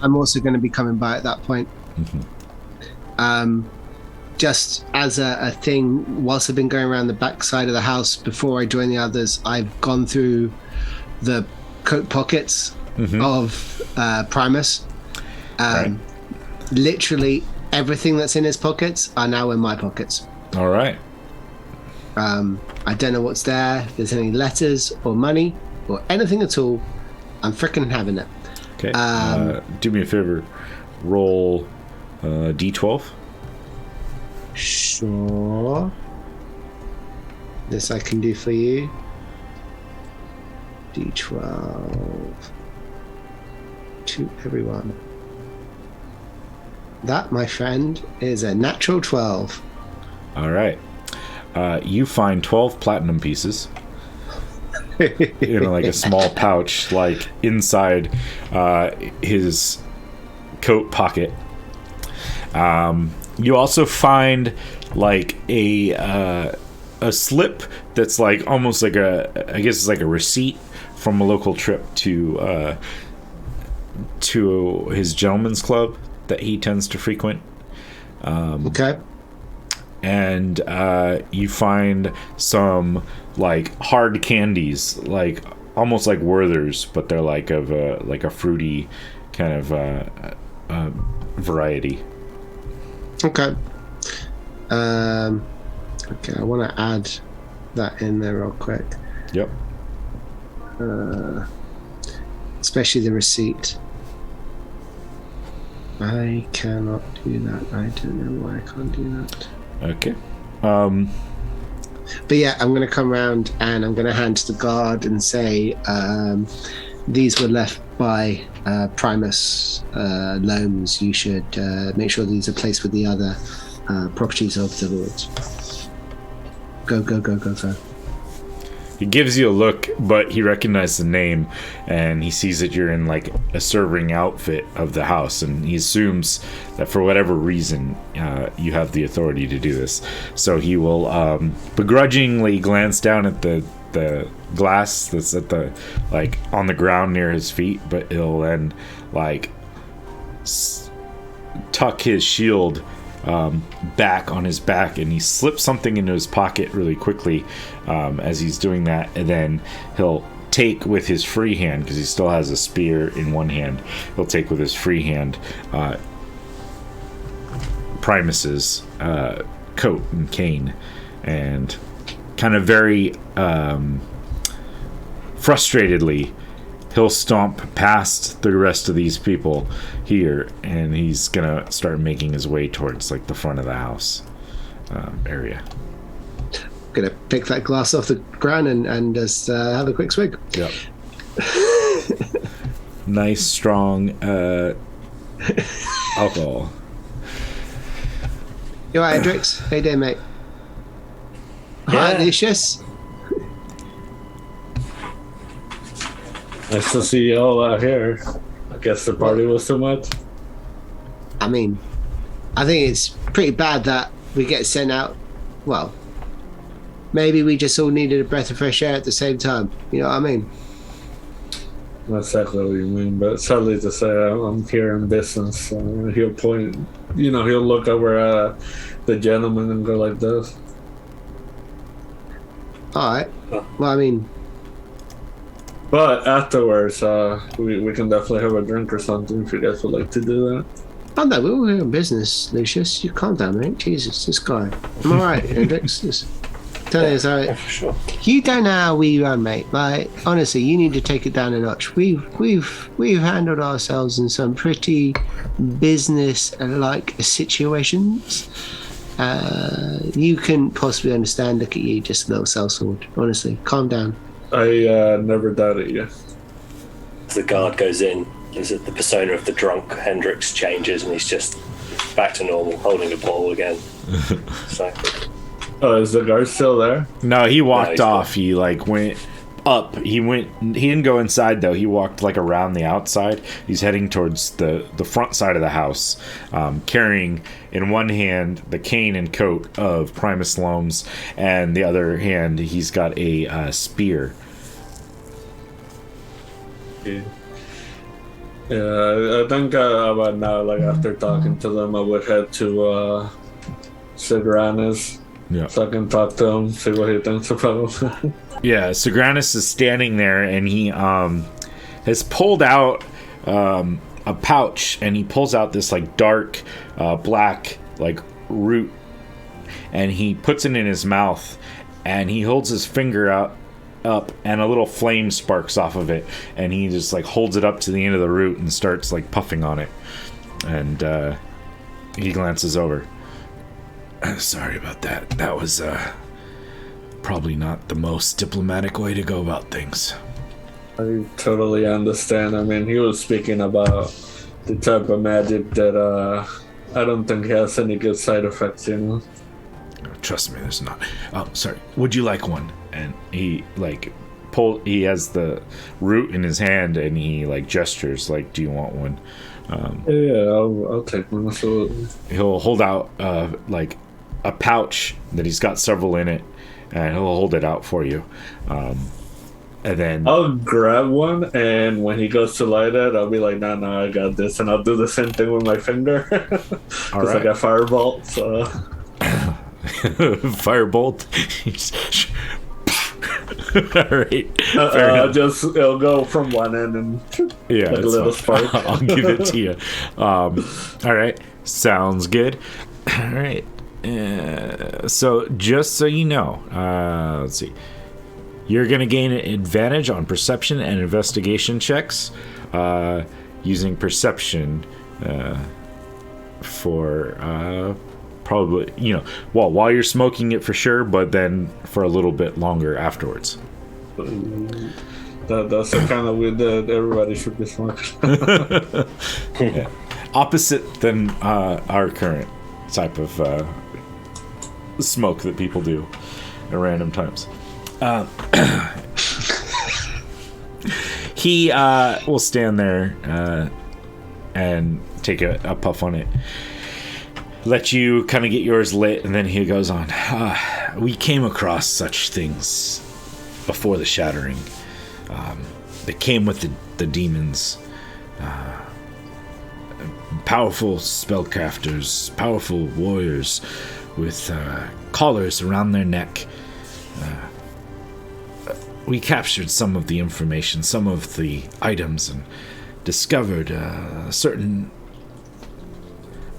Speaker 5: I'm also going to be coming by at that point. Just as a thing, whilst I've been going around the back side of the house before I join the others, I've gone through the coat pockets of Primus.
Speaker 1: Right.
Speaker 5: Literally everything that's in his pockets are now in my pockets.
Speaker 1: All right.
Speaker 5: I don't know what's there, if there's any letters or money or anything at all. I'm freaking having it.
Speaker 1: Okay. Do me a favor. Roll D12.
Speaker 5: Sure. This I can do for you. D12. To everyone. That, my friend, is a natural 12.
Speaker 1: All right. You find 12 platinum pieces in like a small pouch, like inside his coat pocket. You also find like a slip that's like almost like I guess it's like a receipt from a local trip to his gentleman's club that he tends to frequent.
Speaker 5: Okay.
Speaker 1: And you find some like hard candies, like almost like Werther's, but they're like of a fruity kind of variety.
Speaker 5: Okay. Okay, I want to add that in there real quick.
Speaker 1: Yep.
Speaker 5: Especially the receipt. I cannot do that. I don't know why I can't do that.
Speaker 1: Okay.
Speaker 5: But yeah, I'm going to come around and I'm going to hand to the guard and say, these were left by Primus Loams. You should make sure these are placed with the other properties of the lords. Go.
Speaker 1: He gives you a look, but he recognizes the name, and he sees that you're in like a serving outfit of the house, and he assumes that for whatever reason you have the authority to do this. So he will begrudgingly glance down at the glass that's at the like on the ground near his feet, but he'll then like tuck his shield back on his back, and he slips something into his pocket really quickly as he's doing that, and then he'll take with his free hand, because he still has a spear in one hand, he'll take with his free hand Primus's coat and cane, and kind of very frustratedly he'll stomp past the rest of these people here, and he's gonna start making his way towards like the front of the house area.
Speaker 5: Gonna pick that glass off the ground and just have a quick swig.
Speaker 1: Yep. Nice strong alcohol.
Speaker 5: You alright, Hendrix? How you doing, mate? Hi, Lucius.
Speaker 2: Nice to see you all out here. I guess the party was too much.
Speaker 5: I mean, I think it's pretty bad that we get sent out. Well, maybe we just all needed a breath of fresh air at the same time. You know what I mean?
Speaker 2: Not exactly what you mean, but sadly to say, I'm here in business. He'll point, he'll look over at the gentleman and go like this.
Speaker 5: Alright. Well, I mean...
Speaker 2: But afterwards, we can definitely have a drink or something if you guys would like to do that.
Speaker 5: Oh no, we're all here in business, Lucius. You calm down, mate. Jesus, this guy. I'm alright, Hendrix. Tell you, it's alright.
Speaker 4: Yeah, for sure.
Speaker 5: You don't know how we run, mate. Like, honestly, you need to take it down a notch. We've handled ourselves in some pretty business-like situations. You couldn't possibly understand. Look at you, just a little sellsword. Honestly, calm down.
Speaker 2: I never doubted you.
Speaker 4: As the guard goes in, the persona of the drunk Hendrix changes, and he's just back to normal, holding a bottle again. So,
Speaker 2: is the guard still there?
Speaker 1: No, he walked off. He like went up. He didn't go inside though. He walked like around the outside. He's heading towards the front side of the house, carrying in one hand the cane and coat of Primus Loams, and the other hand he's got a spear.
Speaker 2: Yeah, I think about now, like after talking to them, I would head to Sigranis.
Speaker 1: Yeah.
Speaker 2: So I can talk to him, see what he thinks about him.
Speaker 1: Yeah, Sigranis is standing there, and he has pulled out a pouch, and he pulls out this like dark black like root, and he puts it in his mouth, and he holds his finger up, and a little flame sparks off of it, and he just like holds it up to the end of the root and starts like puffing on it, and he glances over. Sorry about that. That was probably not the most diplomatic way to go about things.
Speaker 2: I totally understand. I mean, he was speaking about the type of magic that I don't think has any good side effects,
Speaker 1: Trust me, there's not. Oh, sorry. Would you like one? And he like he has the root in his hand, and he like gestures like, do you want one?
Speaker 2: Yeah, I'll take one. Absolutely.
Speaker 1: He'll hold out like a pouch that he's got several in it, and he'll hold it out for you. And then
Speaker 2: I'll grab one, and when he goes to light it, I'll be like, no, I got this, and I'll do the same thing with my finger.
Speaker 1: All right.
Speaker 2: I got firebolt, so...
Speaker 1: Firebolt. All right.
Speaker 2: It'll go from one end and
Speaker 1: yeah,
Speaker 2: like a little spark.
Speaker 1: I'll give it to you. All right. Sounds good. All right. So just so you know, let's see. You're going to gain an advantage on perception and investigation checks using perception for probably, while you're smoking it for sure, but then for a little bit longer afterwards.
Speaker 2: That's the kind of weed that everybody should be smoking.
Speaker 1: Yeah. Opposite than our current type of smoke that people do at random times. He will stand there and take a puff on it. Let you kind of get yours lit, and then he goes on. We came across such things before the shattering. They came with the demons. Powerful spellcrafters, powerful warriors with collars around their neck. We captured some of the information, some of the items, and discovered certain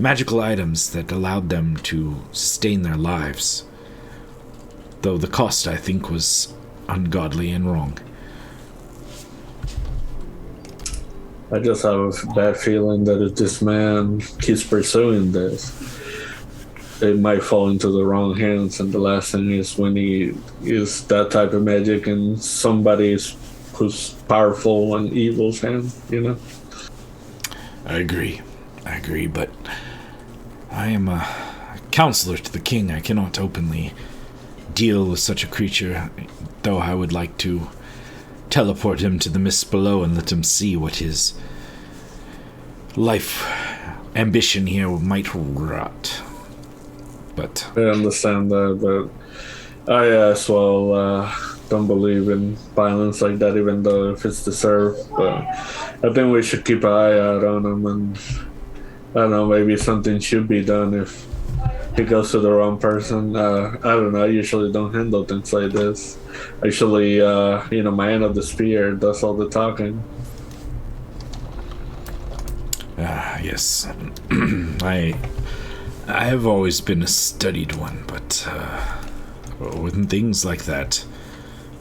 Speaker 1: magical items that allowed them to sustain their lives. Though the cost, I think, was ungodly and wrong.
Speaker 2: I just have a bad feeling that if this man keeps pursuing this, it might fall into the wrong hands. And the last thing is when he is that type of magic in somebody's who's powerful and evil's hand, I
Speaker 1: agree, but I am a counselor to the king. I cannot openly deal with such a creature, though I would like to teleport him to the mists below and let him see what his life ambition here might rot. But
Speaker 2: I understand that, but I as well don't believe in violence like that, even though if it's deserved. But I think we should keep an eye out on him, and I don't know, maybe something should be done if he goes to the wrong person. I don't know, I usually don't handle things like this. Actually, my end of the spear does all the talking.
Speaker 1: Yes. I have always been a studied one, but when things like that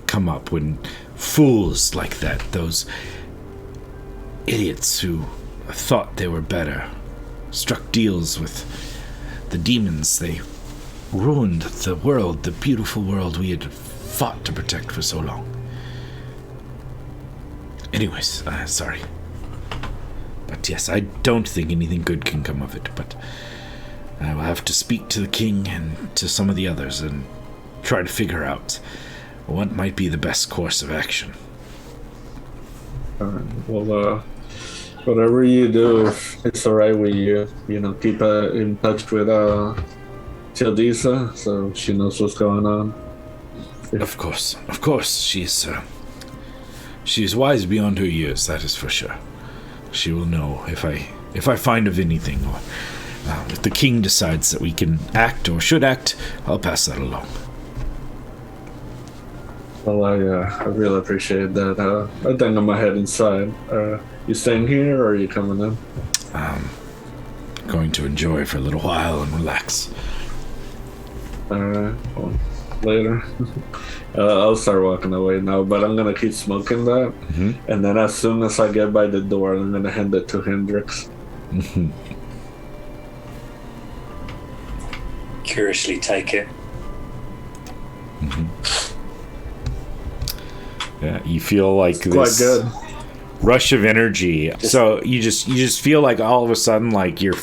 Speaker 1: come up, when fools like that, those idiots who thought they were better, struck deals with the demons, they ruined the world, the beautiful world we had fought to protect for so long. Anyways, sorry. But yes, I don't think anything good can come of it, but I will have to speak to the king and to some of the others and try to figure out what might be the best course of action.
Speaker 2: Well, whatever you do, if it's alright with you, keep in touch with Theodosia so she knows what's going on.
Speaker 1: Of course, she's wise beyond her years, that is for sure. She will know if I find of anything, or if the king decides that we can act or should act, I'll pass that along.
Speaker 2: Well, I really appreciate that. I think I'm gonna head inside. You staying here, or are you coming in?
Speaker 1: Going to enjoy for a little while and relax.
Speaker 2: Alright, well, later. I'll start walking away now, but I'm gonna keep smoking that, and then as soon as I get by the door, I'm gonna hand it to Hendrix.
Speaker 4: Curiously take it.
Speaker 1: Yeah, you feel like
Speaker 2: It's
Speaker 1: this
Speaker 2: quite good.
Speaker 1: rush of energy. So you just feel like all of a sudden, like your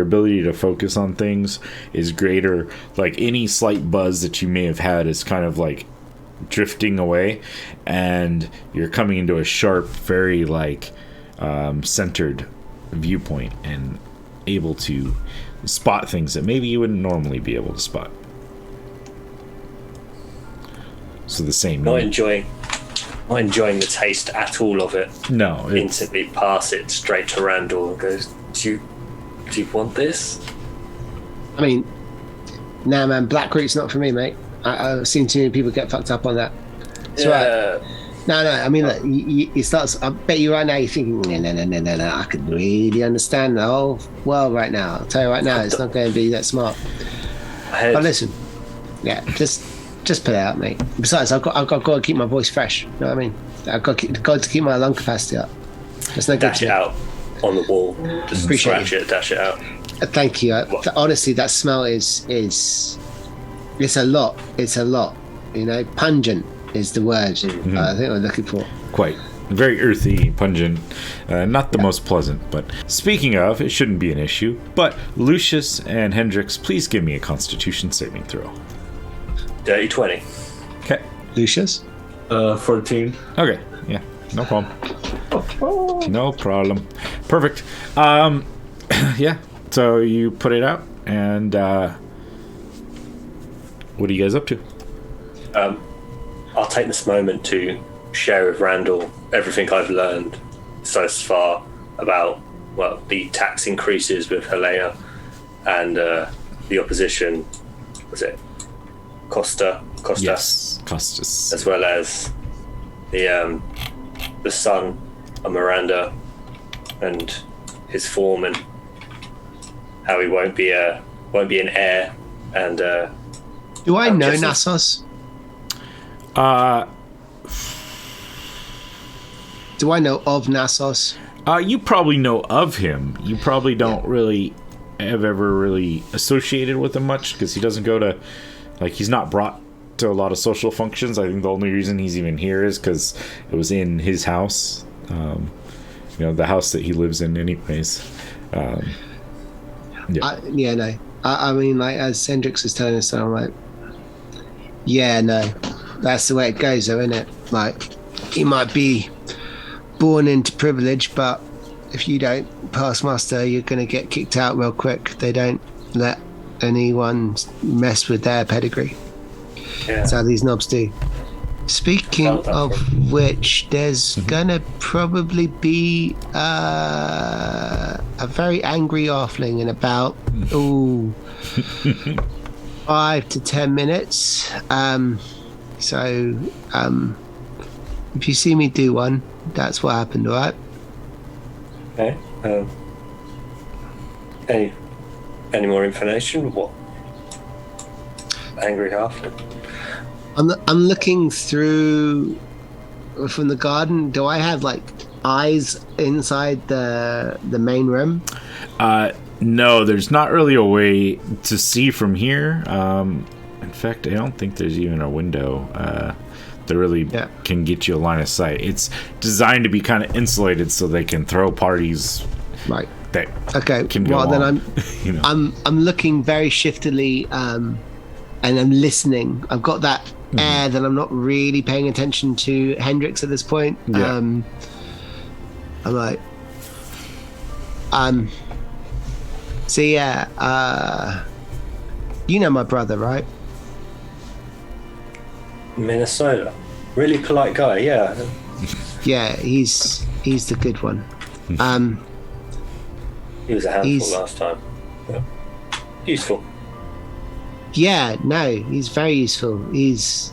Speaker 1: ability to focus on things is greater. Like any slight buzz that you may have had is kind of like drifting away, and you're coming into a sharp, very centered viewpoint and able to spot things that maybe you wouldn't normally be able to spot. So the same.
Speaker 4: Not enjoying the taste at all of it.
Speaker 1: No.
Speaker 4: Instantly pass it straight to Randall and goes, do you want this?
Speaker 5: I mean, nah, man, black root's not for me, mate. I've seen too many people get fucked up on that. It's right. No. I mean, look, you start. I bet you right now you're thinking, no. I could really understand the whole world right now. I'll tell you right now, it's not going to be that smart. But listen, yeah, just put it out, mate. Besides, I've got to keep my voice fresh. You know what I mean? I've got to keep my lung capacity up. There's no
Speaker 4: dash it out on the wall. Just
Speaker 5: Appreciate
Speaker 4: scratch it, dash it out.
Speaker 5: Thank you. Honestly, that smell is it's a lot. It's a lot. You know, pungent is the word I think we're looking for.
Speaker 1: Quite. Very earthy, pungent, not the most pleasant. But speaking of, it shouldn't be an issue. But Lucius and Hendrix, please give me a Constitution saving throw.
Speaker 4: Dirty 20.
Speaker 1: Okay.
Speaker 5: Lucius?
Speaker 2: 14.
Speaker 1: Okay. Yeah. No problem. No problem. Perfect. Yeah. So you put it out, and what are you guys up to?
Speaker 4: I'll take this moment to share with Randall everything I've learned so far about, well, the tax increases with Helena and the opposition. Was it Costa?
Speaker 1: Yes, Costas.
Speaker 4: As well as the son of Miranda and his form, and how he won't be an heir. And
Speaker 5: do I know
Speaker 4: guessing-
Speaker 5: Nassos? Do I know of Nassos?
Speaker 1: You probably know of him. You probably don't really have ever really associated with him much, because he doesn't go to, like, he's not brought to a lot of social functions. I think the only reason he's even here is because it was in his house, you know, the house that he lives in anyways.
Speaker 5: No. I mean, like, as Hendrix is telling us, I'm like, yeah, no, that's the way it goes, though, isn't it? Like, he might be born into privilege, but if you don't pass muster, you're going to get kicked out real quick. They don't let anyone mess with their pedigree.
Speaker 4: yeah.
Speaker 5: That's how these knobs do. Speaking
Speaker 4: Felt that
Speaker 5: of
Speaker 4: from-
Speaker 5: which, there's gonna probably be a very angry halfling in about 5 to 10 minutes. So if you see me do one, that's what happened, all right?
Speaker 4: Okay. Any more information? What? Angry halfling.
Speaker 5: I'm looking through from the garden. Do I have like eyes inside the main room?
Speaker 1: No, there's not really a way to see from here. In fact, I don't think there's even a window that really can get you a line of sight. It's designed to be kind of insulated so they can throw parties.
Speaker 5: Right.
Speaker 1: That
Speaker 5: Okay.
Speaker 1: can go
Speaker 5: Well, then
Speaker 1: on, you know.
Speaker 5: I'm looking very shiftily, and I'm listening. I've got that air that I'm not really paying attention to Hendrix at this point.
Speaker 1: Yeah.
Speaker 5: I'm like, so yeah, you know my brother, right?
Speaker 4: Minnesota. Really polite guy, yeah.
Speaker 5: Yeah, he's the good one.
Speaker 4: He was a handful
Speaker 5: He's-
Speaker 4: last time. Yeah. Useful.
Speaker 5: Yeah, no, he's very useful. He's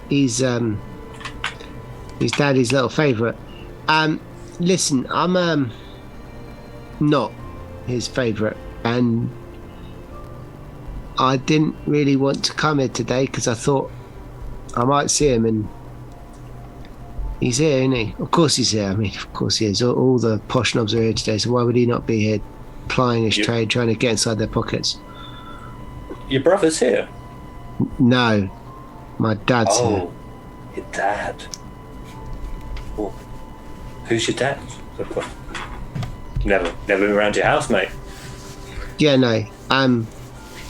Speaker 5: daddy's little favourite. Listen, I'm not his favourite, and I didn't really want to come here today because I thought I might see him, and he's here, isn't he? Of course he's here. I mean, of course he is. All the posh knobs are here today, so why would he not be here plying his trade, trying to get inside their pockets?
Speaker 4: Your brother's here.
Speaker 5: No, my dad's here.
Speaker 4: Oh, your dad. Oh. Who's your dad? Never been around your house, mate.
Speaker 5: Yeah, no.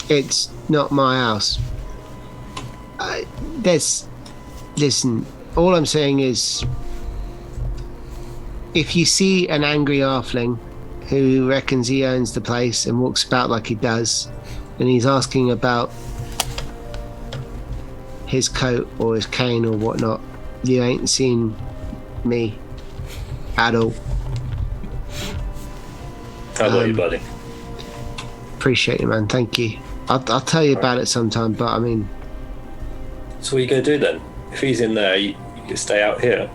Speaker 5: It's not my house. Listen, all I'm saying is, if you see an angry halfling who reckons he owns the place and walks about like he does, and he's asking about his coat or his cane or whatnot, you ain't seen me at all.
Speaker 4: How about you, buddy?
Speaker 5: Appreciate it, man. Thank you. I'll tell you about it sometime, but I mean,
Speaker 4: So what are you going to do then? If he's in there, you can stay out here.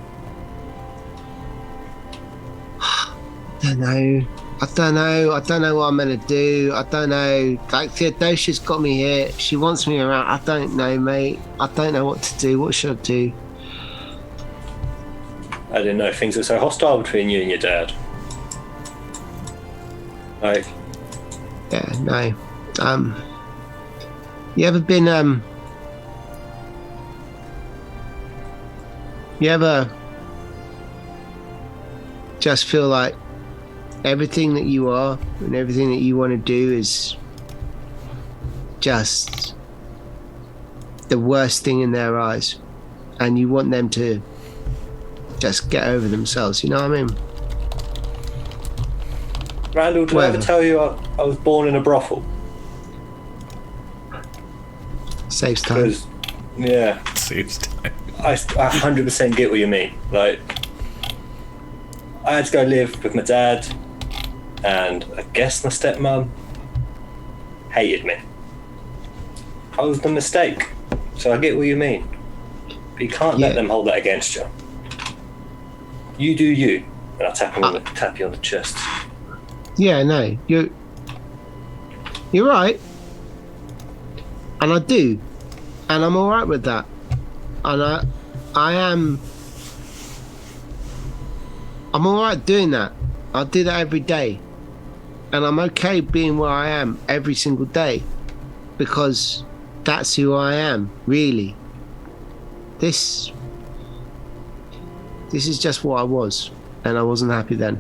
Speaker 5: I don't know what I'm gonna do. I don't know. Like, Theodosia's got me here. She wants me around. I don't know, mate. I don't know what to do. What should I do?
Speaker 4: I didn't know things were so hostile between you and your dad. Like,
Speaker 5: Yeah, no. You ever been you ever just feel like everything that you are and everything that you want to do is just the worst thing in their eyes, and you want them to just get over themselves, you know what I mean?
Speaker 4: Randall, did I ever tell you I was born in a brothel?
Speaker 5: Saves time.
Speaker 4: 'Cause, yeah,
Speaker 1: Saves time.
Speaker 4: I 100% get what you mean. Like, I had to go live with my dad, and I guess my stepmom hated me. I was the mistake, so I get what you mean. But you can't let them hold that against you. You do you, and I'll tap you on the chest.
Speaker 5: Yeah, no, you're right, and I do, and I'm all right with that, and I'm all right doing that. I'll do that every day, and I'm okay being where I am every single day, because that's who I am, really. This is just what I was, and I wasn't happy then.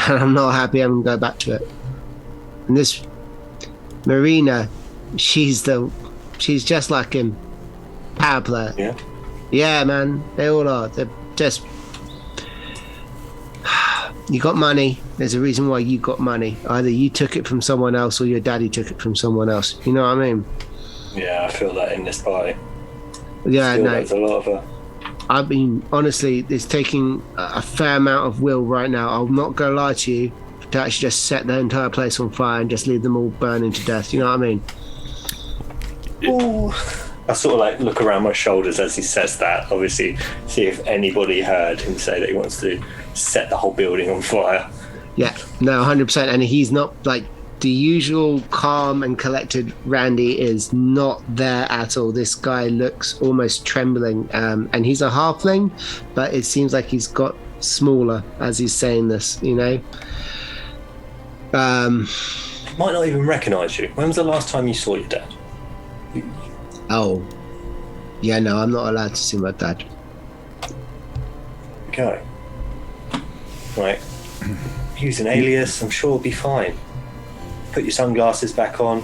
Speaker 5: And I'm not happy I'm gonna go back to it. And this Marina, she's just like him. Power player.
Speaker 4: Yeah.
Speaker 5: Yeah, man. They all are. They're just you got money. There's a reason why you got money. Either you took it from someone else or your daddy took it from someone else. You know what I mean?
Speaker 4: Yeah, I feel that in this party.
Speaker 5: Yeah,
Speaker 4: Still,
Speaker 5: no.
Speaker 4: there's a lot of
Speaker 5: I mean, honestly, it's taking a fair amount of will right now. I'm not going to lie to you, to actually just set the entire place on fire and just leave them all burning to death. You know what I mean?
Speaker 4: Ooh. I sort of like look around my shoulders as he says that, obviously, see if anybody heard him say that he wants to set the whole building on fire.
Speaker 5: Yeah, no, 100%. And he's not like the usual calm and collected Randy is not there at all. This guy looks almost trembling, and he's a halfling, but it seems like he's got smaller as he's saying this, you know.
Speaker 4: He might not even recognise you. When was the last time you saw your dad?
Speaker 5: Oh, yeah, no, I'm not allowed to see my dad.
Speaker 4: Okay. Right. Use an alias, I'm sure it'll be fine. Put your sunglasses back on.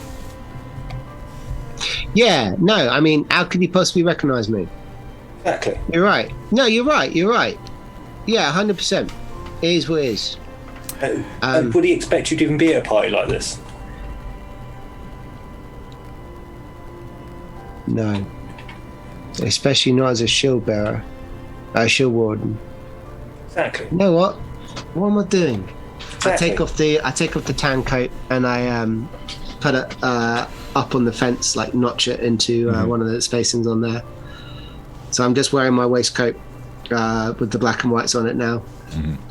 Speaker 5: Yeah, no, I mean, how could he possibly recognise me?
Speaker 4: Exactly.
Speaker 5: You're right. No, you're right. Yeah, 100%. It is what it is.
Speaker 4: Would he expect you to even be at a party like this?
Speaker 5: No. Especially not as a shield bearer. A shield warden.
Speaker 4: Exactly.
Speaker 5: You know what? What am I doing?
Speaker 4: Exactly.
Speaker 5: I take off the tan coat and I put it up on the fence, like notch it into one of the spacings on there. So I'm just wearing my waistcoat with the black and whites on it now,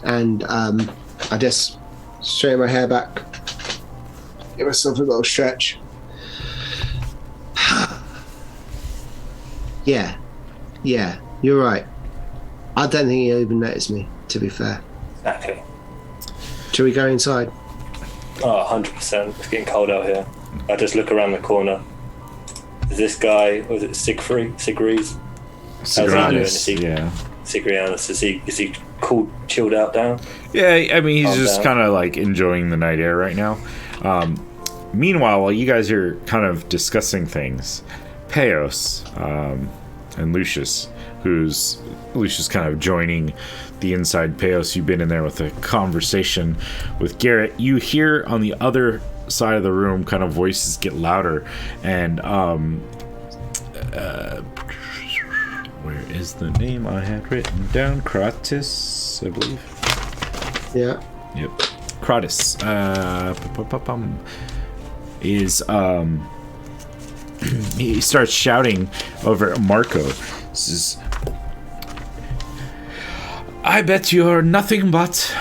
Speaker 5: and I just straighten my hair back, give myself a little stretch. Yeah, you're right. I don't think he'll even notice me, to be fair.
Speaker 4: Exactly.
Speaker 5: Shall we go inside?
Speaker 4: Oh, 100%. It's getting cold out here. I just look around the corner. Is this guy, was it Sigrianus?
Speaker 1: Yeah.
Speaker 4: Sigrianus, is he cool, chilled out down?
Speaker 1: Yeah, I mean, he's
Speaker 4: Calm
Speaker 1: just
Speaker 4: down.
Speaker 1: kind of like enjoying the night air right now. Meanwhile, while you guys are kind of discussing things, Peos and Lucius, who's kind of joining the inside. Peos, you've been in there with a conversation with Garrett. You hear on the other side of the room kind of voices get louder, and where is the name I had written down? Kratis, I believe.
Speaker 5: Yeah.
Speaker 1: Yep. Kratis is he starts shouting over at Marco. Says, I bet you're nothing but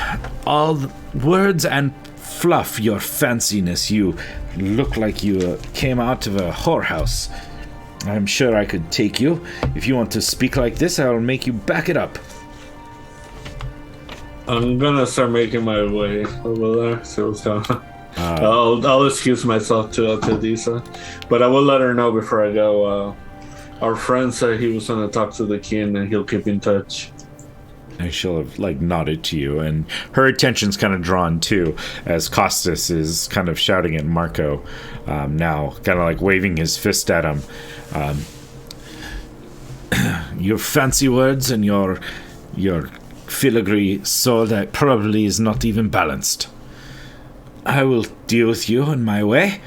Speaker 1: all words and fluff, your fanciness. You look like you came out of a whorehouse. I'm sure I could take you. If you want to speak like this, I'll make you back it up.
Speaker 2: I'm gonna start making my way over there. So I'll excuse myself to Theodosia, but I will let her know before I go. Our friend said he was going to talk to the king and he'll keep in touch.
Speaker 1: And she'll have nodded to you, and her attention's kind of drawn too, as Costas is kind of shouting at Marco, now kind of waving his fist at him. Your fancy words and your filigree sword that probably is not even balanced. I will deal with you in my way.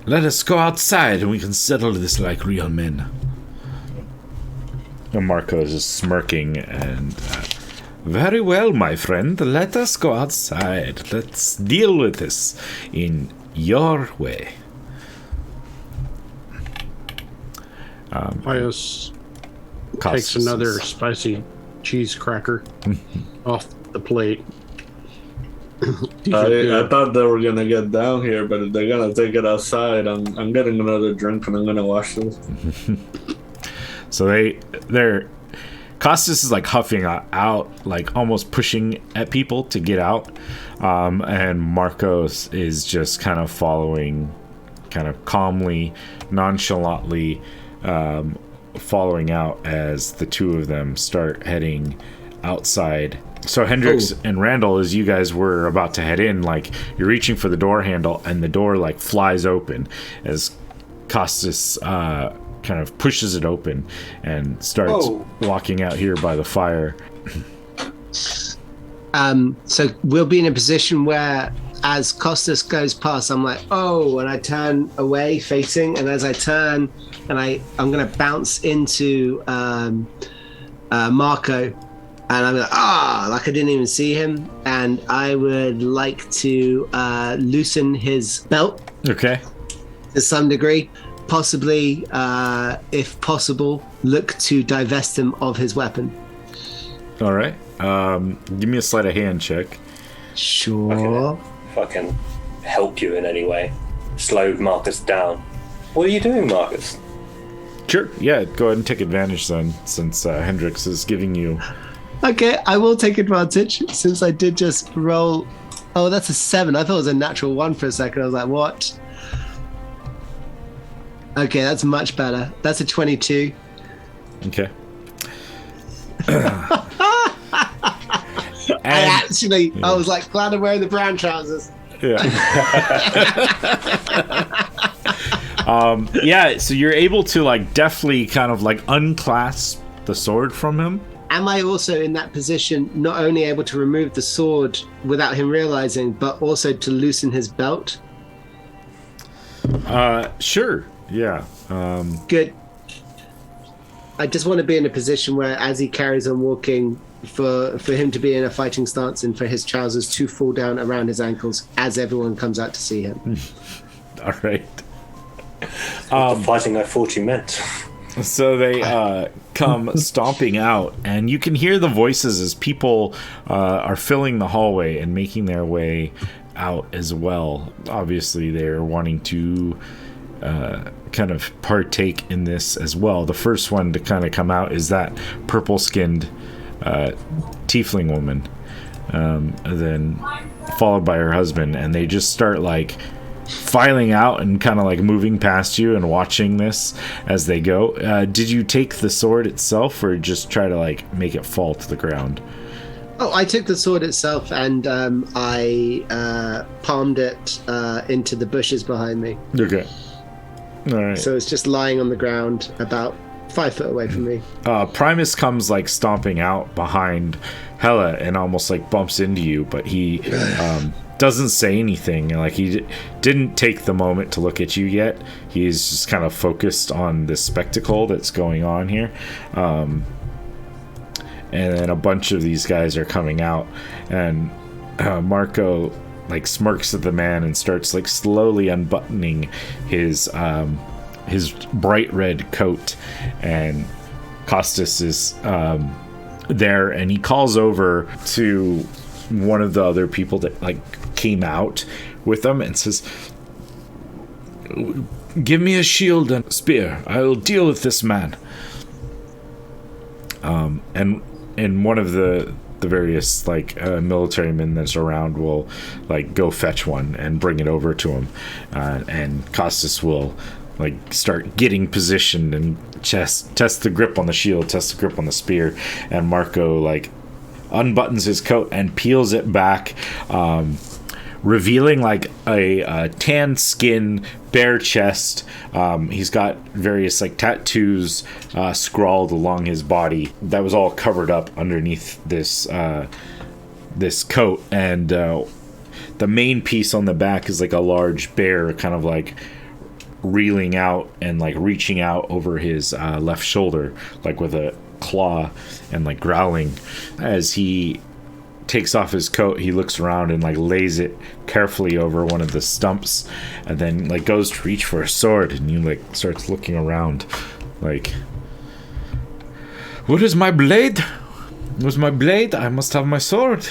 Speaker 1: Let us go outside and we can settle this like real men. And Marco is just smirking and... very well, my friend. Let us go outside. Let's deal with this in your way.
Speaker 3: Pius
Speaker 1: Costas
Speaker 3: takes another spicy cheese cracker off the plate.
Speaker 2: I thought they were gonna get down here, but if they're gonna take it outside, I'm getting another drink and I'm gonna wash this.
Speaker 1: So they're Costas is huffing out, almost pushing at people to get out, and Marcos is just kind of following, kind of calmly, nonchalantly, following out as the two of them start heading outside. So Hendrix and Randall, as you guys were about to head in, you're reaching for the door handle, and the door flies open as Costas kind of pushes it open and starts walking out here by the fire.
Speaker 5: So we'll be in a position where, as Costas goes past, I'm like, oh, and I turn away facing, and as I turn, and I'm going to bounce into Marco, and I'm like, I didn't even see him, and I would like to loosen his belt.
Speaker 1: Okay.
Speaker 5: To some degree. Possibly, if possible, look to divest him of his weapon.
Speaker 1: All right. Give me a sleight of hand check.
Speaker 5: Sure.
Speaker 4: If I can help you in any way, slow Marcus down. What are you doing, Marcus?
Speaker 1: Sure. Yeah, go ahead and take advantage then, since Hendrix is giving you...
Speaker 5: Okay, I will take advantage, since I did just roll... Oh, that's a 7. I thought it was a natural 1 for a second. I was like, what? Okay, that's much better. That's a 22.
Speaker 1: Okay.
Speaker 5: I was glad I'm wearing the brown trousers.
Speaker 1: Yeah. Yeah, so you're able to deftly kind of unclasp the sword from him.
Speaker 5: Am I also in that position, not only able to remove the sword without him realizing, but also to loosen his belt?
Speaker 1: Sure. Yeah.
Speaker 5: Good. I just want to be in a position where, as he carries on walking, for him to be in a fighting stance and for his trousers to fall down around his ankles as everyone comes out to see him.
Speaker 1: All right.
Speaker 4: The fighting I thought you meant.
Speaker 1: So they come stomping out, and you can hear the voices as people are filling the hallway and making their way out as well. Obviously, they're wanting to kind of partake in this as well. The first one to kind of come out is that purple-skinned tiefling woman, and then followed by her husband, and they just start filing out and kind of moving past you and watching this as they go. Did you take the sword itself, or just try to make it fall to the ground?
Speaker 5: Oh, I took the sword itself and I palmed it into the bushes behind me.
Speaker 1: Okay. All right.
Speaker 5: So it's just lying on the ground about 5 foot away from me.
Speaker 1: Primus comes stomping out behind Hella and almost bumps into you, but he doesn't say anything. He didn't take the moment to look at you yet. He's just kind of focused on this spectacle that's going on here. And then a bunch of these guys are coming out, and Marco smirks at the man and starts slowly unbuttoning his bright red coat, and Costas is there, and he calls over to one of the other people that came out with them and says, "Give me a shield and spear. I will deal with this man." And one of the the various military men that's around will go fetch one and bring it over to him, and Costas will start getting positioned and test the grip on the shield, test the grip on the spear, and Marco unbuttons his coat and peels it back, revealing a tan skin, bare chest. He's got various tattoos scrawled along his body that was all covered up underneath this coat, and the main piece on the back is a large bear kind of reeling out and reaching out over his left shoulder with a claw and growling. As he takes off his coat, he looks around and lays it carefully over one of the stumps, and then goes to reach for a sword, and he starts looking around what is my blade? Where's my blade? I must have my sword.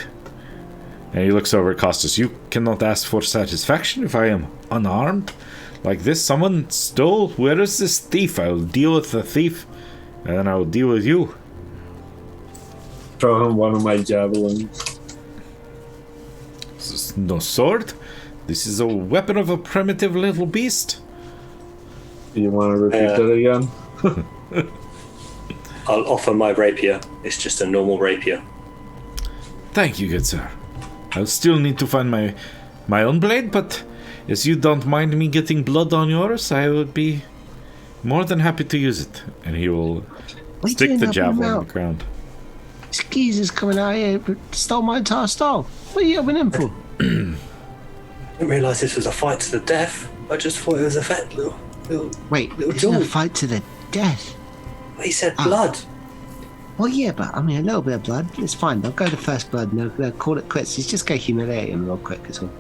Speaker 1: And he looks over at Costas. You cannot ask for satisfaction if I am unarmed like this. Someone stole. Where is this thief? I will deal with the thief, and then I will deal with you.
Speaker 2: Throw him one of my javelins.
Speaker 1: This is no sword. This is a weapon of a primitive little beast.
Speaker 2: You want to repeat that again?
Speaker 4: I'll offer my rapier. It's just a normal rapier.
Speaker 1: Thank you, good sir. I'll still need to find my own blade, but as you don't mind me getting blood on yours, I would be more than happy to use it. And he will stick the javelin on the ground.
Speaker 5: This geezer's coming out here, stole my entire style. What are you having him for?
Speaker 4: I didn't realise this was a fight to the death. I just thought it was a little
Speaker 5: It's a fight to the death.
Speaker 4: He said blood.
Speaker 5: Well, yeah, but I mean, a little bit of blood. It's fine. They'll go to first blood and they'll call it quits. He's just going to humiliate him real quick, is all.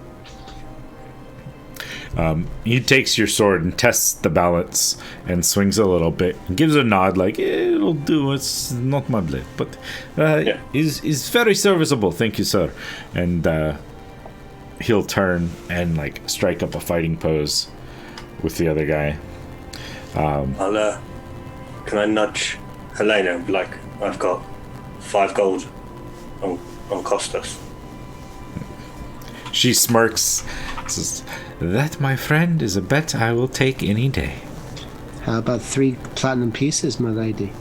Speaker 1: He takes your sword and tests the balance and swings a little bit and gives a nod it'll do. It's not my blade, but is very serviceable. Thank you, sir. And he'll turn and strike up a fighting pose with the other guy.
Speaker 4: Can I nudge Helena? I've got 5 gold on Costas.
Speaker 1: She smirks. Says, that, my friend, is a bet I will take any day.
Speaker 5: How about 3 platinum pieces, my lady?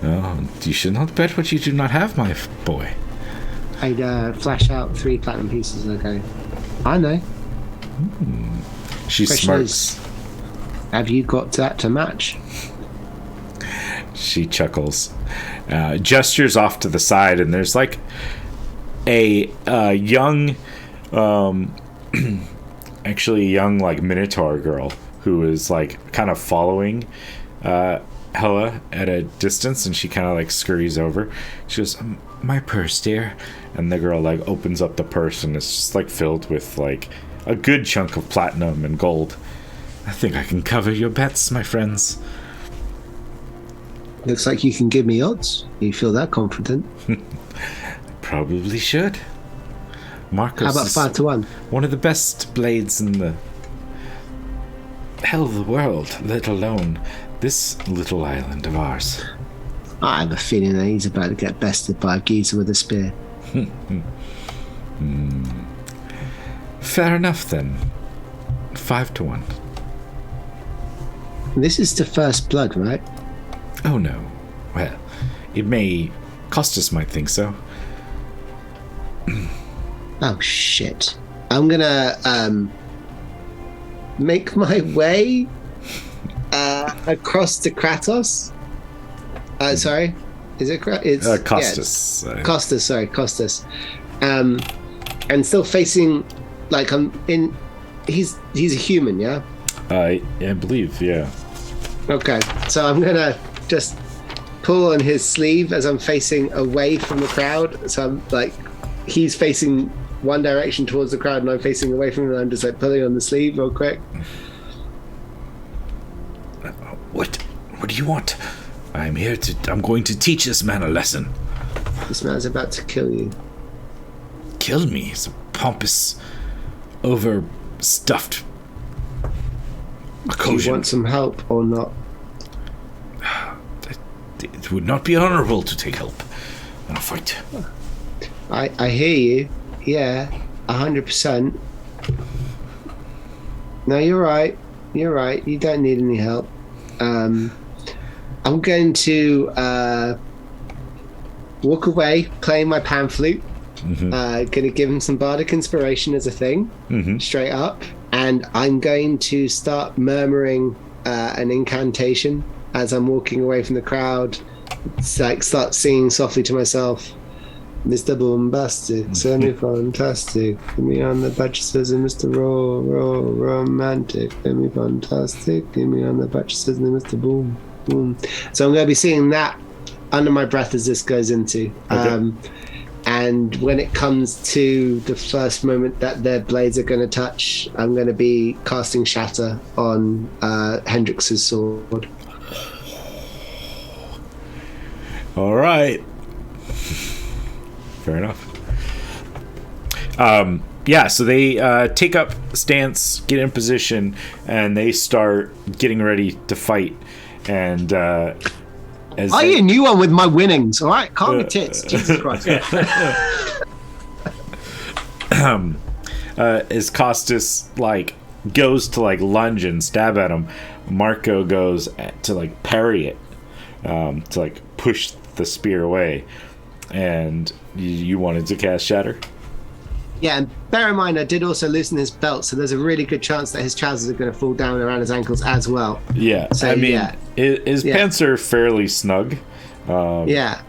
Speaker 1: Oh, you should not bet what you do not have, my boy.
Speaker 5: I'd flash out 3 platinum pieces and I go, I know.
Speaker 1: She
Speaker 5: Question
Speaker 1: smirks.
Speaker 5: is, have you got that to match?
Speaker 1: She chuckles, gestures off to the side, and there's a young, actually a young Minotaur girl who is kind of following Hella at a distance, and she kind of scurries over. She goes, my purse, dear. And the girl opens up the purse, and it's just filled with a good chunk of platinum and gold. I think I can cover your bets, my friends.
Speaker 5: Looks like you can give me odds. You feel that confident?
Speaker 1: Probably should. Marcos
Speaker 5: How about 5 to 1?
Speaker 1: One of the best blades in the hell of the world, let alone this little island of ours.
Speaker 5: I have a feeling that he's about to get bested by a geezer with a spear.
Speaker 1: Fair enough then. 5 to 1.
Speaker 5: This is the first blood, right?
Speaker 1: Oh no. Well, it may. Costas might think so.
Speaker 5: Oh shit. I'm gonna make my way across to Kratos. Sorry, is it it's
Speaker 1: Costas?
Speaker 5: Yeah, Costas, sorry, Costas. And still facing I'm in. He's a human, yeah.
Speaker 1: I believe, yeah.
Speaker 5: Okay, so I'm gonna just pull on his sleeve as I'm facing away from the crowd. So I'm he's facing one direction towards the crowd and I'm facing away from him, and I'm just pulling on the sleeve real quick.
Speaker 1: What do you want? I'm going to teach this man a lesson.
Speaker 5: This man's about to kill you.
Speaker 1: Kill me? It's a pompous, overstuffed
Speaker 5: Do you want some help or not?
Speaker 1: It would not be honorable to take help. in a fight.
Speaker 5: I hear you. Yeah, 100%. No, you're right. You're right. You don't need any help. I'm going to walk away playing my pan flute. Going to give him some bardic inspiration as a thing, straight up. And I'm going to start murmuring an incantation as I'm walking away from the crowd. It's like start singing softly to myself. Mr. Bombastic, semi-fantastic, give me on the buttresses and Mr. Romantic, give me fantastic, give me on the buttresses and Mr. Boom, boom. So I'm going to be singing that under my breath as this goes into. Okay. And when it comes to the first moment that their blades are going to touch, I'm going to be casting Shatter on Hendrix's sword.
Speaker 1: All right. Fair enough. So they take up stance, get in position, and they start getting ready to fight. And
Speaker 5: you knew one with my winnings, all right? Calm your tits, Jesus Christ.
Speaker 1: As Costas goes to lunge and stab at him, Marco goes to parry it, to push the spear away. And you wanted to cast Shatter?
Speaker 5: Yeah, and bear in mind, I did also loosen his belt, so there's a really good chance that his trousers are going to fall down around his ankles as well.
Speaker 1: Yeah,
Speaker 5: so,
Speaker 1: his pants are fairly snug.
Speaker 5: Right.
Speaker 1: Yeah,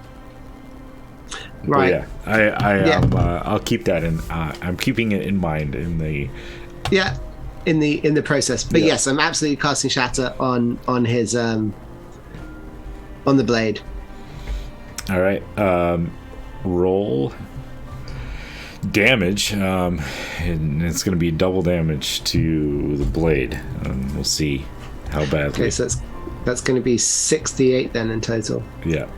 Speaker 1: I'll keep that in. I'm keeping it in mind in the.
Speaker 5: Yeah, in the process, but yes, I'm absolutely casting Shatter on his on the blade.
Speaker 1: All right, roll damage, and it's going to be double damage to the blade. We'll see how badly.
Speaker 5: Okay, so that's going to be 68 then in total.
Speaker 1: Yeah.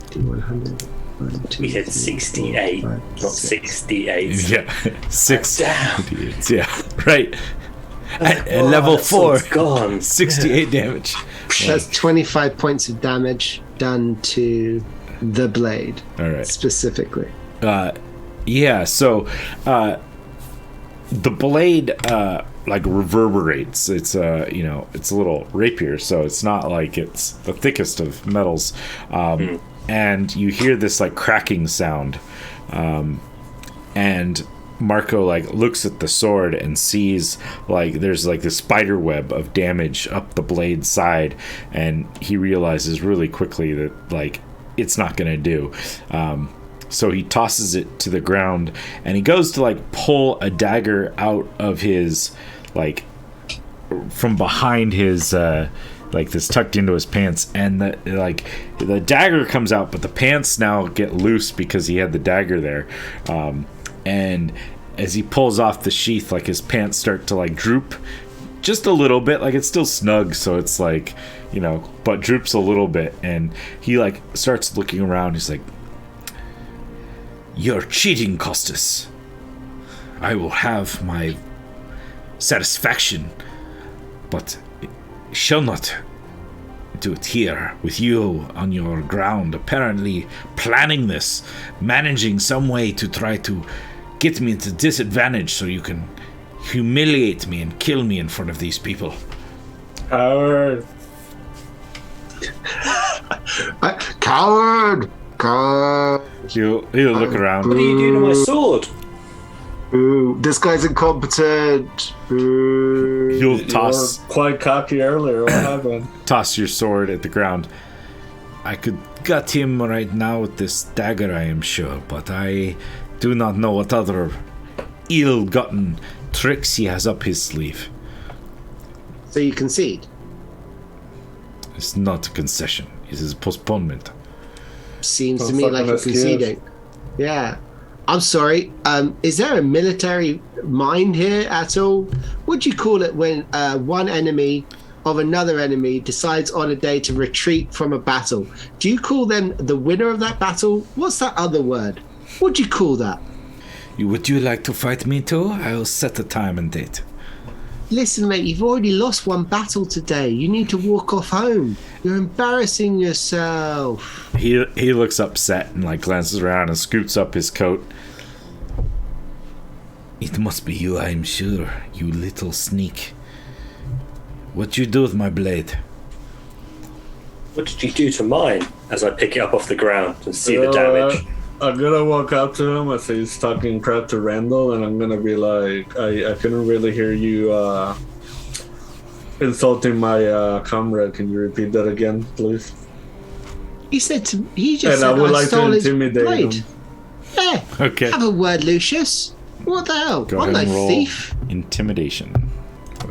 Speaker 5: D100.
Speaker 4: We said 68, not 68.
Speaker 1: Yeah, 6.
Speaker 4: Damn.
Speaker 1: Yeah, right. At level 4,
Speaker 4: gone.
Speaker 1: 68 damage.
Speaker 5: That's 25 points of damage done to the blade.
Speaker 1: All right.
Speaker 5: Specifically.
Speaker 1: So the blade reverberates. It's it's a little rapier, so it's not like it's the thickest of metals. And you hear this cracking sound. And Marco looks at the sword and sees there's this spider web of damage up the blade's side, and he realizes really quickly that it's not gonna do. So he tosses it to the ground, and he goes to pull a dagger out of his from behind his this tucked into his pants, and the dagger comes out, but the pants now get loose because he had the dagger there. And as he pulls off the sheath, his pants start to droop just a little bit. It's still snug, so it's but droops a little bit. And he starts looking around. He's like, "You're cheating, Costas. I will have my satisfaction, but shall not do it here with you on your ground, apparently planning this, managing some way to try to get me into disadvantage so you can humiliate me and kill me in front of these people."
Speaker 2: Coward.
Speaker 5: Coward.
Speaker 1: He'll look around.
Speaker 4: What are you doing to my sword?
Speaker 5: Ooh, this guy's incompetent. Ooh.
Speaker 1: You'll
Speaker 2: You
Speaker 1: toss
Speaker 2: were quite cocky earlier. What happened?
Speaker 1: toss your sword at the ground. "I could gut him right now with this dagger, I am sure, but I do not know what other ill-gotten tricks he has up his sleeve."
Speaker 5: So you concede?
Speaker 1: It's not a concession. It is a postponement.
Speaker 5: Seems to me like you're conceding. Yeah. I'm sorry. Is there a military mind here at all? What do you call it when one enemy of another enemy decides on a day to retreat from a battle? Do you call them the winner of that battle? What's that other word? What do you call that?
Speaker 1: Would you like to fight me too? I'll set a time and date.
Speaker 5: listen, mate, you've already lost one battle today. You need to walk off home. You're embarrassing yourself.
Speaker 1: He looks upset and like glances around and scoots up his coat. It must be you, I'm sure, you little sneak. What you do with my blade?
Speaker 4: What did you do to mine? As I pick it up off the ground and see the damage.
Speaker 2: I'm gonna walk up to him as he's talking crap to Randall, and I'm gonna be like, I couldn't really hear you insulting my comrade. Can you repeat that again, please?
Speaker 5: He just
Speaker 2: And
Speaker 5: said
Speaker 2: I would like
Speaker 5: stole
Speaker 2: to
Speaker 5: his
Speaker 2: intimidate
Speaker 5: blade.
Speaker 2: him.
Speaker 5: Yeah.
Speaker 1: Okay.
Speaker 5: Have a word, Lucius. What the hell?
Speaker 1: Go
Speaker 5: I'm
Speaker 1: ahead
Speaker 5: no
Speaker 1: and roll
Speaker 5: thief.
Speaker 1: intimidation.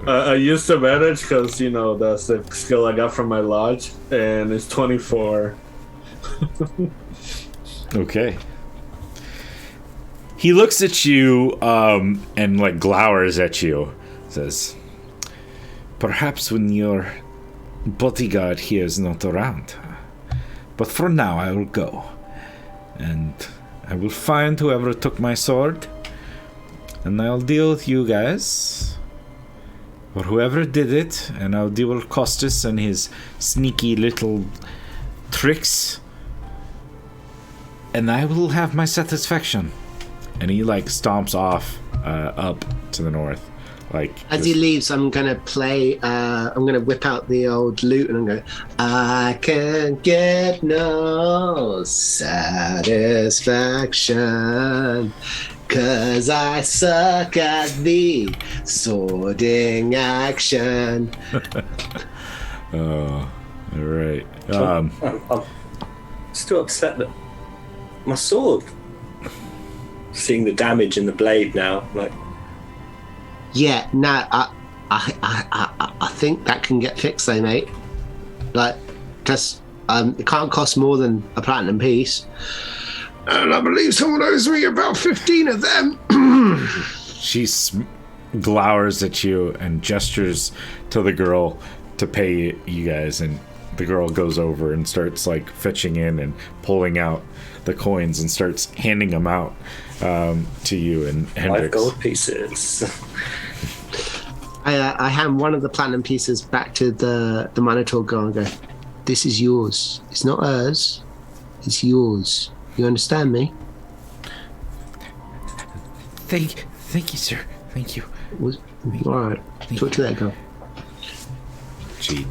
Speaker 2: I used the advantage because, that's the skill I got from my lodge, and it's 24.
Speaker 1: Okay. He looks at you and like glowers at you. Says, perhaps when your bodyguard here is not around. But for now I will go. And I will find whoever took my sword. And I'll deal with you guys. Or whoever did it. And I'll deal with Costas and his sneaky little tricks. And I will have my satisfaction. And he like stomps off up to the north. Like
Speaker 5: As he leaves, I'm gonna play. I'm gonna whip out the old lute and I'm going. I can get no satisfaction, 'cause I suck at the swording action.
Speaker 1: Oh, all right.
Speaker 4: I'm still upset that my sword. Seeing the damage in the blade now, like.
Speaker 5: Yeah, no, I think that can get fixed, though, mate. Like, just it can't cost more than a platinum piece. And I believe someone owes me about 15 of them.
Speaker 1: She glowers at you and gestures to the girl to pay you guys, and the girl goes over and starts like fetching in and pulling out the coins and starts handing them out to you and Hendrix.
Speaker 4: 5 gold pieces.
Speaker 5: I hand one of the platinum pieces back to the Minotaur girl and go, "This is yours. It's not hers. It's yours. You understand me?"
Speaker 1: Thank you, sir. Thank you.
Speaker 5: All right. Talk to that girl.
Speaker 1: She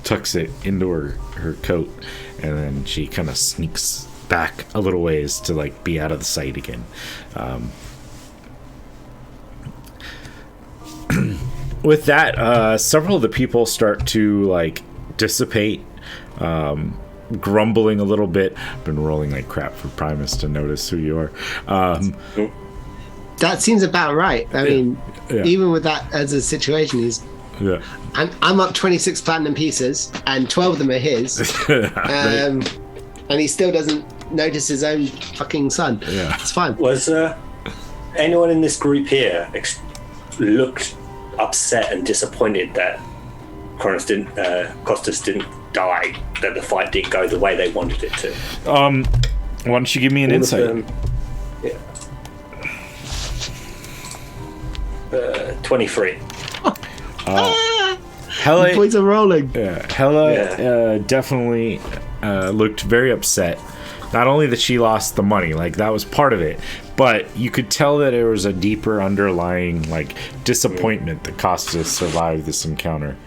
Speaker 1: tucks it into her coat, and then she kind of sneaks back a little ways to like be out of the sight again. With that, several of the people start to like dissipate, grumbling a little bit. I've been rolling like crap for Primus to notice who you are.
Speaker 5: That seems about right. I mean,
Speaker 1: yeah.
Speaker 5: even with that as a situation,
Speaker 1: Yeah.
Speaker 5: I'm up 26 platinum pieces, and 12 of them are his. And he still doesn't notice his own fucking son.
Speaker 1: Yeah.
Speaker 5: It's fine.
Speaker 4: Was anyone in this group here looked upset and disappointed that Costas didn't die, that the fight didn't go the way they wanted it to?
Speaker 1: Why don't you give me an
Speaker 4: All of
Speaker 1: insight?
Speaker 4: them, yeah. 23.
Speaker 1: Hella,
Speaker 5: The points are rolling.
Speaker 1: Hella definitely looked very upset. Not only that she lost the money, like that was part of it, but you could tell that there was a deeper underlying like disappointment that Costas survived this encounter.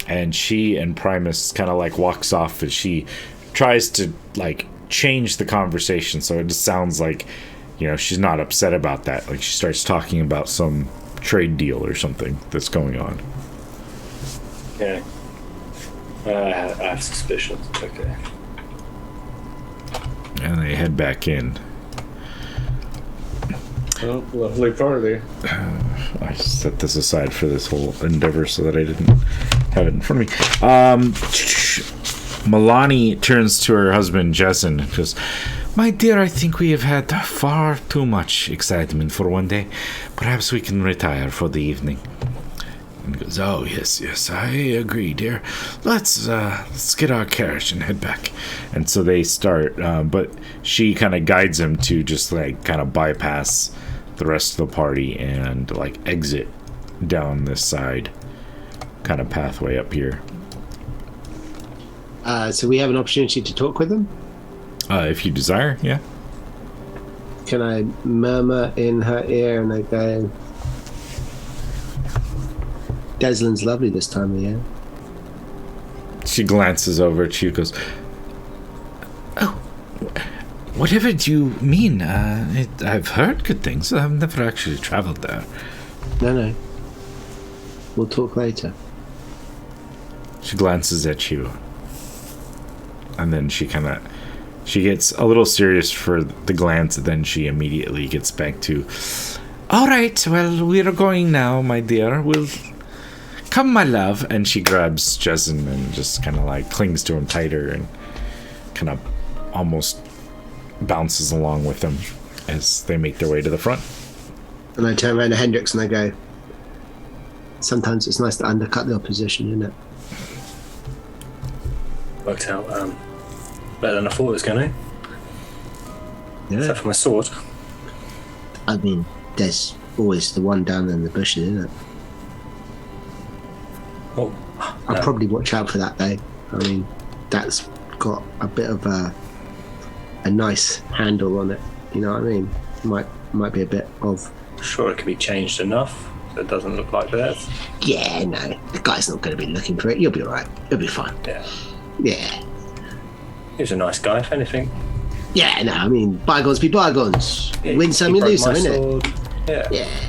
Speaker 1: And she and Primus kind of like walks off as she tries to like change the conversation, so it just sounds like, she's not upset about that. Like she starts talking about some trade deal or something that's going on.
Speaker 4: Yeah. I have suspicions. Okay.
Speaker 1: And they head back in.
Speaker 2: Oh, lovely party.
Speaker 1: I set this aside for this whole endeavor so that I didn't have it in front of me. Milani turns to her husband, Jessen, and goes, "My dear, I think we have had far too much excitement for one day. Perhaps we can retire for the evening." And he goes, "Oh, yes, I agree, dear. Let's get our carriage and head back." And so they start, but she kind of guides him to just like kind of bypass the rest of the party and like exit down this side kind of pathway up here.
Speaker 5: So we have an opportunity to talk with them?
Speaker 1: If you desire, yeah.
Speaker 5: Can I murmur in her ear and I go, Deslin's lovely this time of year.
Speaker 1: She glances over at you and goes, "Oh, whatever do you mean? I've heard good things. I've never actually traveled there."
Speaker 5: No. We'll talk later.
Speaker 1: She glances at you. And then she gets a little serious for the glance, and then she immediately gets back to, "All right, well, we're going now, my dear. We'll come, my love." And she grabs Jezen and just kind of like clings to him tighter and kind of almost bounces along with him as they make their way to the front.
Speaker 5: And I turn around to Hendrix and I go, sometimes it's nice to undercut the opposition, isn't it?
Speaker 4: Worked out better than I thought it was going to.
Speaker 5: Yeah.
Speaker 4: Except for my sword.
Speaker 5: I mean, there's always the one down in the bushes, isn't it?
Speaker 4: Oh,
Speaker 5: I'll probably watch out for that, though. I mean, that's got a bit of a nice handle on it. You know what I mean? Might be a bit of...
Speaker 4: Sure, it can be changed enough so it doesn't look like that.
Speaker 5: Yeah, no. The guy's not going to be looking for it. You'll be all right. You'll be fine. Yeah.
Speaker 4: He was a nice guy, if anything.
Speaker 5: Yeah, no, I mean, bygones be bygones.
Speaker 4: Yeah,
Speaker 5: Win some,
Speaker 4: he
Speaker 5: you
Speaker 4: broke
Speaker 5: lose some,
Speaker 4: my
Speaker 5: innit?
Speaker 4: sword. Yeah.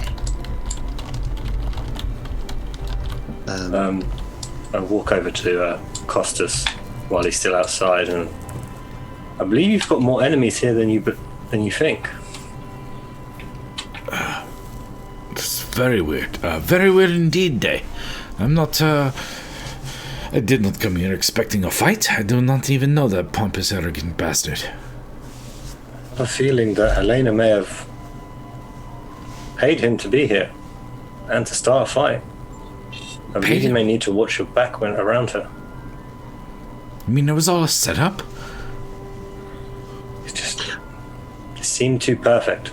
Speaker 4: I walk over to Costas while he's still outside, and I believe you've got more enemies here than you think.
Speaker 1: It's very weird. Very weird indeed, Day. I'm not, I did not come here expecting a fight. I do not even know that pompous, arrogant bastard.
Speaker 4: I have a feeling that Helena may have paid him to be here and to start a fight. I believe you may need to watch your back when around her.
Speaker 1: You mean it was all a setup?
Speaker 4: It seemed too perfect.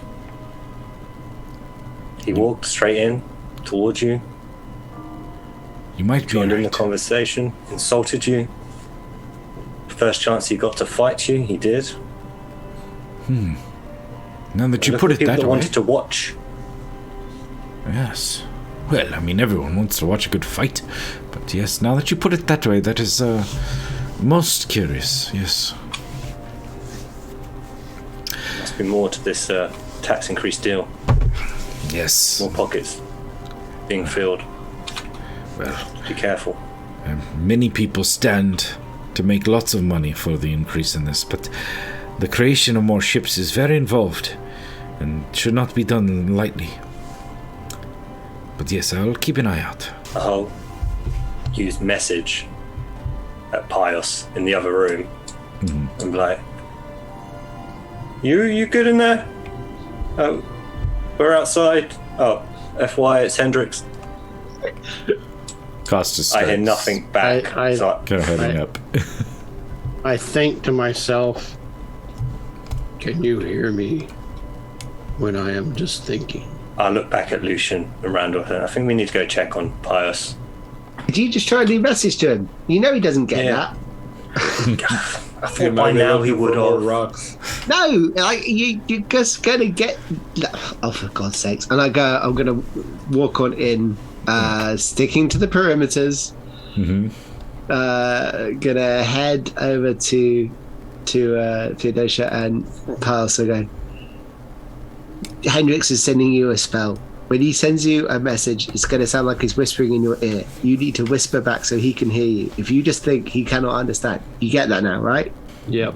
Speaker 4: He walked straight in towards you,
Speaker 1: You might be
Speaker 4: joined in the
Speaker 1: right.
Speaker 4: conversation, insulted you. First chance he got to fight you, he did.
Speaker 1: Now that you
Speaker 4: Look
Speaker 1: put
Speaker 4: at
Speaker 1: it
Speaker 4: people
Speaker 1: that way.
Speaker 4: wanted to watch.
Speaker 1: Yes. Well, I mean, everyone wants to watch a good fight. But yes, now that you put it that way, that is, most curious, yes.
Speaker 4: Must be more to this tax increase deal.
Speaker 1: Yes.
Speaker 4: More pockets being filled.
Speaker 1: Well,
Speaker 4: Be careful.
Speaker 1: many people stand to make lots of money for the increase in this, but the creation of more ships is very involved and should not be done lightly. But yes, I'll keep an eye out.
Speaker 4: I'll use message at Pius in the other room and be like, You good in there? Oh, we're outside. Oh, FY, it's Hendrix.
Speaker 1: Costas
Speaker 4: I hear
Speaker 1: starts
Speaker 4: nothing back.
Speaker 3: I-
Speaker 4: So
Speaker 1: kind of heading up.
Speaker 3: I think to myself, can you hear me when I am just thinking?
Speaker 4: I look back at Lucian and Randall and I think we need to go check on Pius.
Speaker 5: Did you just try to leave message to him? You know he doesn't get
Speaker 4: Yeah.
Speaker 5: that.
Speaker 4: I thought by now he would have.
Speaker 2: Rocks.
Speaker 5: No, like you just gonna get. Oh, for God's sakes! And I'm gonna walk on in, sticking to the perimeters. Gonna head over to Theodosia and Pius. So go. Hendrix is sending you a spell. When he sends you a message, it's going to sound like he's whispering in your ear. You need to whisper back so he can hear you. If you just think he cannot understand, you get that now, right?
Speaker 3: Yep.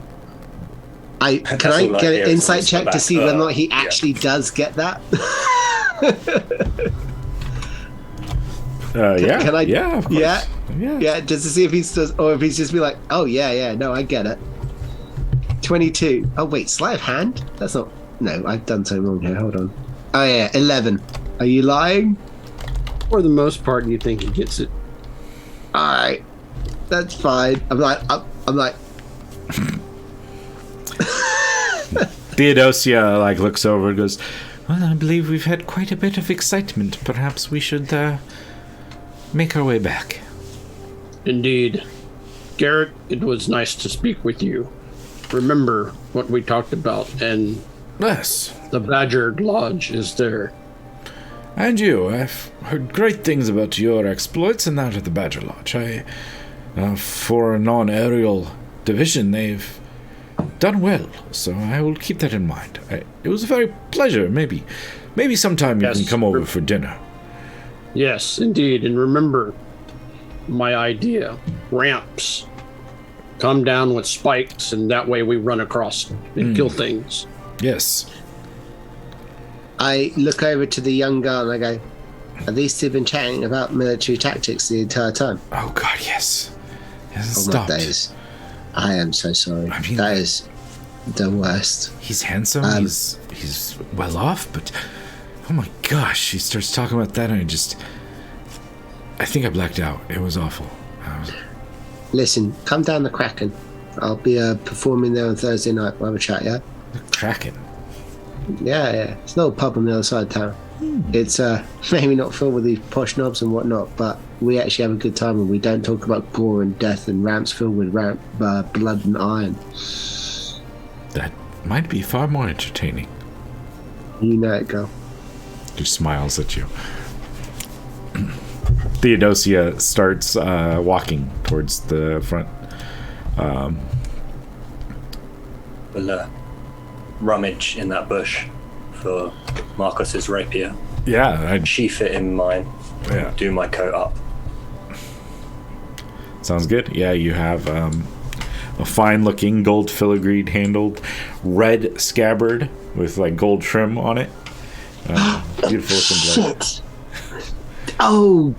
Speaker 5: Can I
Speaker 4: all I
Speaker 5: get
Speaker 4: hear
Speaker 5: an
Speaker 4: is
Speaker 5: insight
Speaker 4: whisper
Speaker 5: check to
Speaker 4: back,
Speaker 5: see whether or not he
Speaker 4: yeah.
Speaker 5: actually does get that?
Speaker 1: Yeah.
Speaker 5: Can I?
Speaker 1: Yeah, of course.
Speaker 5: Yeah, just to see if he's just, or if he's just be like, oh yeah, no, I get it. 22. Oh wait, sleight of hand? That's not. No, I've done something wrong here. Hold on. Oh yeah, 11. Are you lying?
Speaker 3: For the most part, you think he gets it.
Speaker 5: All right, that's fine. I'm like.
Speaker 1: Theodosia looks over and goes, Well, I believe we've had quite a bit of excitement. Perhaps we should make our way back.
Speaker 3: Indeed. Garrett, it was nice to speak with you. Remember what we talked about, and
Speaker 1: Yes.
Speaker 3: the Badger Lodge is there.
Speaker 1: And you. I've heard great things about your exploits and that of the Badger Lodge. For a non-aerial division, they've done well, so I will keep that in mind. It was a very pleasure. Maybe sometime you can come over for dinner.
Speaker 3: Yes, indeed. And remember my idea. Ramps. Come down with spikes, and that way we run across and kill things.
Speaker 1: Yes.
Speaker 5: I look over to the young girl and I go, have these two been chatting about military tactics the entire time?
Speaker 1: Oh, God, yes. It hasn't
Speaker 5: Oh,
Speaker 1: stopped.
Speaker 5: my days. I am so sorry.
Speaker 1: I mean,
Speaker 5: that is the worst.
Speaker 1: He's handsome, he's well off, but oh my gosh, he starts talking about that and I think I blacked out. It was awful.
Speaker 5: Listen, come down the Kraken. I'll be performing there on Thursday night. We'll have a chat, yeah?
Speaker 1: The Kraken.
Speaker 5: Yeah. It's an old pub on the other side of town. It's maybe not filled with these posh knobs and whatnot, but we actually have a good time and we don't talk about gore and death and ramps filled with blood and iron.
Speaker 1: That might be far more entertaining.
Speaker 5: You know it, girl.
Speaker 1: He smiles at you. Theodosia starts walking towards the front.
Speaker 4: We'll rummage in that bush for Marcus's rapier.
Speaker 1: Yeah, I'd
Speaker 4: Sheath it in mine.
Speaker 1: Yeah.
Speaker 4: Do my coat up.
Speaker 1: Sounds good. Yeah, you have a fine-looking gold filigreed handled red scabbard with like gold trim on it. Beautiful looking blade.
Speaker 5: Shit. Oh,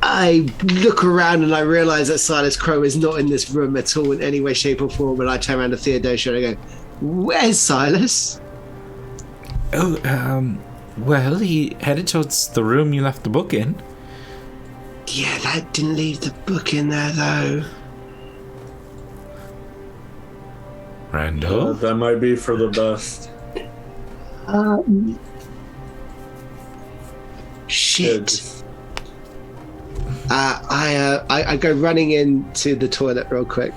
Speaker 5: I look around and I realize that Silas Crow is not in this room at all in any way, shape, or form. And I turn around to Theodosia and I go, "Where's Silas?"
Speaker 1: Oh, well, he headed towards the room you left the book in.
Speaker 5: Yeah, that didn't leave the book in there though.
Speaker 1: Randall?
Speaker 2: That might be for the best.
Speaker 5: Shit. I go running into the toilet real quick.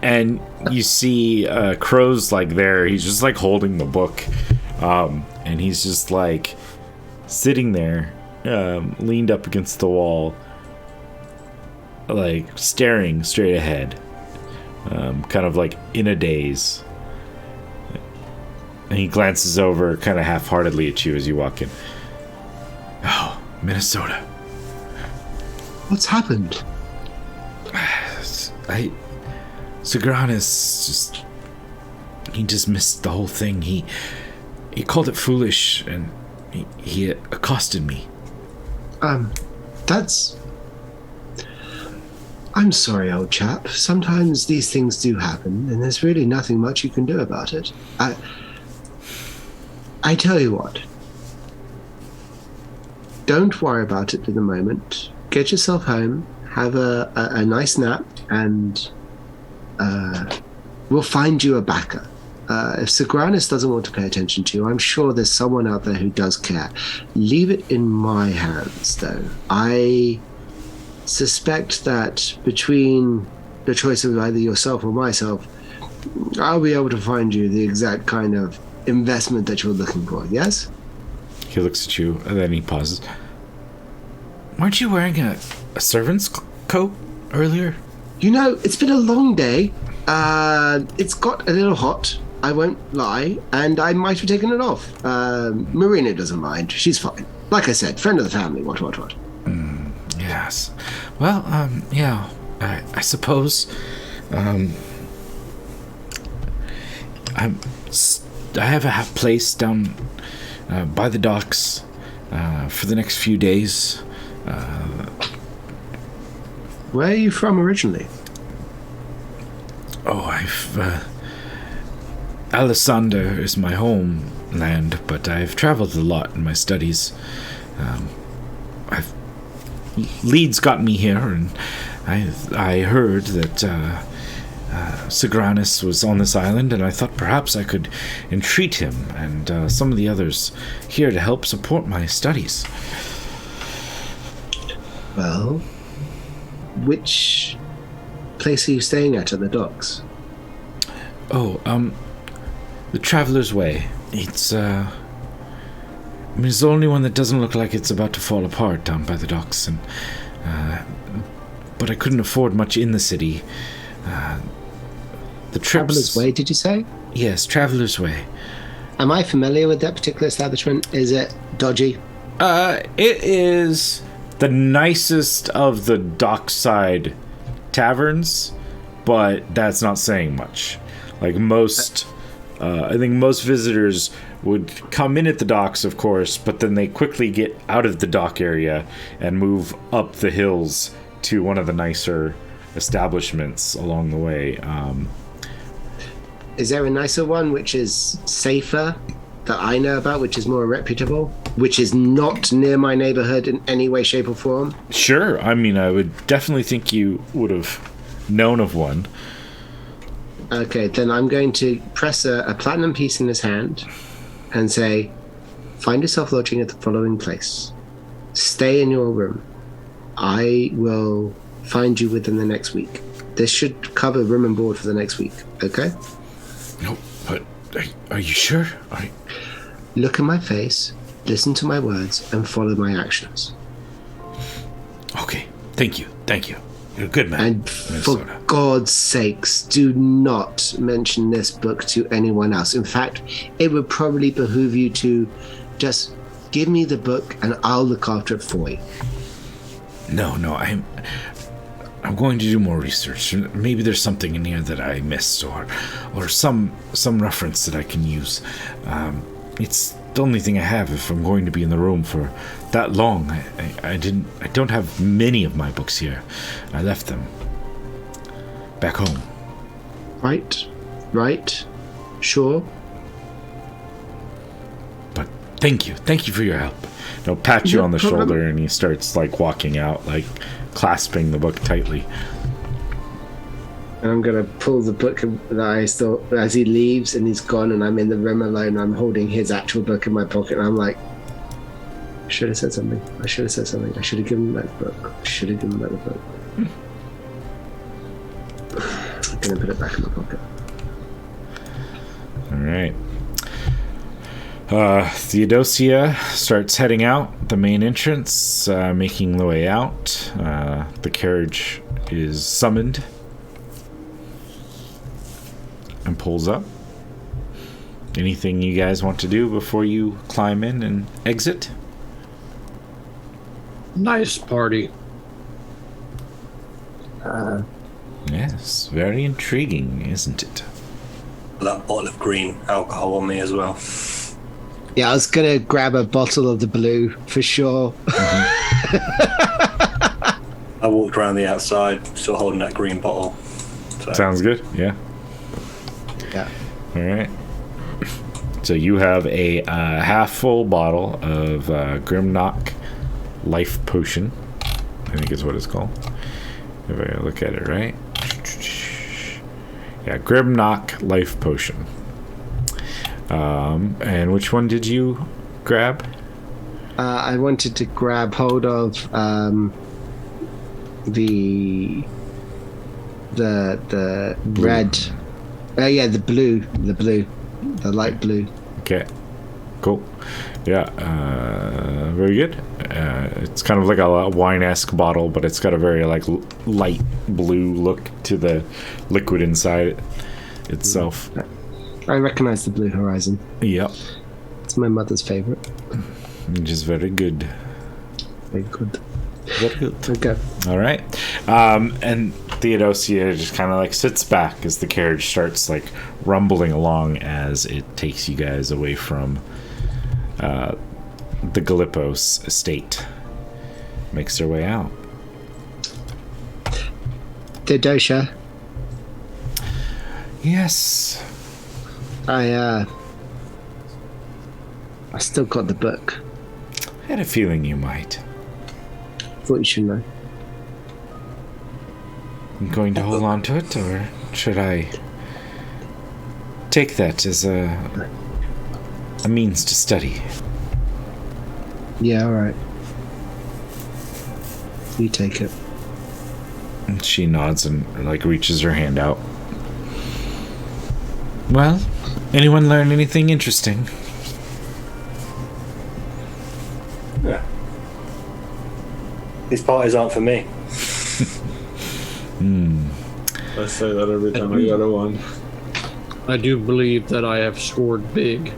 Speaker 1: And you see Crow's like there. He's just like holding the book. And he's just like sitting there, leaned up against the wall, like staring straight ahead, kind of like in a daze. And he glances over kind of half-heartedly at you as you walk in. Oh, Minnesota.
Speaker 5: What's happened?
Speaker 1: Sagranis he just missed the whole thing. He called it foolish and he accosted me.
Speaker 5: That's... I'm sorry, old chap. Sometimes these things do happen, and there's really nothing much you can do about it. I tell you what. Don't worry about it for the moment. Get yourself home, have a nice nap, and we'll find you a backer. If Sagranis doesn't want to pay attention to you, I'm sure there's someone out there who does care. Leave it in my hands, though. I suspect that between the choice of either yourself or myself, I'll be able to find you the exact kind of investment that you're looking for, yes?
Speaker 1: He looks at you and then he pauses. Weren't you wearing a servant's coat earlier?
Speaker 5: You know, it's been a long day. It's got a little hot, I won't lie, and I might have taken it off. Marina doesn't mind. She's fine. Like I said, friend of the family, what.
Speaker 1: Yes. Well, yeah, I suppose, I have a place down by the docks for the next few days.
Speaker 5: Where are you from originally?
Speaker 1: Oh, Alessander is my homeland, but I've traveled a lot in my studies. Leeds got me here, and I heard that Sigranus was on this island, and I thought perhaps I could entreat him and some of the others here to help support my studies.
Speaker 5: Well, which place are you staying at the docks?
Speaker 1: Oh, the Traveler's Way. It's it's the only one that doesn't look like it's about to fall apart down by the docks, and but I couldn't afford much in the city. The
Speaker 5: Traveler's Way, did you say?
Speaker 1: Yes, Traveler's Way.
Speaker 5: Am I familiar with that particular establishment? Is it dodgy?
Speaker 1: It is the nicest of the dockside taverns, but that's not saying much. Like most, I think most visitors would come in at the docks, of course, but then they quickly get out of the dock area and move up the hills to one of the nicer establishments along the way.
Speaker 5: Is there a nicer one which is safer that I know about, which is more reputable, which is not near my neighborhood in any way, shape, or form?
Speaker 1: Sure. I mean, I would definitely think you would have known of one.
Speaker 5: Okay, then I'm going to press a platinum piece in his hand and say, find yourself lodging at the following place. Stay in your room. I will find you within the next week. This should cover room and board for the next week, okay?
Speaker 1: No, but are you sure?
Speaker 5: Look at my face, listen to my words, and follow my actions.
Speaker 1: Okay, thank you. You're a good man.
Speaker 5: And for God's sakes, do not mention this book to anyone else. In fact, it would probably behoove you to just give me the book and I'll look after it for you.
Speaker 1: No, I'm going to do more research. Maybe there's something in here that I missed, or some reference that I can use. It's the only thing I have if I'm going to be in the room for that long. I don't have many of my books here. I left them back home.
Speaker 5: Right. Sure.
Speaker 1: But thank you for your help. He'll pat you on the shoulder, and he starts walking out, clasping the book tightly.
Speaker 5: And I'm going to pull the book that I still, as he leaves and he's gone and I'm in the room alone, I'm holding his actual book in my pocket and I'm like, I should have said something. I should have given him that book. I'm going to put it back in my pocket.
Speaker 1: All right. Theodosia starts heading out the main entrance, making the way out. The carriage is summoned and pulls up. Anything you guys want to do before you climb in and exit?
Speaker 3: Nice party.
Speaker 1: Yes, very intriguing, isn't it?
Speaker 4: That bottle of green alcohol on me as well.
Speaker 5: Yeah, I was going to grab a bottle of the blue for sure.
Speaker 4: I walked around the outside, still holding that green bottle. So.
Speaker 1: Sounds good, yeah. All right. So you have a half-full bottle of Grimnock Life Potion, I think is what it's called. If I look at it right. Yeah, Grimnock Life Potion. And which one did you grab?
Speaker 5: I wanted to grab hold of the red. The light blue.
Speaker 1: Okay, cool. Yeah, very good. It's kind of like a wine-esque bottle, but it's got a very light blue look to the liquid inside itself.
Speaker 5: I recognize the Blue Horizon.
Speaker 1: Yep.
Speaker 5: It's my mother's favorite.
Speaker 1: Which is very good.
Speaker 5: Very good.
Speaker 1: Very good.
Speaker 5: Okay.
Speaker 1: All right. And Theodosia just kind of sits back as the carriage starts rumbling along as it takes you guys away from the Galippos estate. Makes their way out.
Speaker 5: Theodosia.
Speaker 1: Yes.
Speaker 5: I still got the book.
Speaker 1: I had a feeling you might.
Speaker 5: Thought you should know.
Speaker 1: I'm going to hold on to it, or should I take that as a means to study?
Speaker 5: Yeah, all right. You take it.
Speaker 1: And she nods and reaches her hand out. Well, anyone learn anything interesting?
Speaker 4: Yeah. These parties aren't for me.
Speaker 2: I say that every time I go to one.
Speaker 3: I do believe that I have scored big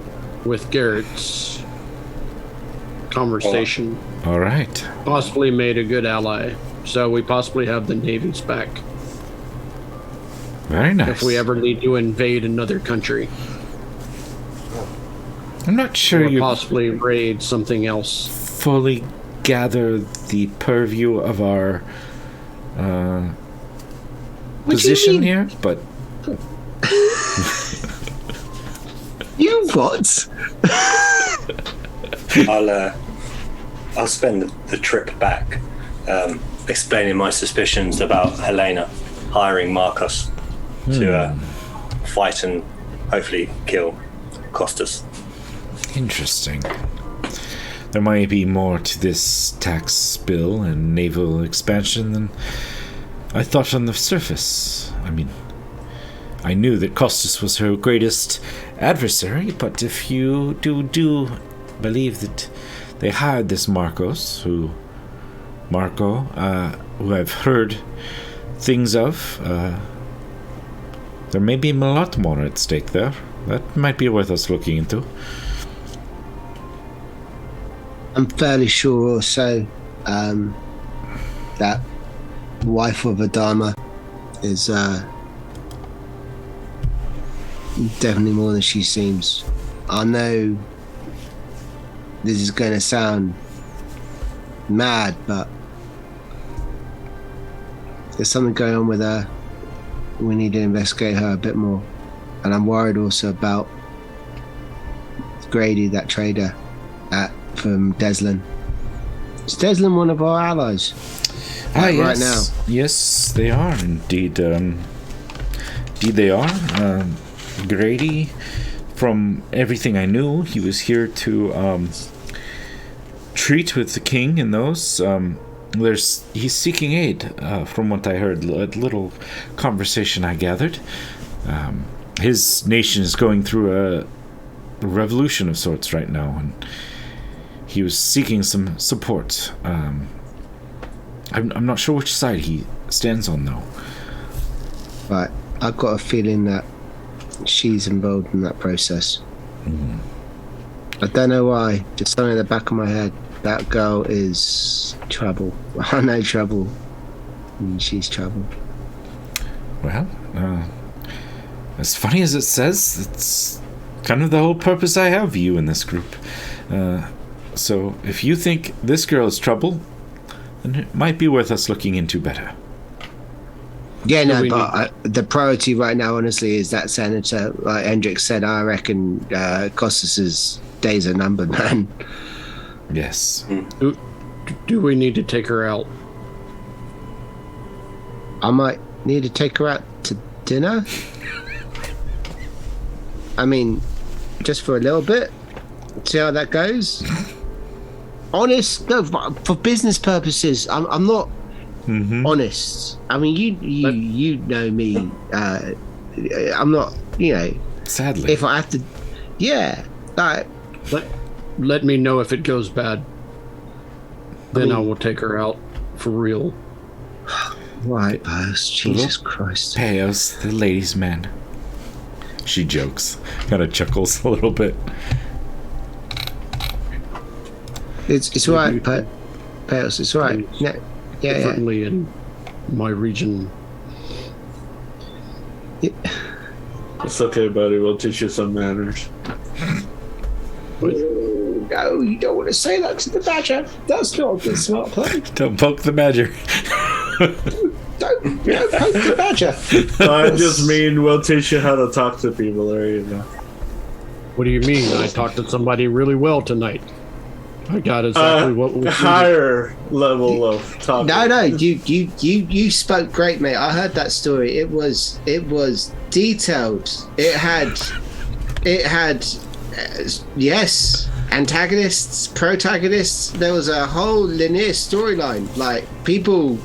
Speaker 3: with Garrett's conversation.
Speaker 1: All right.
Speaker 3: Possibly made a good ally. So we possibly have the navies back
Speaker 1: Very nice.
Speaker 3: if we ever need to invade another country.
Speaker 1: I'm not sure
Speaker 3: Or
Speaker 1: you
Speaker 3: possibly raid something else.
Speaker 1: fully gather the purview of our
Speaker 5: What do you
Speaker 1: position
Speaker 5: mean?
Speaker 1: here, but
Speaker 5: You what?
Speaker 4: I'll spend the trip back explaining my suspicions about Helena hiring Marcos to fight and hopefully kill Costas.
Speaker 1: interesting. There might be more to this tax bill and naval expansion than I thought on the surface. I mean, I knew that Costas was her greatest adversary, but if you do believe that they hired this Marco, who I've heard things of, there may be a lot more at stake there. That might be worth us looking into.
Speaker 5: I'm fairly sure also that wife of Adama is definitely more than she seems. I know this is going to sound mad, but there's something going on with her. We need to investigate her a bit more. And I'm worried also about Grady, that trader from Deslin. Is Deslin one of our allies?
Speaker 1: Yes.
Speaker 5: Right now.
Speaker 1: Yes, they are indeed. Indeed, they are. Grady, from everything I knew, he was here to treat with the king and those. He's seeking aid, from what I heard. A little conversation I gathered. His nation is going through a revolution of sorts right now, and he was seeking some support. I'm not sure which side he stands on, though.
Speaker 5: Right. I've got a feeling that she's involved in that process. I don't know why. Just something in the back of my head. That girl is trouble. I know trouble. And she's trouble.
Speaker 1: Well, as funny as it says, it's kind of the whole purpose I have you in this group. So if you think this girl is trouble, then it might be worth us looking into better.
Speaker 5: Yeah, no, but the priority right now, honestly, is that senator. Like Hendrix said, I reckon Costas's days are numbered, man.
Speaker 1: Yes.
Speaker 3: Do we need to take her out?
Speaker 5: I might need to take her out to dinner. I mean, just for a little bit. See how that goes. Honest, no, for business purposes, I'm not honest. I mean, you know me. I'm not,
Speaker 1: Sadly.
Speaker 5: if I have to, yeah.
Speaker 3: Let me know if it goes bad. Then I will take her out for real.
Speaker 5: Right, boss. Jesus Christ.
Speaker 1: Peos, the ladies' man. She jokes. Kind of chuckles a little bit.
Speaker 5: It's right, Peos. It's right. Yeah.
Speaker 3: Differently in my region.
Speaker 5: Yeah.
Speaker 2: It's okay, buddy. We'll teach you some manners.
Speaker 5: No, you don't want to say that to the badger. That's not a good smart play.
Speaker 1: Don't poke the badger.
Speaker 5: Don't poke the badger.
Speaker 2: I just mean we'll teach you how to talk to people there,
Speaker 3: What do you mean? I talked to somebody really well tonight. I got exactly what we
Speaker 2: higher level of talking.
Speaker 5: No, you spoke great, mate. I heard that story. It was detailed. It had yes, antagonists, protagonists. There was a whole linear storyline. Like people.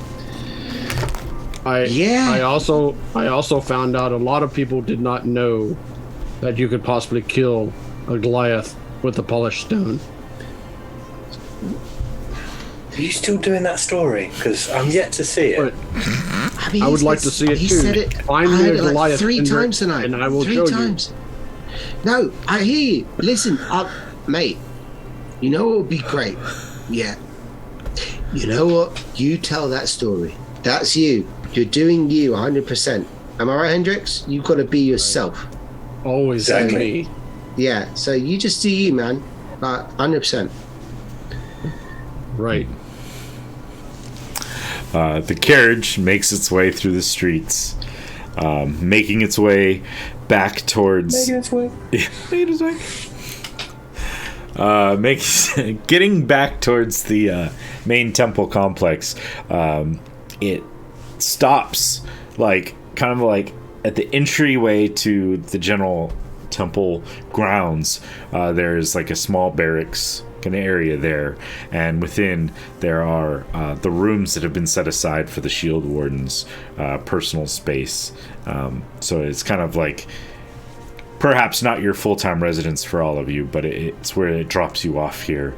Speaker 3: I also found out a lot of people did not know that you could possibly kill a Goliath with a polished stone.
Speaker 4: Are you still doing that story? Because I'm yet to see it.
Speaker 3: I would like to see it
Speaker 5: he
Speaker 3: too.
Speaker 5: Said it.
Speaker 3: Find
Speaker 5: I
Speaker 3: me
Speaker 5: heard
Speaker 3: a
Speaker 5: it like
Speaker 3: Goliath
Speaker 5: 3 times tonight.
Speaker 3: and I will
Speaker 5: 3
Speaker 3: show
Speaker 5: times. No, I hear you. Listen, mate. You know what would be great? Yeah. You know what? You tell that story. That's you. You're doing you 100%. Am I right, Hendrix? You've got to be yourself.
Speaker 3: Always
Speaker 4: Exactly.
Speaker 3: me.
Speaker 5: Yeah. So you just do you, man. 100%.
Speaker 3: Right.
Speaker 1: The carriage makes its way through the streets, making its way back towards. Getting back towards the main temple complex. It stops, kind of at the entryway to the general temple grounds. There's a small barracks an area there, and within there are the rooms that have been set aside for the shield wardens' personal space. So it's kind of perhaps not your full-time residence for all of you, but it's where it drops you off here.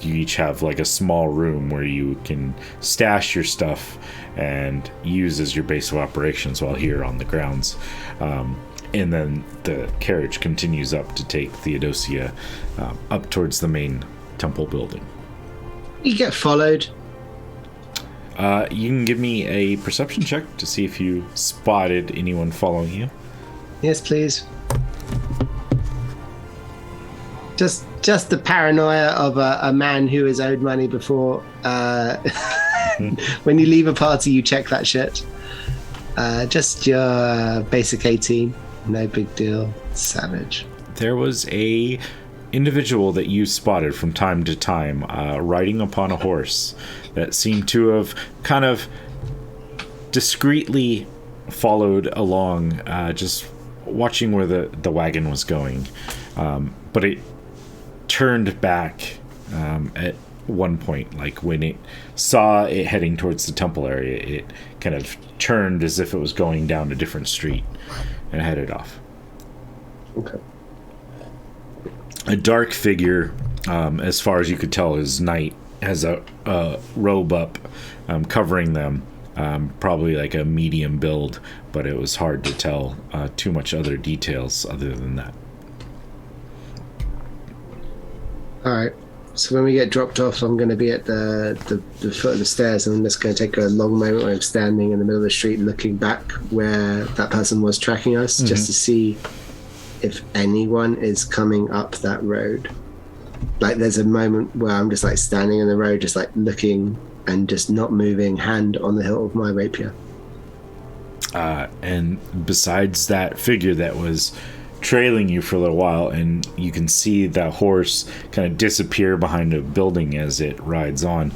Speaker 1: You each have a small room where you can stash your stuff and use as your base of operations while here on the grounds. And then the carriage continues up to take Theodosia up towards the main temple building.
Speaker 5: You get followed.
Speaker 1: You can give me a perception check to see if you spotted anyone following you.
Speaker 5: Yes, please. Just the paranoia of a man who has owed money before. When you leave a party, you check that shit. Just your basic 18. No big deal. Savage.
Speaker 1: There was a individual that you spotted from time to time riding upon a horse that seemed to have kind of discreetly followed along, just watching where the wagon was going. But it turned back at one point, when it saw it heading towards the temple area. It kind of turned as if it was going down a different street and headed off.
Speaker 2: Okay.
Speaker 1: A dark figure, as far as you could tell, is night, has a robe up covering them, probably a medium build, but it was hard to tell too much other details other than that.
Speaker 5: All right. So when we get dropped off, I'm going to be at the foot of the stairs, and I'm just going to take a long moment where I'm standing in the middle of the street looking back where that person was tracking us, just to see if anyone is coming up that road. There's a moment where I'm just standing in the road, just looking and just not moving, hand on the hilt of my rapier.
Speaker 1: And besides that figure that was trailing you for a little while, and you can see that horse kind of disappear behind a building as it rides on.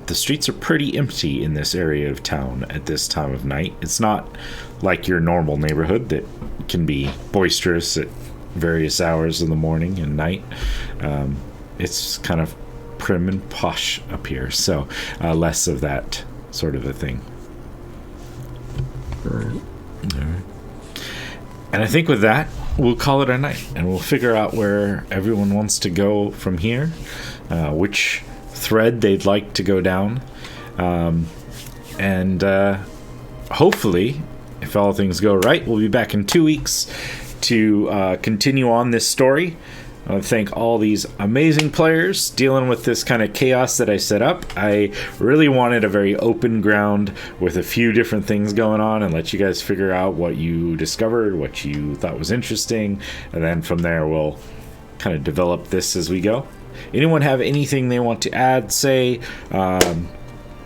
Speaker 1: The streets are pretty empty in this area of town at this time of night. It's not like your normal neighborhood that can be boisterous at various hours in the morning and night. It's kind of prim and posh up here, so less of that sort of a thing. All right. And I think with that, we'll call it a night, and we'll figure out where everyone wants to go from here, which thread they'd like to go down, and hopefully, if all things go right, we'll be back in 2 weeks to continue on this story. I want to thank all these amazing players dealing with this kind of chaos that I set up. I really wanted a very open ground with a few different things going on and let you guys figure out what you discovered, what you thought was interesting, and then from there we'll kind of develop this as we go. Anyone have anything they want to add, say,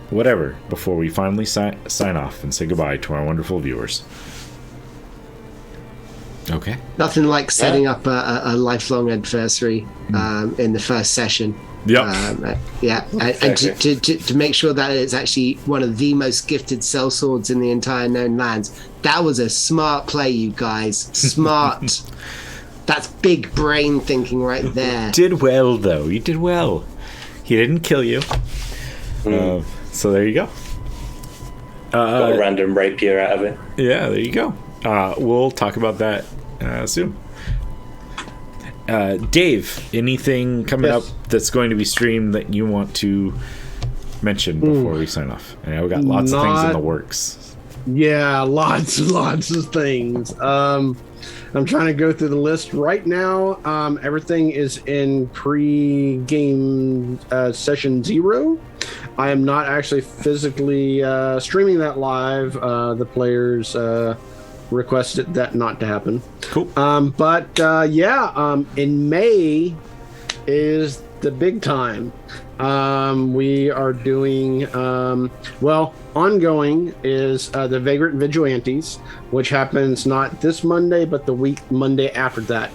Speaker 1: whatever, before we finally sign off and say goodbye to our wonderful viewers? Okay. Okay.
Speaker 5: Nothing like setting up a lifelong adversary in the first session.
Speaker 1: Yep.
Speaker 5: And to make sure that it's actually one of the most gifted sellswords in the entire known lands. That was a smart play, you guys. Smart. That's big brain thinking right there.
Speaker 1: You did well, though. You did well. He didn't kill you. So there you go.
Speaker 4: Got a random rapier out of it.
Speaker 1: Yeah, there you go. We'll talk about that soon. Dave, anything coming up that's going to be streamed that you want to mention before we sign off? I know we got lots of things in the works.
Speaker 3: Yeah, lots of things. I'm trying to go through the list right now. Everything is in pre-game session 0. I am not actually physically streaming that live. The players requested that not to happen.
Speaker 1: Cool.
Speaker 3: In May is the big time. We are doing ongoing is the Vagrant Vigilantes, which happens not this Monday but the week Monday after that.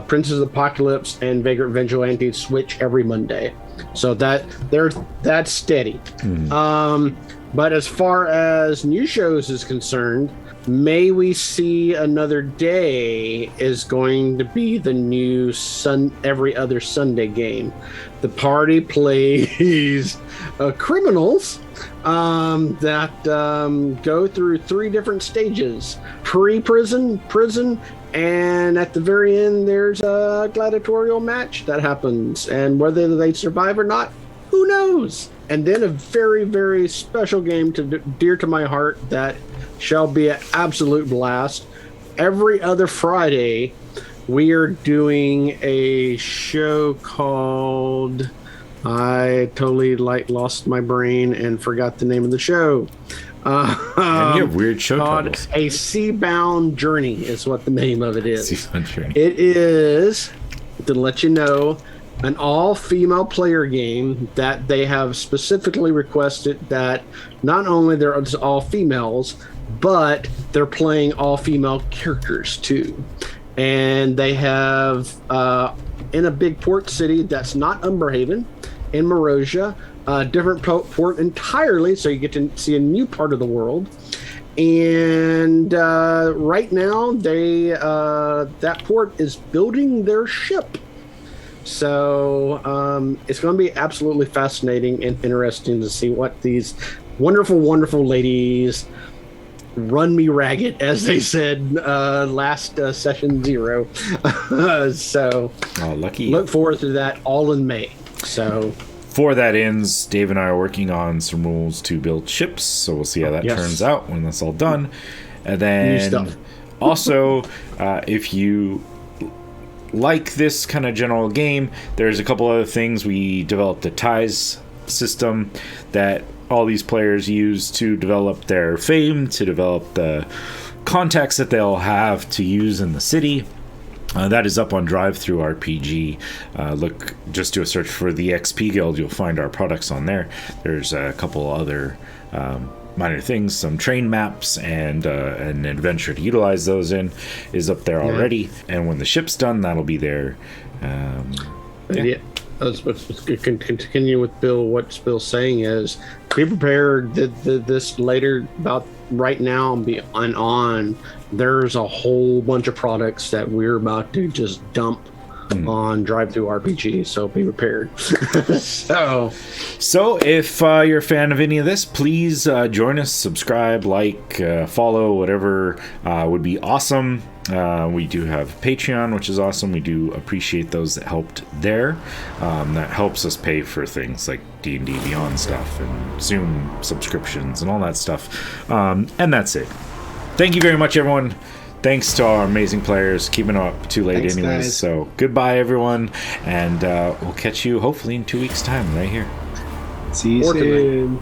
Speaker 3: Princess Apocalypse and Vagrant Vigilantes switch every Monday, so that's steady. But as far as new shows is concerned, May We See Another Day is going to be the new every other Sunday game. The party plays criminals that go through 3 different stages: pre-prison, prison, and at the very end there's a gladiatorial match that happens, and whether they survive or not, who knows. And then a very, very special game dear to my heart that shall be an absolute blast. Every other Friday, we are doing a show called... I totally lost my brain and forgot the name of the show.
Speaker 1: And you have weird show titles.
Speaker 3: A Seabound Journey is what the name of it is.
Speaker 1: Seabound Journey. It
Speaker 3: is, to let you know, an all-female player game that they have specifically requested that not only they're all females, but they're playing all-female characters too. And they have in a big port city that's not Umberhaven, in Morosia, different port entirely, so you get to see a new part of the world. And right now, that port is building their ship. So it's going to be absolutely fascinating and interesting to see what these wonderful, wonderful ladies run me ragged, as they said last session 0. So
Speaker 1: lucky.
Speaker 3: Look forward to that all in May. So
Speaker 1: before that ends, Dave and I are working on some rules to build ships, so we'll see how that turns out when that's all done. And then also, if you like this kind of general game, there's a couple other things. We developed a ties system that all these players use to develop their fame, to develop the contacts that they'll have to use in the city. That is up on Drive-Thru RPG. Just do a search for the XP Guild. You'll find our products on there. There's a couple other minor things, some train maps, and an adventure to utilize those in is up there already. And when the ship's done, that'll be there.
Speaker 3: Let's continue with Bill. What Bill's saying is, be prepared this later, about right now and on. There's a whole bunch of products that we're about to just dump on Drive-Thru RPG, so be prepared. So
Speaker 1: if you're a fan of any of this, please join us, subscribe, like, follow, whatever would be awesome. We do have Patreon, which is awesome. We do appreciate those that helped there. That helps us pay for things like D&D Beyond stuff and Zoom subscriptions and all that stuff. And that's it. Thank you very much, everyone. Thanks to our amazing players. Keeping up too late anyways. Guys. So goodbye, everyone. And we'll catch you hopefully in 2 weeks' time right here.
Speaker 5: See you soon.